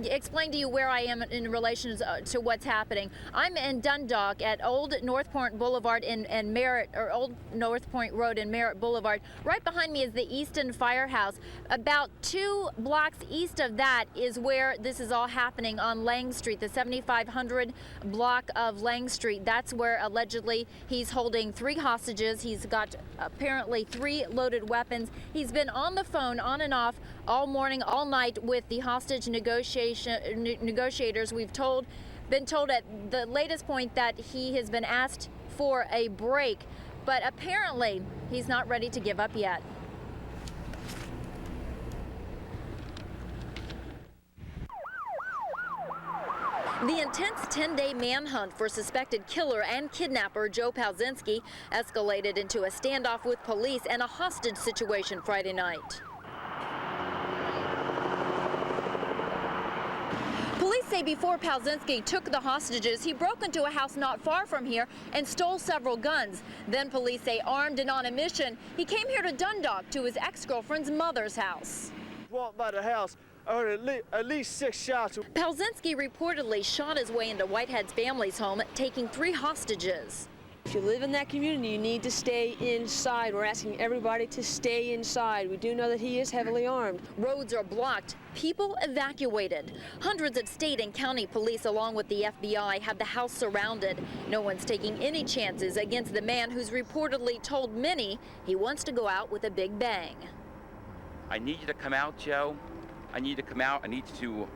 explain to you where I am in relation to what's happening. I'm in Dundalk at Old North Point Boulevard and Merritt, or Old North Point Road and Merritt Boulevard. Right behind me is the Easton Firehouse. About 2 blocks east of that is where this is all happening on Lang Street, the 7500 block of Lang Street. That's where allegedly he's holding 3 hostages. He's got apparently 3 loaded weapons. He's been on the phone on and off all morning, all night with the hostage negotiators. We've been told at the latest point that he has been asked for a break, but apparently he's not ready to give up yet. The intense 10-day manhunt for suspected killer and kidnapper Joe Palczynski escalated into a standoff with police and a hostage situation Friday night. Police say before Palczynski took the hostages, he broke into a house not far from here and stole several guns. Then police say, armed and on a mission, he came here to Dundalk to his ex-girlfriend's mother's house. Walked by the house. I heard at least 6 shots. Palczynski reportedly shot his way into Whitehead's family's home, taking 3 hostages. If you live in that community, you need to stay inside. We're asking everybody to stay inside. We do know that he is heavily armed. Roads are blocked, people evacuated. Hundreds of state and county police, along with the FBI, have the house surrounded. No one's taking any chances against the man who's reportedly told many he wants to go out with a big bang. I need you to come out, Joe. I need you to come out. I need you to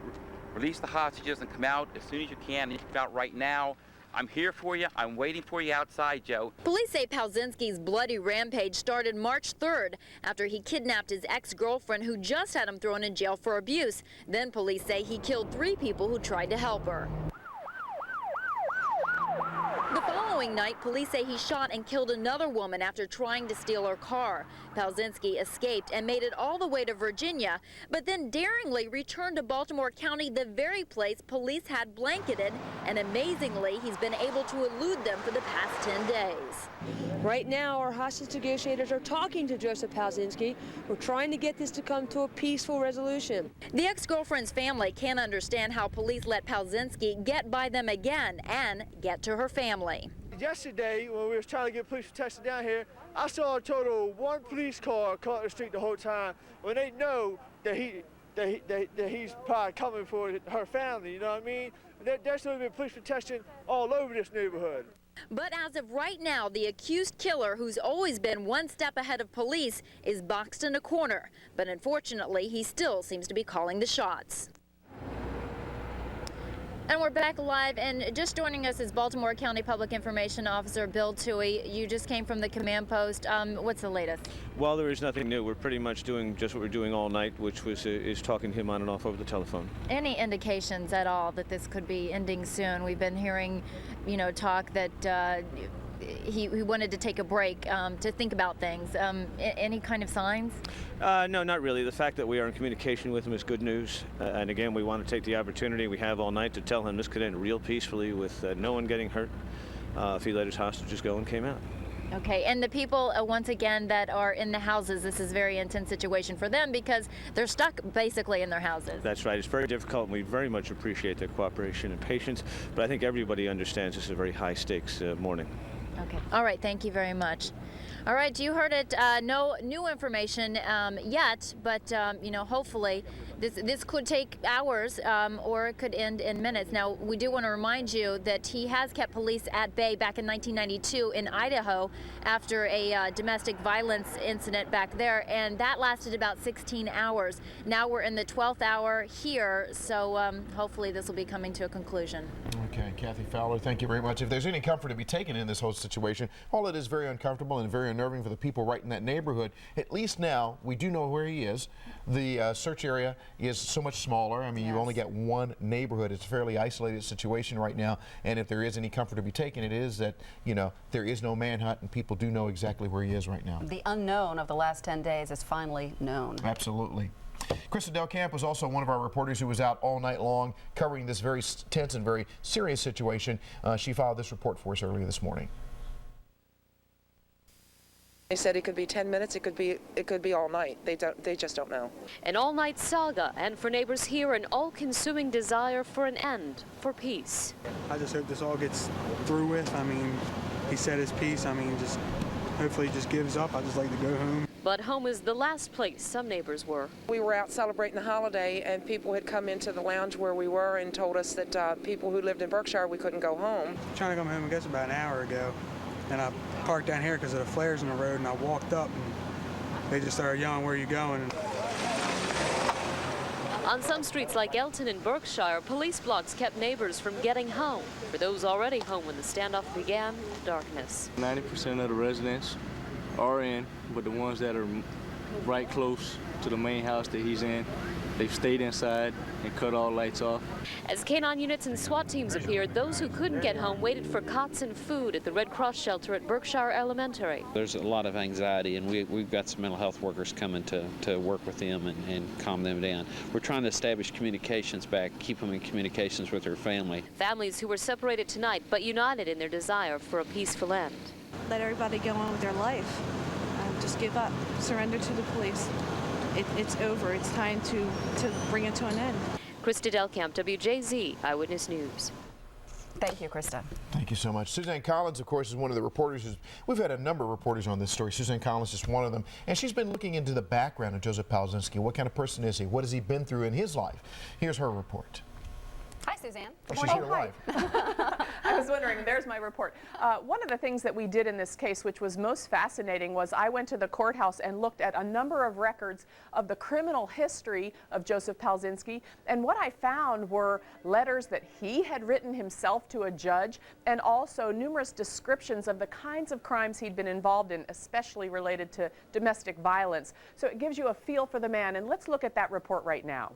release the hostages and come out as soon as you can. I need you to come out right now. I'm here for you. I'm waiting for you outside, Joe. Police say Palczynski's bloody rampage started March 3rd after he kidnapped his ex-girlfriend who just had him thrown in jail for abuse. Then police say he killed 3 people who tried to help her. The following opening night, police say he shot and killed another woman after trying to steal her car. Palczynski escaped and made it all the way to Virginia, but then daringly returned to Baltimore County, the very place police had blanketed, and amazingly, he's been able to elude them for the past 10 days. Right now, our hostage negotiators are talking to Joseph Palczynski. We're trying to get this to come to a peaceful resolution. The ex-girlfriend's family can't understand how police let Palczynski get by them again and get to her family. Yesterday, when we was trying to get police protection down here, I saw a total one police car caught the street the whole time when they know that he's probably coming for her family, you know what I mean? There's still been police protection all over this neighborhood. But as of right now, the accused killer, who's always been one step ahead of police, is boxed in a corner. But unfortunately, he still seems to be calling the shots. And we're back live, and just joining us is Baltimore County Public Information Officer Bill Toohey. You just came from the command post. What's the latest? Well, there is nothing new. We're pretty much doing just what we're doing all night, which was is talking to him on and off over the telephone. Any indications at all that this could be ending soon? We've been hearing, talk that he wanted to take a break to think about things. Any kind of signs? No, not really. The fact that we are in communication with him is good news. And again, we want to take the opportunity we have all night to tell him this could end real peacefully with no one getting hurt if he let his hostages go and came out. Okay, and the people, once again, that are in the houses, this is a very intense situation for them because they're stuck basically in their houses. That's right. It's very difficult, and we very much appreciate their cooperation and patience. But I think everybody understands this is a very high-stakes morning. Okay. All right. Thank you very much. All right. You heard it. No new information yet, but hopefully this could take hours or it could end in minutes. Now, we do want to remind you that he has kept police at bay back in 1992 in Idaho after a domestic violence incident back there, and that lasted about 16 hours. Now we're in the 12th hour here, so hopefully this will be coming to a conclusion. Okay, Kathy Fowler, thank you very much. If there's any comfort to be taken in this whole situation, all it is very uncomfortable and very unnerving for the people right in that neighborhood. At least now we do know where he is. The search area is so much smaller. I mean, you only get one neighborhood. It's a fairly isolated situation right now, and if there is any comfort to be taken, it is that, there is no manhunt and people do know exactly where he is right now. The unknown of the last 10 days is finally known. Absolutely. Krista Delcamp was also one of our reporters who was out all night long covering this very tense and very serious situation. She filed this report for us earlier this morning. They said it could be 10 minutes, it could be all night. They just don't know. An all-night saga, and for neighbors here, an all-consuming desire for an end, for peace. I just hope this all gets through with. I mean, he said his piece. I mean, just hopefully he just gives up. I just like to go home. But home is the last place some neighbors were. We were out celebrating the holiday, and people had come into the lounge where we were and told us that people who lived in Berkshire, we couldn't go home. Trying to come home, I guess, about an hour ago. And I parked down here because of the flares in the road, and I walked up, and they just started yelling, "Where are you going?" On some streets like Elton and Berkshire, police blocks kept neighbors from getting home. For those already home when the standoff began, darkness. 90% of the residents are in, but the ones that are right close to the main house that he's in, they've stayed inside and cut all lights off. As K-9 units and SWAT teams appeared, those who couldn't get home waited for cots and food at the Red Cross shelter at Berkshire Elementary. There's a lot of anxiety, and we've got some mental health workers coming to work with them and calm them down. We're trying to establish communications back, keep them in communications with their family. Families who were separated tonight, but united in their desire for a peaceful end. Let everybody go on with their life. Just give up. Surrender to the police. It's over. It's time to bring it to an end. Krista Delcamp, WJZ Eyewitness News. Thank you, Krista. Thank you so much. Suzanne Collins, of course, is one of the reporters. We've had a number of reporters on this story. Suzanne Collins is one of them, and she's been looking into the background of Joseph Palczynski. What kind of person is he? What has he been through in his life? Here's her report. Hi, Suzanne. Oh, she's here live. I was wondering, there's my report. One of the things that we did in this case, which was most fascinating, was I went to the courthouse and looked at a number of records of the criminal history of Joseph Palczynski, and what I found were letters that he had written himself to a judge, and also numerous descriptions of the kinds of crimes he'd been involved in, especially related to domestic violence. So it gives you a feel for the man, and let's look at that report right now.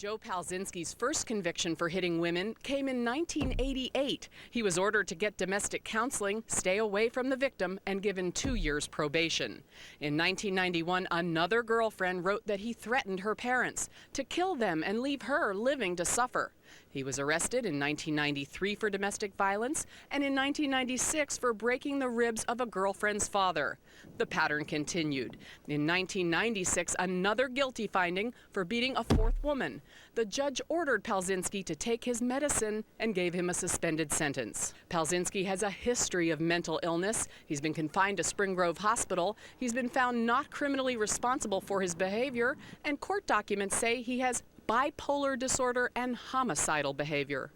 Joe Palczynski's first conviction for hitting women came in 1988. He was ordered to get domestic counseling, stay away from the victim, and given 2 years probation. In 1991, another girlfriend wrote that he threatened her parents to kill them and leave her living to suffer. He was arrested in 1993 for domestic violence and in 1996 for breaking the ribs of a girlfriend's father. The pattern continued. In 1996, another guilty finding for beating a fourth woman. The judge ordered Palczynski to take his medicine and gave him a suspended sentence. Palczynski has a history of mental illness. He's been confined to Spring Grove Hospital. He's been found not criminally responsible for his behavior, and court documents say he has bipolar disorder and homicidal behavior.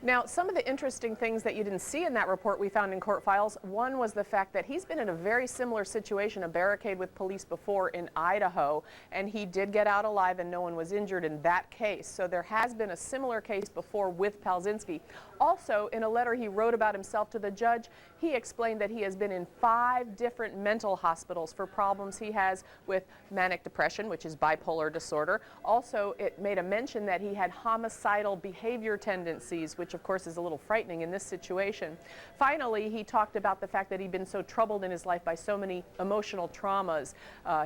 Now, some of the interesting things that you didn't see in that report we found in court files, one was the fact that he's been in a very similar situation, a barricade with police before in Idaho, and he did get out alive and no one was injured in that case. So there has been a similar case before with Palczynski. Also, in a letter he wrote about himself to the judge, he explained that he has been in 5 different mental hospitals for problems he has with manic depression, which is bipolar disorder. Also, it made a mention that he had homicidal behavior tendencies, which of course is a little frightening in this situation. Finally, he talked about the fact that he'd been so troubled in his life by so many emotional traumas.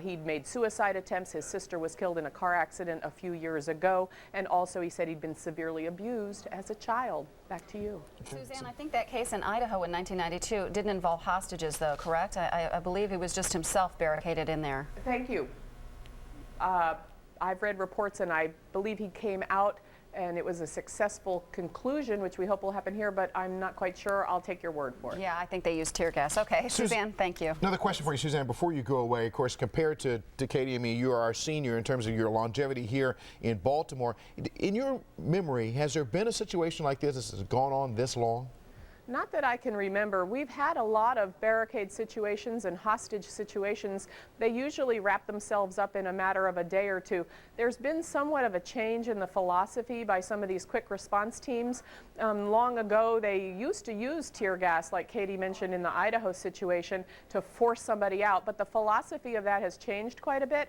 He'd made suicide attempts. His sister was killed in a car accident a few years ago. And also he said he'd been severely abused as a child. Back to you. Suzanne, I think that case in Idaho in 1992 didn't involve hostages, though, correct? I believe it was just himself barricaded in there. Thank you. I've read reports, and I believe he came out and it was a successful conclusion, which we hope will happen here, but I'm not quite sure. I'll take your word for it. Yeah, I think they used tear gas. Okay, Suzanne, thank you. Another question for you, Suzanne, before you go away. Of course, compared to Katie and me, you are our senior in terms of your longevity here in Baltimore. In your memory, has there been a situation like this that has gone on this long? Not that I can remember. We've had a lot of barricade situations and hostage situations. They usually wrap themselves up in a matter of a day or two. There's been somewhat of a change in the philosophy by some of these quick response teams. Long ago, they used to use tear gas, like Katie mentioned in the Idaho situation, to force somebody out, but the philosophy of that has changed quite a bit.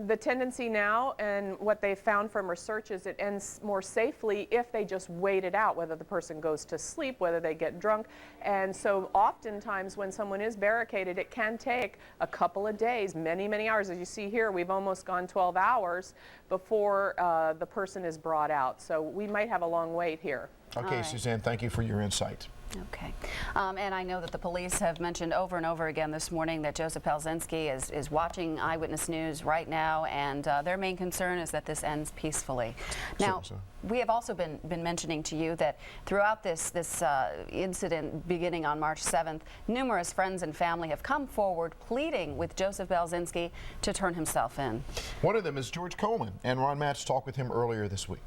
The tendency now, and what they've found from research, is it ends more safely if they just wait it out, whether the person goes to sleep, whether they get drunk. And so oftentimes when someone is barricaded, it can take a couple of days, many, many hours. As you see here, we've almost gone 12 hours before the person is brought out. So we might have a long wait here. Okay, right. Suzanne, thank you for your insight. Okay. And I know that the police have mentioned over and over again this morning that Joseph Palczynski is watching Eyewitness News right now, and their main concern is that this ends peacefully. Now, we have also been mentioning to you that throughout this incident beginning on March 7th, numerous friends and family have come forward pleading with Joseph Palczynski to turn himself in. One of them is George Coleman, and Ron Matz talked with him earlier this week.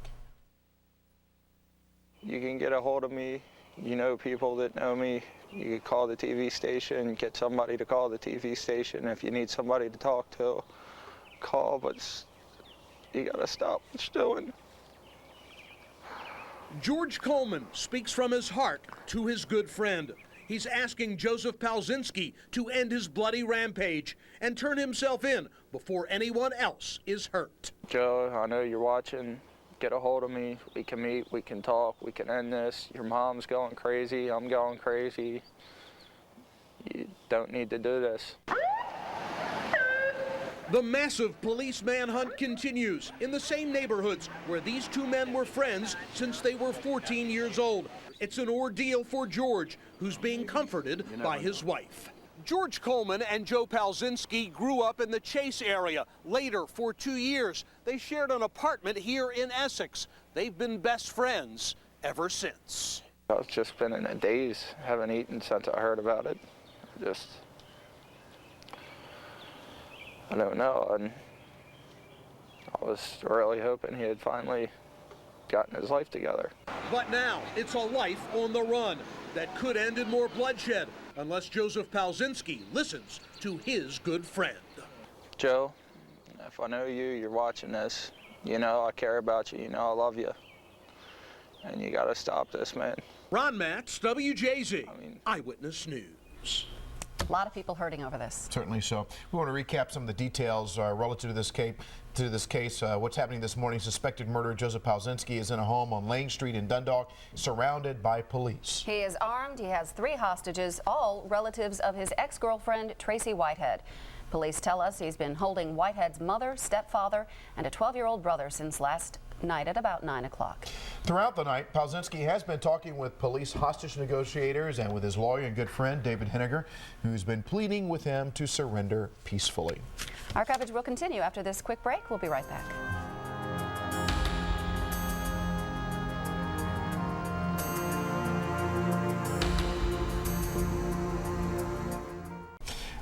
You can get a hold of me. You know people that know me. You can call the TV station, get somebody to call the TV station. If you need somebody to talk to, call, but you gotta stop what you're doing. George Coleman speaks from his heart to his good friend. He's asking Joseph Palczynski to end his bloody rampage and turn himself in before anyone else is hurt. Joe, I know you're watching. Get a hold of me. We can meet, we can talk, we can end this. Your mom's going crazy, I'm going crazy. You don't need to do this. The massive police manhunt continues in the same neighborhoods where these two men were friends since they were 14 years old. It's an ordeal for George, who's being comforted by his wife. George Coleman and Joe Palczynski grew up in the Chase area. Later, for 2 years, they shared an apartment here in Essex. They've been best friends ever since. I've just been in a daze. Haven't eaten since I heard about it. I don't know. And I was really hoping he had finally gotten his life together. But now it's a life on the run that could end in more bloodshed unless Joseph Palczynski listens to his good friend. Joe, if I know you're watching this, you know I care about you, you know I love you. And you gotta stop this, man. Ron Matz, WJZ, Eyewitness News. A lot of people hurting over this. Certainly so. We want to recap some of the details relative to this case. What's happening this morning? Suspected murderer Joseph Palczynski is in a home on Lane Street in Dundalk, surrounded by police. He is armed. He has 3 hostages, all relatives of his ex-girlfriend, Tracy Whitehead. Police tell us he's been holding Whitehead's mother, stepfather, and a 12-year-old brother since last night at about 9 o'clock. Throughout the night, Palczynski has been talking with police hostage negotiators and with his lawyer and good friend, David Henniger, who's been pleading with him to surrender peacefully. Our coverage will continue after this quick break. We'll be right back.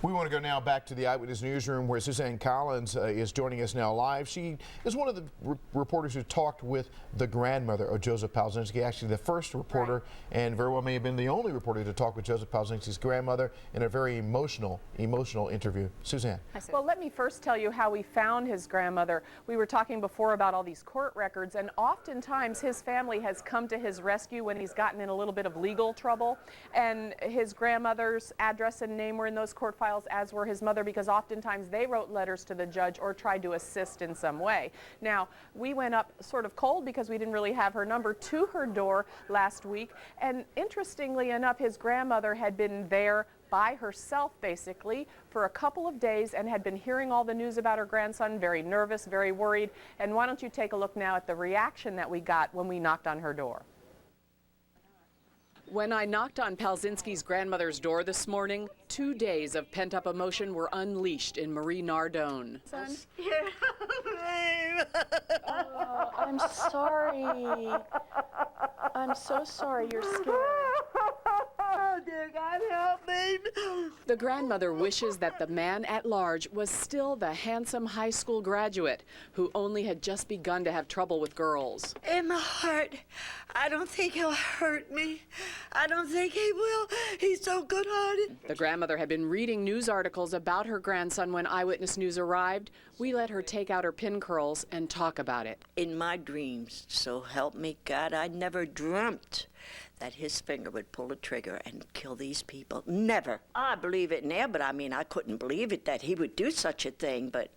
We want to go now back to the Eyewitness Newsroom where Suzanne Collins is joining us now live. She is one of the reporters who talked with the grandmother of Joseph Palczynski, actually the first reporter, and very well may have been the only reporter to talk with Joseph Palczynski's grandmother in a very emotional interview. Suzanne. Well, let me first tell you how we found his grandmother. We were talking before about all these court records, and oftentimes his family has come to his rescue when he's gotten in a little bit of legal trouble, and his grandmother's address and name were in those court files, as were his mother, because oftentimes they wrote letters to the judge or tried to assist in some way. Now, we went up sort of cold because we didn't really have her number to her door last week, and interestingly enough, his grandmother had been there by herself basically for a couple of days and had been hearing all the news about her grandson, very nervous, very worried. And why don't you take a look now at the reaction that we got when we knocked on her door. When I knocked on Palczynski's grandmother's door this morning, 2 days of pent-up emotion were unleashed in Marie Nardone. Son? Oh, I'm sorry. I'm so sorry you're scared. Oh, dear God, help me. The grandmother wishes that the man at large was still the handsome high school graduate who only had just begun to have trouble with girls. In my heart, I don't think he'll hurt me. I don't think he will. He's so good-hearted. The grandmother had been reading news articles about her grandson when Eyewitness News arrived. We let her take out her pin curls and talk about it. In my dreams, so help me God, I never dreamt that his finger would pull a trigger and kill these people. Never. I believe it now, but I mean, I couldn't believe it that he would do such a thing, but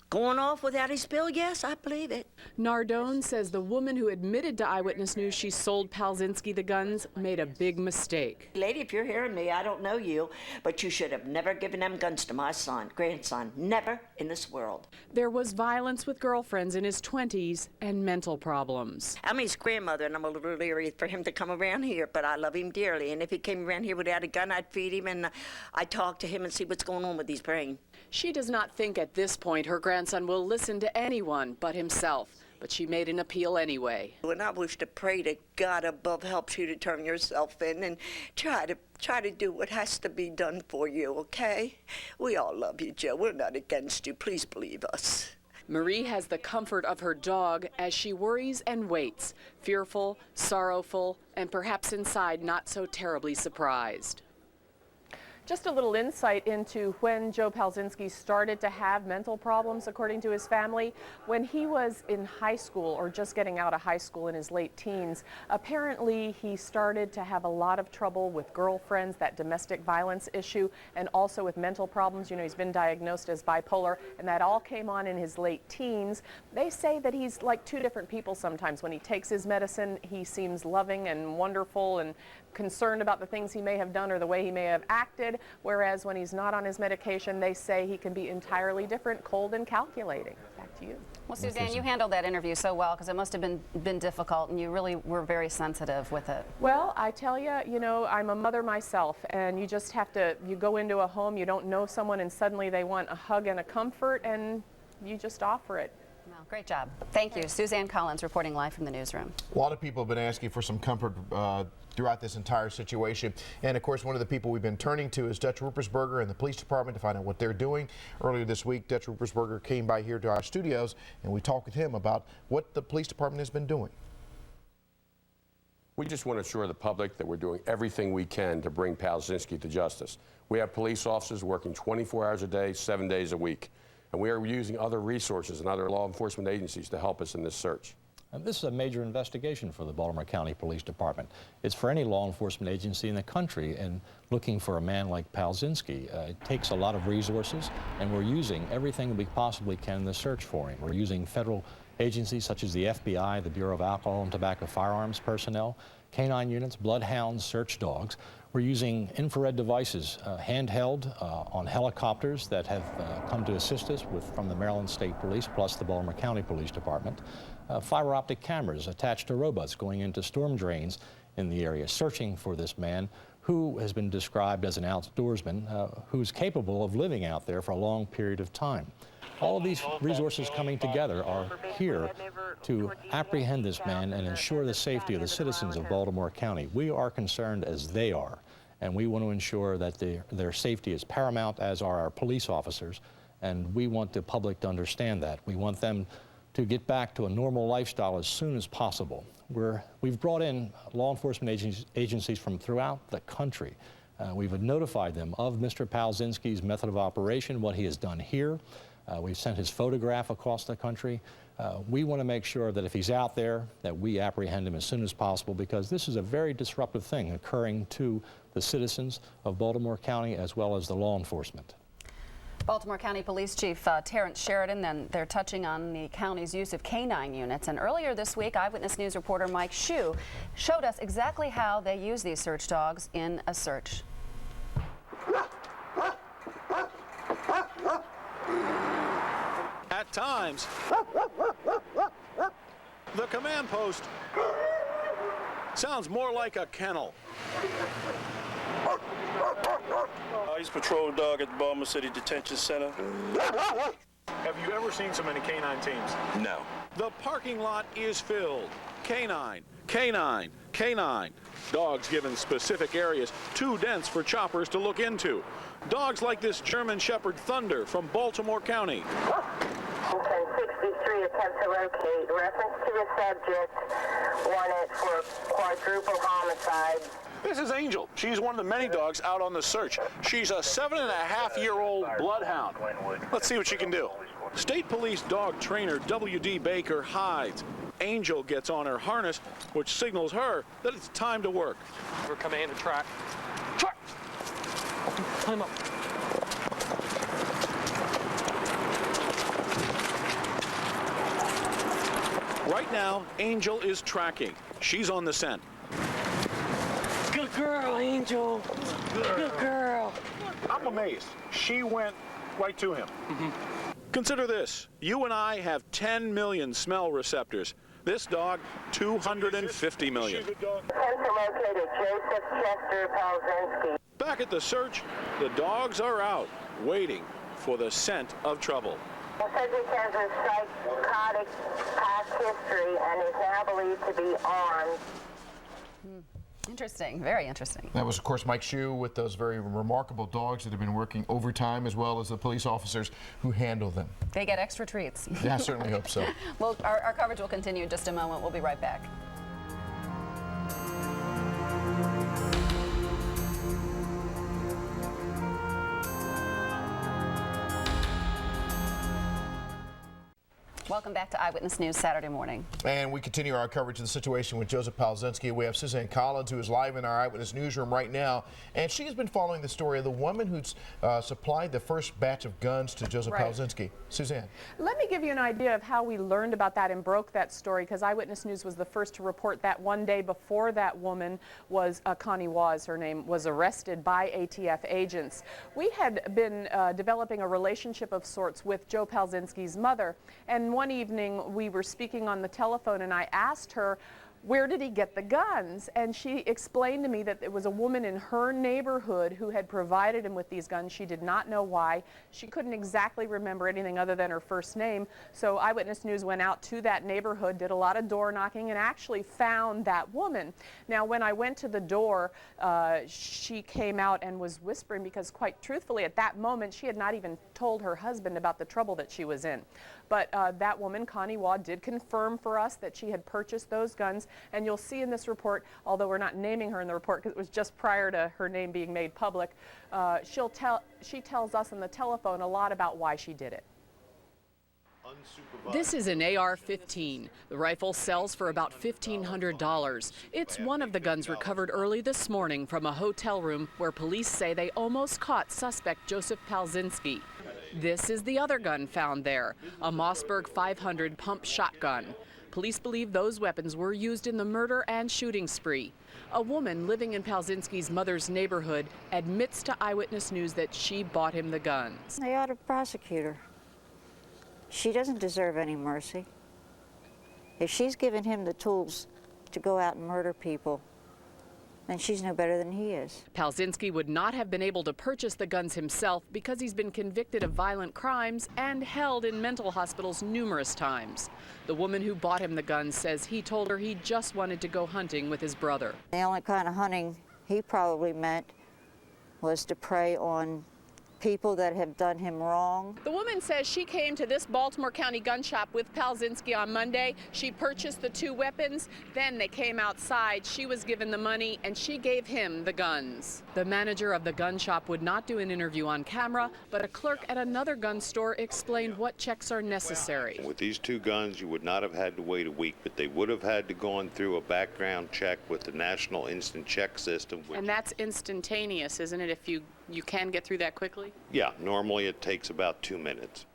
going off without his bill, yes, I believe it. Nardone says the woman who admitted to Eyewitness News she sold Palczynski the guns made a big mistake. Lady, if you're hearing me, I don't know you, but you should have never given them guns to my grandson. Never in this world. There was violence with girlfriends in his 20s and mental problems. I'm his grandmother, and I'm a little leery for him to come around here, but I love him dearly. And if he came around here without a gun, I'd feed him, and I'd talk to him and see what's going on with his brain. She does not think at this point her grandson will listen to anyone but himself, but she made an appeal anyway. And I wish to pray that God above helps you to turn yourself in and try to do what has to be done for you, okay? We all love you, Joe. We're not against you. Please believe us. Marie has the comfort of her dog as she worries and waits, fearful, sorrowful, and perhaps inside not so terribly surprised. Just a little insight into when Joe Palczynski started to have mental problems, according to his family. When he was in high school or just getting out of high school in his late teens, apparently he started to have a lot of trouble with girlfriends, that domestic violence issue, and also with mental problems. You know, he's been diagnosed as bipolar, and that all came on in his late teens. They say that he's like 2 different people sometimes. When he takes his medicine, he seems loving and wonderful and concerned about the things he may have done or the way he may have acted, whereas when he's not on his medication, they say he can be entirely different, cold and calculating. Back to you. Well, Suzanne, you handled that interview so well because it must have been difficult, and you really were very sensitive with it. Well, I tell you, you know, I'm a mother myself, and you just have to, you go into a home, you don't know someone, and suddenly they want a hug and a comfort, and you just offer it. Well, great job. Thank you. Suzanne Collins reporting live from the newsroom. A lot of people have been asking for some comfort throughout this entire situation. And of course, one of the people we've been turning to is Dutch Ruppersberger and the police department to find out what they're doing. Earlier this week, Dutch Ruppersberger came by here to our studios and we talked with him about what the police department has been doing. We just want to assure the public that we're doing everything we can to bring Palczynski to justice. We have police officers working 24 hours a day, 7 days a week. And we are using other resources and other law enforcement agencies to help us in this search. And this is a major investigation for the Baltimore County Police Department. It's for any law enforcement agency in the country, and looking for a man like Palczynski, it takes a lot of resources, and we're using everything we possibly can in the search for him. We're using federal agencies such as the FBI, the Bureau of Alcohol and Tobacco Firearms personnel, canine units, bloodhounds, search dogs. We're using infrared devices, handheld on helicopters that have come to assist us from the Maryland State Police, plus the Baltimore County Police Department. Fiber optic cameras attached to robots going into storm drains in the area, searching for this man who has been described as an outdoorsman who's capable of living out there for a long period of time. All of these resources coming together are here to apprehend this man and ensure the safety of the citizens of Baltimore County. We are concerned as they are, and we want to ensure that their safety is paramount, as are our police officers, and we want the public to understand that. We want them to get back to a normal lifestyle as soon as possible. We've brought in law enforcement agencies from throughout the country. We've notified them of Mr. Palczynski's method of operation, what he has done here. We've sent his photograph across the country. We want to make sure that if he's out there, that we apprehend him as soon as possible, because this is a very disruptive thing occurring to the citizens of Baltimore County as well as the law enforcement. Baltimore County Police Chief Terrence Sheridan, then they're touching on the county's use of canine units. And earlier this week, Eyewitness News reporter Mike Shue showed us exactly how they use these search dogs in a search. At times, the command post sounds more like a kennel. He's a patrol dog at the Baltimore City Detention Center. Have you ever seen so many canine teams? No. The parking lot is filled. Canine, canine, canine. Dogs given specific areas too dense for choppers to look into. Dogs like this German Shepherd Thunder from Baltimore County. 1063 attempt to locate. Reference to the subject wanted for quadruple homicide. This is Angel. She's one of the many dogs out on the search. She's a 7.5-year-old bloodhound. Let's see what she can do. State Police dog trainer W.D. Baker hides. Angel gets on her harness, which signals her that it's time to work. We're coming in to track. Track! Climb up. Right now, Angel is tracking. She's on the scent. Good girl, Angel. Good girl. I'm amazed. She went right to him. Consider this. You and I have 10 million smell receptors. This dog, 250 million. Back at the search, the dogs are out, waiting for the scent of trouble. The subject has a psychotic past history and is now believed to be armed. Interesting, very interesting. That was, of course, Mike Shue with those very remarkable dogs that have been working overtime, as well as the police officers who handle them. They get extra treats. Yeah, I certainly hope so. Well, our coverage will continue in just a moment. We'll be right back. Welcome back to Eyewitness News Saturday morning. And we continue our coverage of the situation with Joseph Palczynski. We have Suzanne Collins, who is live in our Eyewitness newsroom right now. And she has been following the story of the woman who's supplied the first batch of guns to Joseph Palczynski. Suzanne. Let me give you an idea of how we learned about that and broke that story, because Eyewitness News was the first to report that one day before that woman was, Connie Waz, her name, was arrested by ATF agents. We had been developing a relationship of sorts with Joe Palczynski's mother, and one evening we were speaking on the telephone and I asked her, where did he get the guns? And she explained to me that it was a woman in her neighborhood who had provided him with these guns. She did not know why. She couldn't exactly remember anything other than her first name. So Eyewitness News went out to that neighborhood, did a lot of door knocking, and actually found that woman. Now, when I went to the door, she came out and was whispering, because quite truthfully, at that moment, she had not even told her husband about the trouble that she was in. But that woman, Connie Waz, did confirm for us that she had purchased those guns. And you'll see in this report, although we're not naming her in the report because it was just prior to her name being made public, she tells us on the telephone a lot about why she did it. This is an AR-15. The rifle sells for about $1,500. It's one of the guns recovered early this morning from a hotel room where police say they almost caught suspect Joseph Palczynski. This is the other gun found there, a Mossberg 500 pump shotgun. Police believe those weapons were used in the murder and shooting spree. A woman living in Palczynski's mother's neighborhood admits to Eyewitness News that she bought him the guns. They ought to prosecute her. She doesn't deserve any mercy. If she's given him the tools to go out and murder people, then she's no better than he is. Palczynski would not have been able to purchase the guns himself because he's been convicted of violent crimes and held in mental hospitals numerous times. The woman who bought him the guns says he told her he just wanted to go hunting with his brother. The only kind of hunting he probably meant was to prey on people that have done him wrong. The woman says she came to this Baltimore County gun shop with Palczynski on Monday. She purchased the two weapons. Then they came outside. She was given the money and she gave him the guns. The manager of the gun shop would not do an interview on camera, but a clerk at another gun store explained what checks are necessary. With these two guns, you would not have had to wait a week, but they would have had to go through a background check with the National Instant Check System. And that's instantaneous, isn't it, if you can get through that quickly? Yeah, normally it takes about 2 minutes.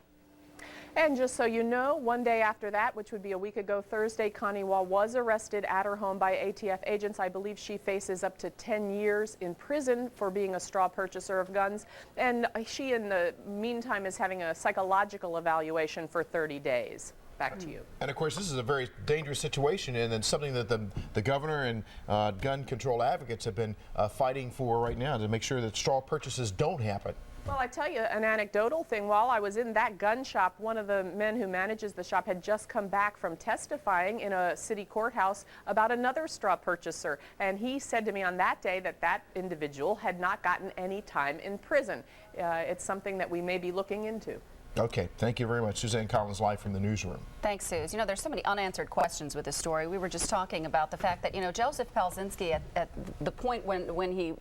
And just so you know, one day after that, which would be a week ago Thursday, Connie Wall was arrested at her home by ATF agents. I believe she faces up to 10 years in prison for being a straw purchaser of guns. And she, in the meantime, is having a psychological evaluation for 30 days. Back to you. And of course, this is a very dangerous situation, and it's something that the governor and gun control advocates have been fighting for right now to make sure that straw purchases don't happen. Well, I tell you an anecdotal thing. While I was in that gun shop, one of the men who manages the shop had just come back from testifying in a city courthouse about another straw purchaser. And he said to me on that day that that individual had not gotten any time in prison. It's something that we may be looking into. Okay, thank you very much. Suzanne Collins live from the newsroom. Thanks, Suze. You know, there's so many unanswered questions with this story. We were just talking about the fact that, you know, Joseph Palczynski at the point when he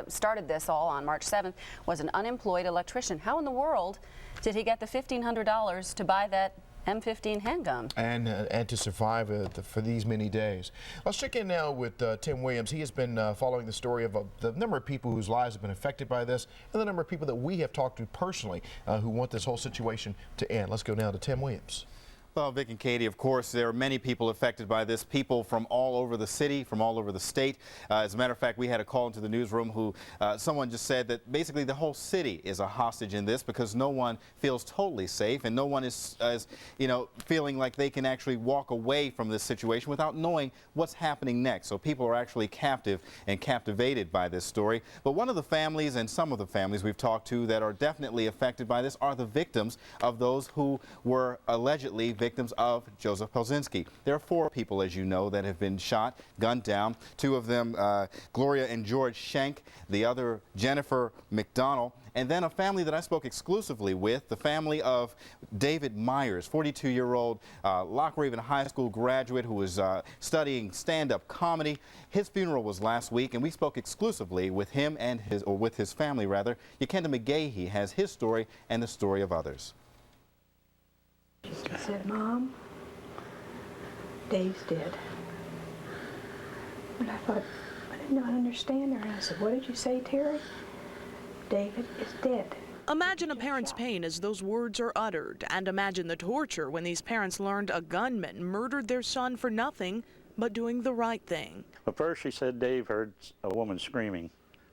started this all on March 7th was an unemployed electrician. How in the world did he get the $1,500 to buy that M15 handgun? And to survive for these many days. Let's check in now with Tim Williams. He has been following the story of the number of people whose lives have been affected by this and the number of people that we have talked to personally who want this whole situation to end. Let's go now to Tim Williams. Well, Vic and Katie, of course, there are many people affected by this, people from all over the city, from all over the state. As a matter of fact, we had a call into the newsroom who someone just said that basically the whole city is a hostage in this because no one feels totally safe and no one is you know, feeling like they can actually walk away from this situation without knowing what's happening next. So people are actually captive and captivated by this story. But one of the families and some of the families we've talked to that are definitely affected by this are the victims of those who were allegedly victims of Joseph Palczynski. There are 4 people, as you know, that have been shot, gunned down. 2 of them, Gloria and George Schenk, the other Jennifer McDonald, and then a family that I spoke exclusively with, the family of David Myers, 42-year-old Lock Raven High School graduate who was studying stand-up comedy. His funeral was last week, and we spoke exclusively with him and with his family, rather. Yakenda McGahee has his story and the story of others. She said, "Mom, Dave's dead." And I thought, I did not understand her. And I said, "What did you say, Terry?" "David is dead." Imagine a parent's pain as those words are uttered, and imagine the torture when these parents learned a gunman murdered their son for nothing but doing the right thing. But first she said Dave heard a woman screaming.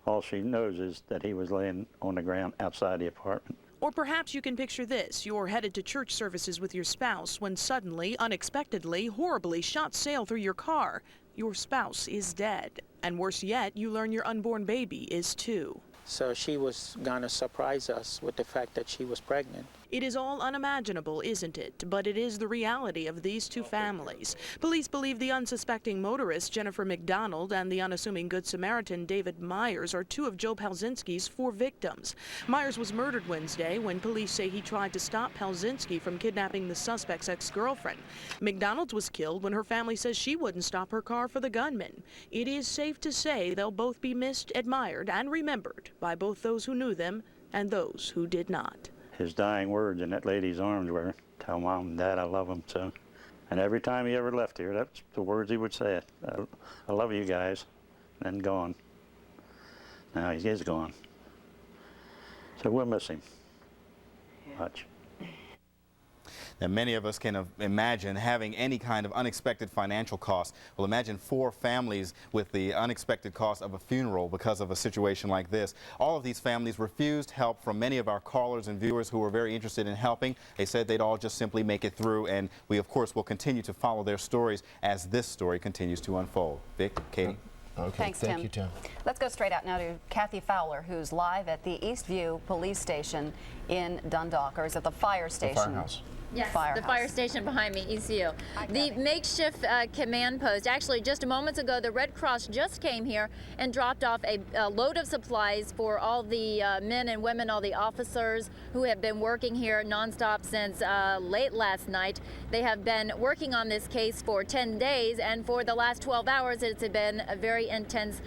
All she knows is that he was laying on the ground outside the apartment. Or perhaps you can picture this. You're headed to church services with your spouse when suddenly, unexpectedly, horribly shots sail through your car. Your spouse is dead. And worse yet, you learn your unborn baby is too. So she was going to surprise us with the fact that she was pregnant. It is all unimaginable, isn't it? But it is the reality of these 2 families. Police believe the unsuspecting motorist, Jennifer McDonald, and the unassuming Good Samaritan, David Myers, are 2 of Joe Palczynski's 4 victims. Myers was murdered Wednesday when police say he tried to stop Palczynski from kidnapping the suspect's ex-girlfriend. McDonald was killed when her family says she wouldn't stop her car for the gunman. It is safe to say they'll both be missed, admired, and remembered by both those who knew them and those who did not. His dying words in that lady's arms were, tell Mom and Dad I love them too. And every time he ever left here, that's the words he would say. I love you guys. And then gone. Now he is gone. So we'll miss him much. Now, many of us can imagine having any kind of unexpected financial cost. Well, imagine 4 families with the unexpected cost of a funeral because of a situation like this. All of these families refused help from many of our callers and viewers who were very interested in helping. They said they'd all just simply make it through, and we, of course, will continue to follow their stories as this story continues to unfold. Vic, Katie? Okay, Thanks, thank you, Tim. Let's go straight out now to Kathy Fowler, who's live at the Eastview Police Station in Dundalk, or is it the fire station? The firehouse. Yes, Firehouse. the fire station behind me, ECU. The makeshift command post. Actually, just moments ago, the Red Cross just came here and dropped off a load of supplies for all the men and women, all the officers who have been working here nonstop since late last night. They have been working on this case for 10 days, and for the last 12 hours, it's been a very intense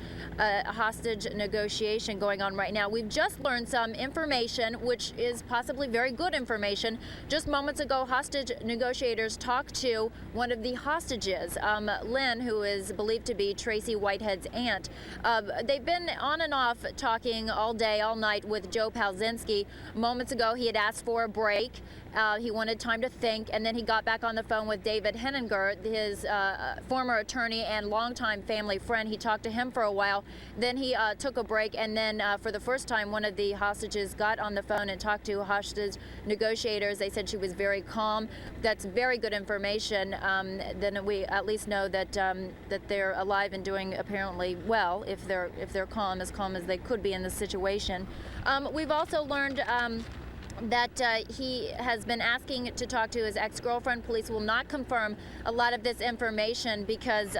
hostage negotiation going on right now. We've just learned some information, which is possibly very good information. Just moments ago, hostage negotiators talked to one of the hostages, Lynn, who is believed to be Tracy Whitehead's aunt. They've been on and off talking all day, all night with Joe Palczynski. Moments ago, he had asked for a break. He wanted time to think, and then he got back on the phone with David Henninger, his former attorney and longtime family friend. He talked to him for a while. Then he took a break, and then for the first time, one of the hostages got on the phone and talked to hostage negotiators. They said she was very calm. That's very good information. Then we at least know that that they're alive and doing apparently well if they're calm as they could be in this situation. We've also learned that he has been asking to talk to his ex-girlfriend. Police will not confirm a lot of this information because